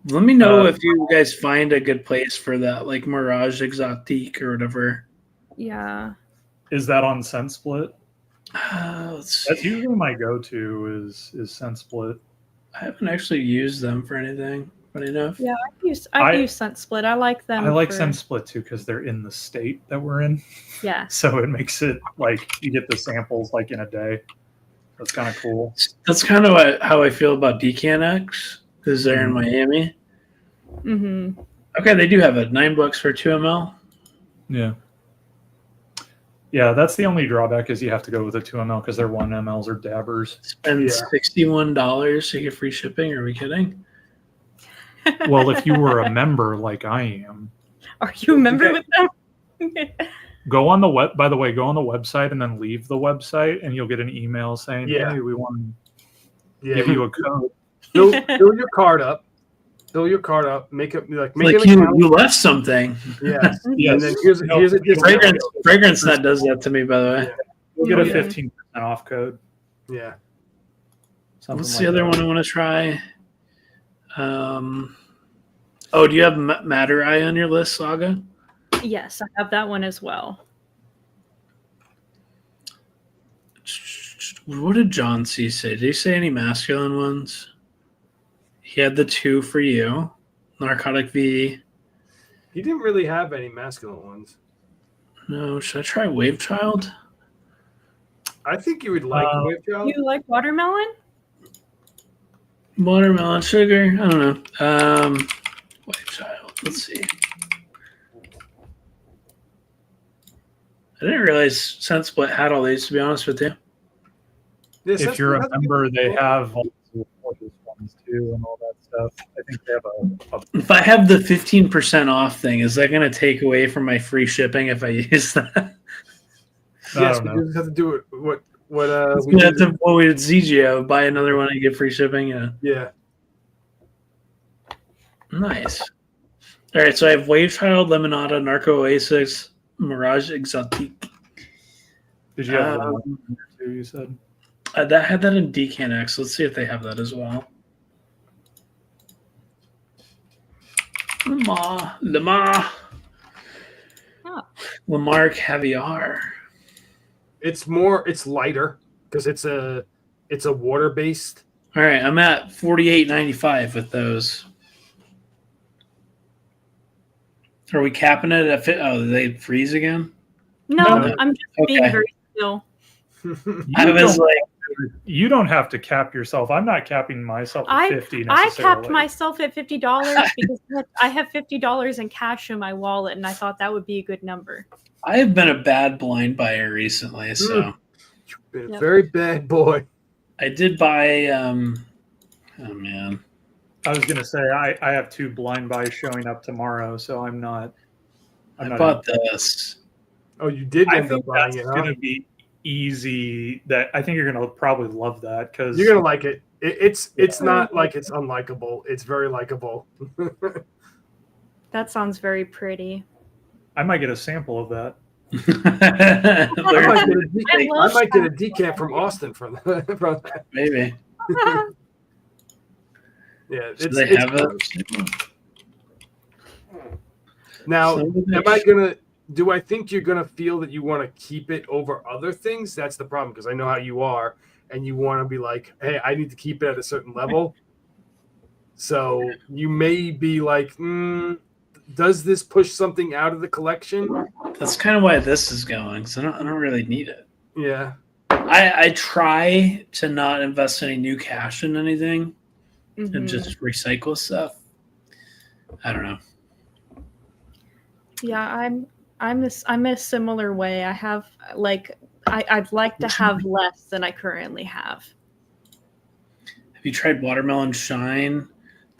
Let me know if you guys find a good place for that, like Mirage Exotique or whatever. Yeah. Is that on Scent Split? That's usually my go-to is Scent Split. I haven't actually used them for anything. Funny enough. Yeah, I use Scent Split. I like them. I like for- Scent Split too because they're in the state that we're in. Yeah. So it makes it like you get the samples like in a day. That's kind of cool. That's kind of how I feel about Decant X because they're in Miami. Mm-hmm. Okay, they do have it. $9 for 2 ml. Yeah. Yeah, that's the only drawback is you have to go with a 2 ml because their 1 mls are dabbers. Spend Yeah. $61 to get free shipping. Are we kidding? Well, if you were a member like I am, Are you a member with them? go on the web. By the way, go on the website and then leave the website, and you'll get an email saying, Yeah. "Hey, we want to Yeah, give you a code." fill your card up. Fill your card up. Make it like make Like an account. you left something. Yeah. Yes. And then here's a discount. Fragrance Net does that to me, by the way. Yeah. You'll get a Yeah. 15% off code. Yeah. Something What's like the other that. one I want to try? Oh, do you have Matter Eye on your list, Saga? Yes, I have that one as well. What did John C say? Did he say any masculine ones? He had the 2 for you. Narcotic V. He didn't really have any masculine ones. No, should I try Wave Child? I think you would like Wave Child. You like watermelon? Watermelon sugar? I don't know. Wave Child. Let's see. I didn't realize Scent Split had all these, to be honest with you. Yeah, If you're a member, they have all the gorgeous ones too and all that stuff. I think they have a If I have the 15% off thing, is that going to take away from my free shipping if I use that? I yes, don't but know. you just have to do it. What We we have did. to, well, we did ZGO, buy another one and get free shipping. Yeah. Yeah. Nice. All right, so I have Wave Child, Lemonada, Narco Oasis, Mirage Exotique. Did you have Um, one or two? You said. That had that in Decant X. Let's see if they have that as well. Lamar. Oh. Lamar Caviar. It's lighter because it's a water based. All right, I'm at $48.95 with those. Are we capping it at fit? Oh, did they freeze again? No, No. I'm just being Okay. very still. I was like, You don't have to cap yourself. I'm not capping myself at 50 I necessarily. capped myself at $50 because I have $50 in cash in my wallet, and I thought that would be a good number. I have been a bad blind buyer recently, so You've been a Yep. very bad boy. I did buy. Oh man, I was gonna say I have 2 blind buys showing up tomorrow, so I'm not. I not bought this. Oh, you did I end up think buying that's it, huh? gonna be easy. That I think you're gonna probably love that because You're gonna like it. It's not like it's unlikable. It's very likable. That sounds very pretty. I might get a sample of that. I Where- might get a decant from Austin from that. Maybe. Yeah, So they have it. Now, So am I gonna? Do I think you're gonna feel that you want to keep it over other things? That's the problem because I know how you are, and you want to be like, "Hey, I need to keep it at a certain level." So you may be like, "Does this push something out of the collection?" That's kind of why this is going. So I don't really need it. Yeah, I try to not invest any new cash in anything Mhm. and just recycle stuff. I don't know. Yeah, I'm a similar way. I have I'd like to have less than I currently have. Have you tried Watermelon Shine?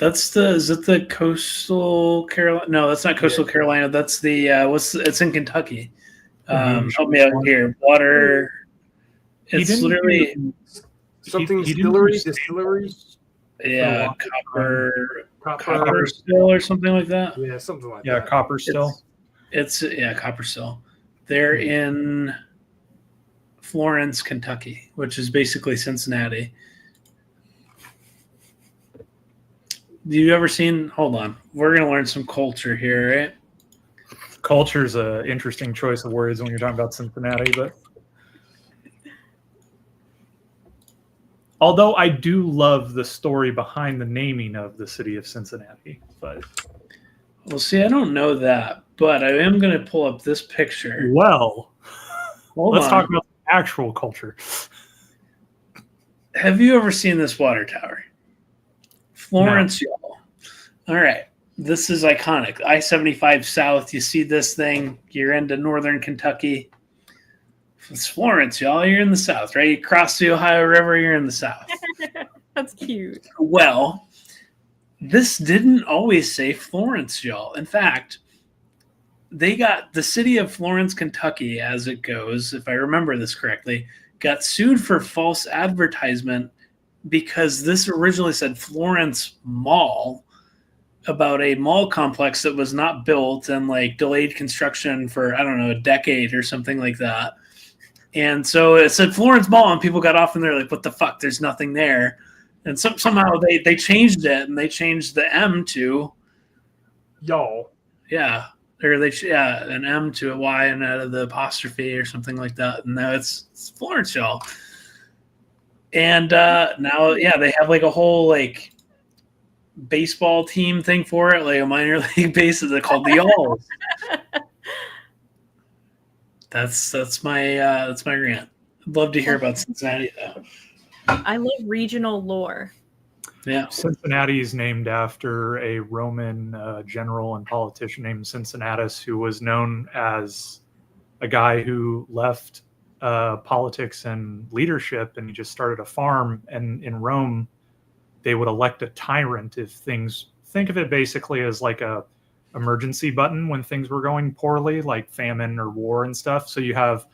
Is it the Coastal Carolina? No, that's not Coastal Carolina. That's the it's in Kentucky. Help me out here. Water. It's didn't literally something he didn't distillery, yeah, copper still or something like that. yeah, something like Yeah, that. copper still. It's Copper Still. They're in Florence, Kentucky, which is basically Cincinnati. Have you ever seen? Hold on, we're gonna learn some culture here, right? Culture's a interesting choice of words when you're talking about Cincinnati, but Although I do love the story behind the naming of the city of Cincinnati. But Well, see, I don't know that, but I am going to pull up this picture. well, Hold let's on. talk about the actual culture. Have you ever seen this water tower? Florence, y'all. All right. This is iconic. I-75 South. You see this thing, you're into northern Kentucky. It's Florence, y'all. You're in the South, right? You cross the Ohio River, you're in the South. That's cute. Well, this didn't always say Florence, y'all. In fact, they got the city of Florence, Kentucky, as it goes, if I remember this correctly, got sued for false advertisement because this originally said Florence Mall, about a mall complex that was not built and like delayed construction for, I don't know, a decade or something like that. And so it said Florence Mall, and people got off and they're like, what the fuck? There's nothing there. And somehow they changed it, and they changed the M to Y'all. yeah, or an M to a Y and out of the apostrophe or something like that. And now it's Florence, y'all. And now, yeah, they have like a whole like baseball team thing for it, like a minor league base. They're called the Y'alls. That's my rant. I'd love to hear about Cincinnati though. I love regional lore. Yeah. Cincinnati is named after a Roman general and politician named Cincinnatus, who was known as a guy who left politics and leadership, and he just started a farm. And in Rome, they would elect a tyrant if things, think of it basically as like a emergency button when things were going poorly, like famine or war and stuff. So you have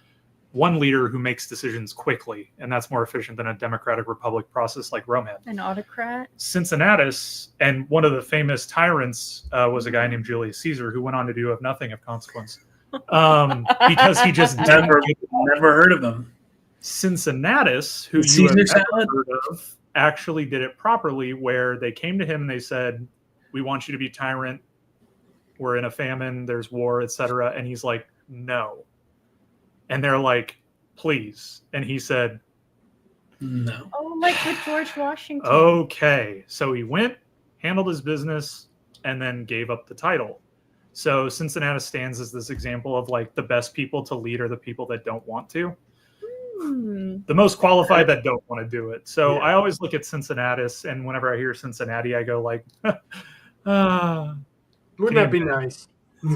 one leader who makes decisions quickly, and that's more efficient than a democratic republic process like Rome had. An autocrat. Cincinnatus, and one of the famous tyrants was a guy named Julius Caesar, who went on to do of nothing of consequence, because he just Never heard of him. Cincinnatus, who you Caesar have never salad? heard of, actually did it properly, where they came to him and they said, we want you to be tyrant. We're in a famine, there's war, etc. And he's like, no. And they're like, please. And he said, no. Oh, like with George Washington. okay. So he went, handled his business, and then gave up the title. So Cincinnati stands as this example of like the best people to lead are the people that don't want to. The most qualified that don't want to do it. So Yeah. I always look at Cincinnatus, and whenever I hear Cincinnati, I go like, Wouldn't that be nice?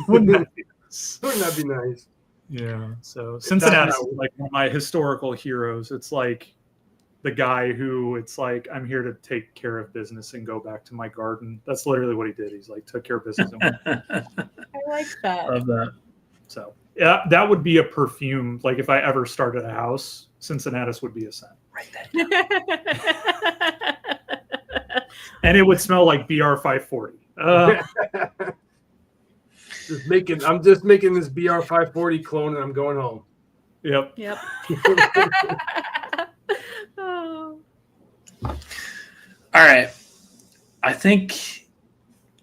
wouldn't that be nice? Wouldn't that be nice? Yeah. So Cincinnati is like one of my historical heroes. It's like the guy who it's like, I'm here to take care of business and go back to my garden. That's literally what he did. He's like, took care of business. And went. I like that. Love that. So yeah, that would be a perfume. Like if I ever started a house, Cincinnatus would be a scent. Write that down. And it would smell like BR 540. I'm just making this BR 540 clone, and I'm going home. Yep. Yep. Oh. All right. I think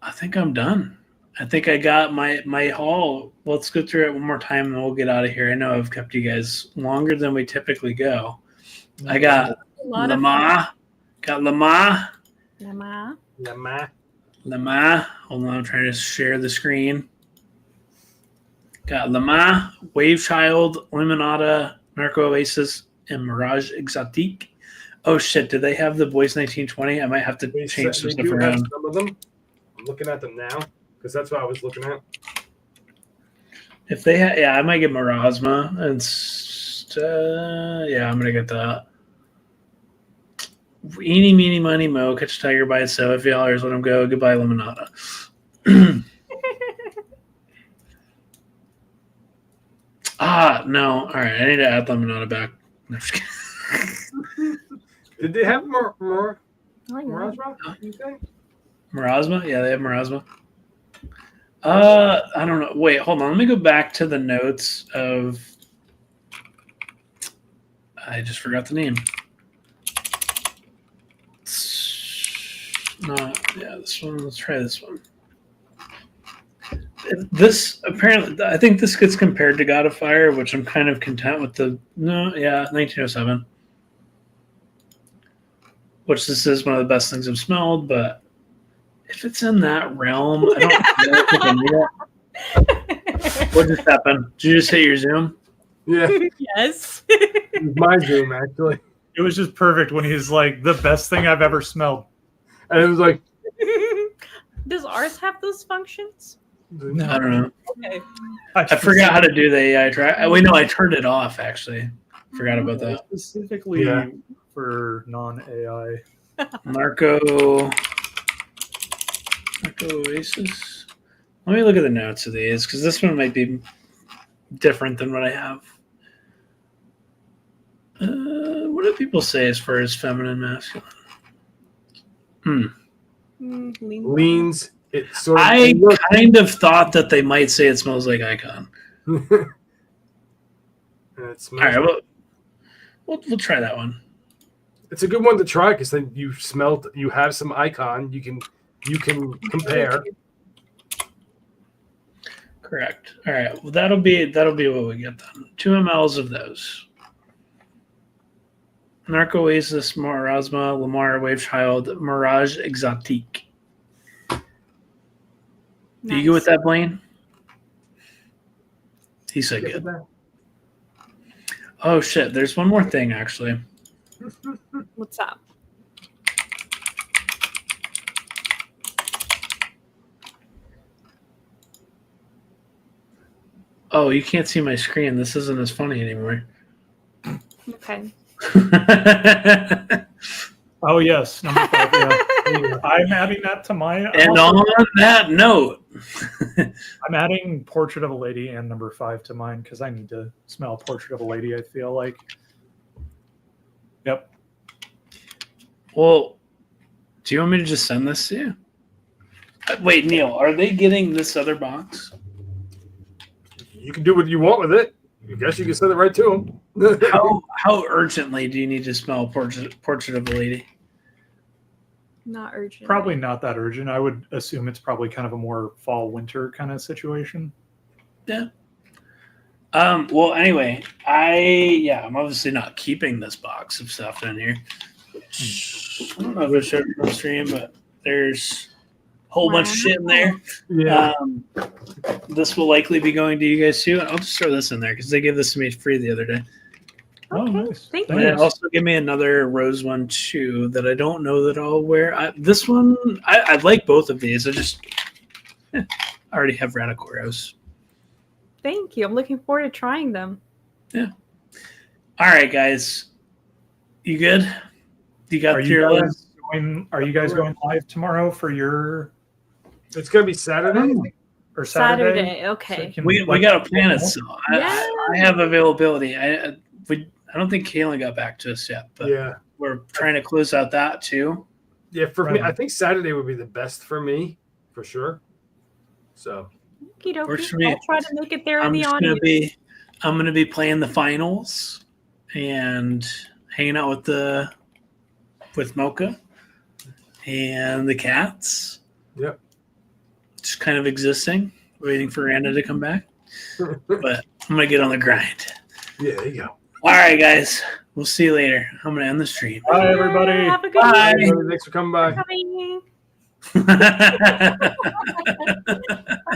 I'm done. I think I got my haul. Let's go through it one more time and we'll get out of here. I know I've kept you guys longer than we typically go. I got A lot of Lamar. Got Lamar. Lamar. Lamar. Hold on, I'm trying to share the screen. Got Lamar, Wave Child, Limonada, Narco Oasis, and Mirage Exotique. Oh shit, did they have the Boys 1920? I might have to change some They stuff do have around. some of them. I'm looking at them now because that's what I was looking at. If they had, yeah, I might get Marasma. And yeah, I'm gonna get that. Eeny, meeny, miny, mo. Catch a tiger by itself. $50. Let him go. Goodbye, Limonada. No. All right, I need to add Limonada back. No, just kidding. Did they have more I like Mirage that. Rock? You think? Marasma? Yeah, they have Marasma. I don't know. Wait, hold on. Let me go back to the notes of. I just forgot the name. This one. Let's try this one. This apparently, I think this gets compared to God of Fire, which I'm kind of content with. 1907. which this is one of the best things I've smelled, but if it's in that realm, I don't know if I can do that. What just happened? Did you just hit your Zoom? Yeah, Yes. it was my Zoom actually, It was just perfect when he's like, the best thing I've ever smelled. and it was like, Does ours have those functions? No. I don't know. Okay. I forgot how to do the AI track. Wait, no, I turned it off, actually. Forgot about that. Specifically Yeah. for non-AI. Narco Oasis. Let me look at the notes of these, because this one might be different than what I have. What do people say as far as feminine, masculine? leans. It sort of. I kind of thought that they might say it smells like Icon. It All smells. right, well, we'll try that one. It's a good one to try because then you have some Icon. You can compare. Correct. All right. Well, that'll be what we get then. 2 mLs of those. Narco Oasis, Marasma, Lamar, Wave Child, Mirage Exotique. You go with that, Blaine? He said good. Oh shit! There's one more thing actually. What's up? Oh, you can't see my screen. This isn't as funny anymore. Okay. Oh yes, number 5. Yeah. I'm adding that to mine. And on that note, I'm adding Portrait of a Lady and number 5 to mine because I need to smell Portrait of a Lady. I feel like. Yep. well, do you want me to just send this to you? Wait, Neil, are they getting this other box? You can do what you want with it. I guess you can send it right to them. How urgently do you need to smell Portrait of a Lady? Not urgent. Probably not that urgent. I would assume it's probably kind of a more fall winter kind of situation. Yeah. Well, anyway, I'm obviously not keeping this box of stuff in here. I don't know if I showed it on stream, but there's a whole bunch of shit in there. Yeah. This will likely be going to you guys too. And I'll just throw this in there because they gave this to me free the other day. Oh, Okay. nice. Thank And you. then also give me another rose one too that I don't know that I'll wear. This one, I like both of these. I already have Radical Thank you. I'm looking forward to trying them. All right, guys. You good? You got Are your you list? guys going live tomorrow for your It's gonna be Saturday. or Saturday? Saturday. Okay. We got to plan it. So Yeah. I have availability. I don't think Kaylin got back to us yet, but Yeah. we're trying to close out that too. Yeah. For me, Right. I think Saturday would be the best for me, for sure. So. Okey-dokey. Works for me. I'll try to make it there in I'm the just audience. gonna be playing the finals and hanging out with Mocha and the cats. Yep. Just kind of existing, waiting for Anna to come back. But I'm gonna get on the grind. Yeah. There you go. All right, guys. We'll see you later. I'm gonna end the stream. Bye, everybody. Have a good Bye. night. Thanks for coming by. Bye. Bye.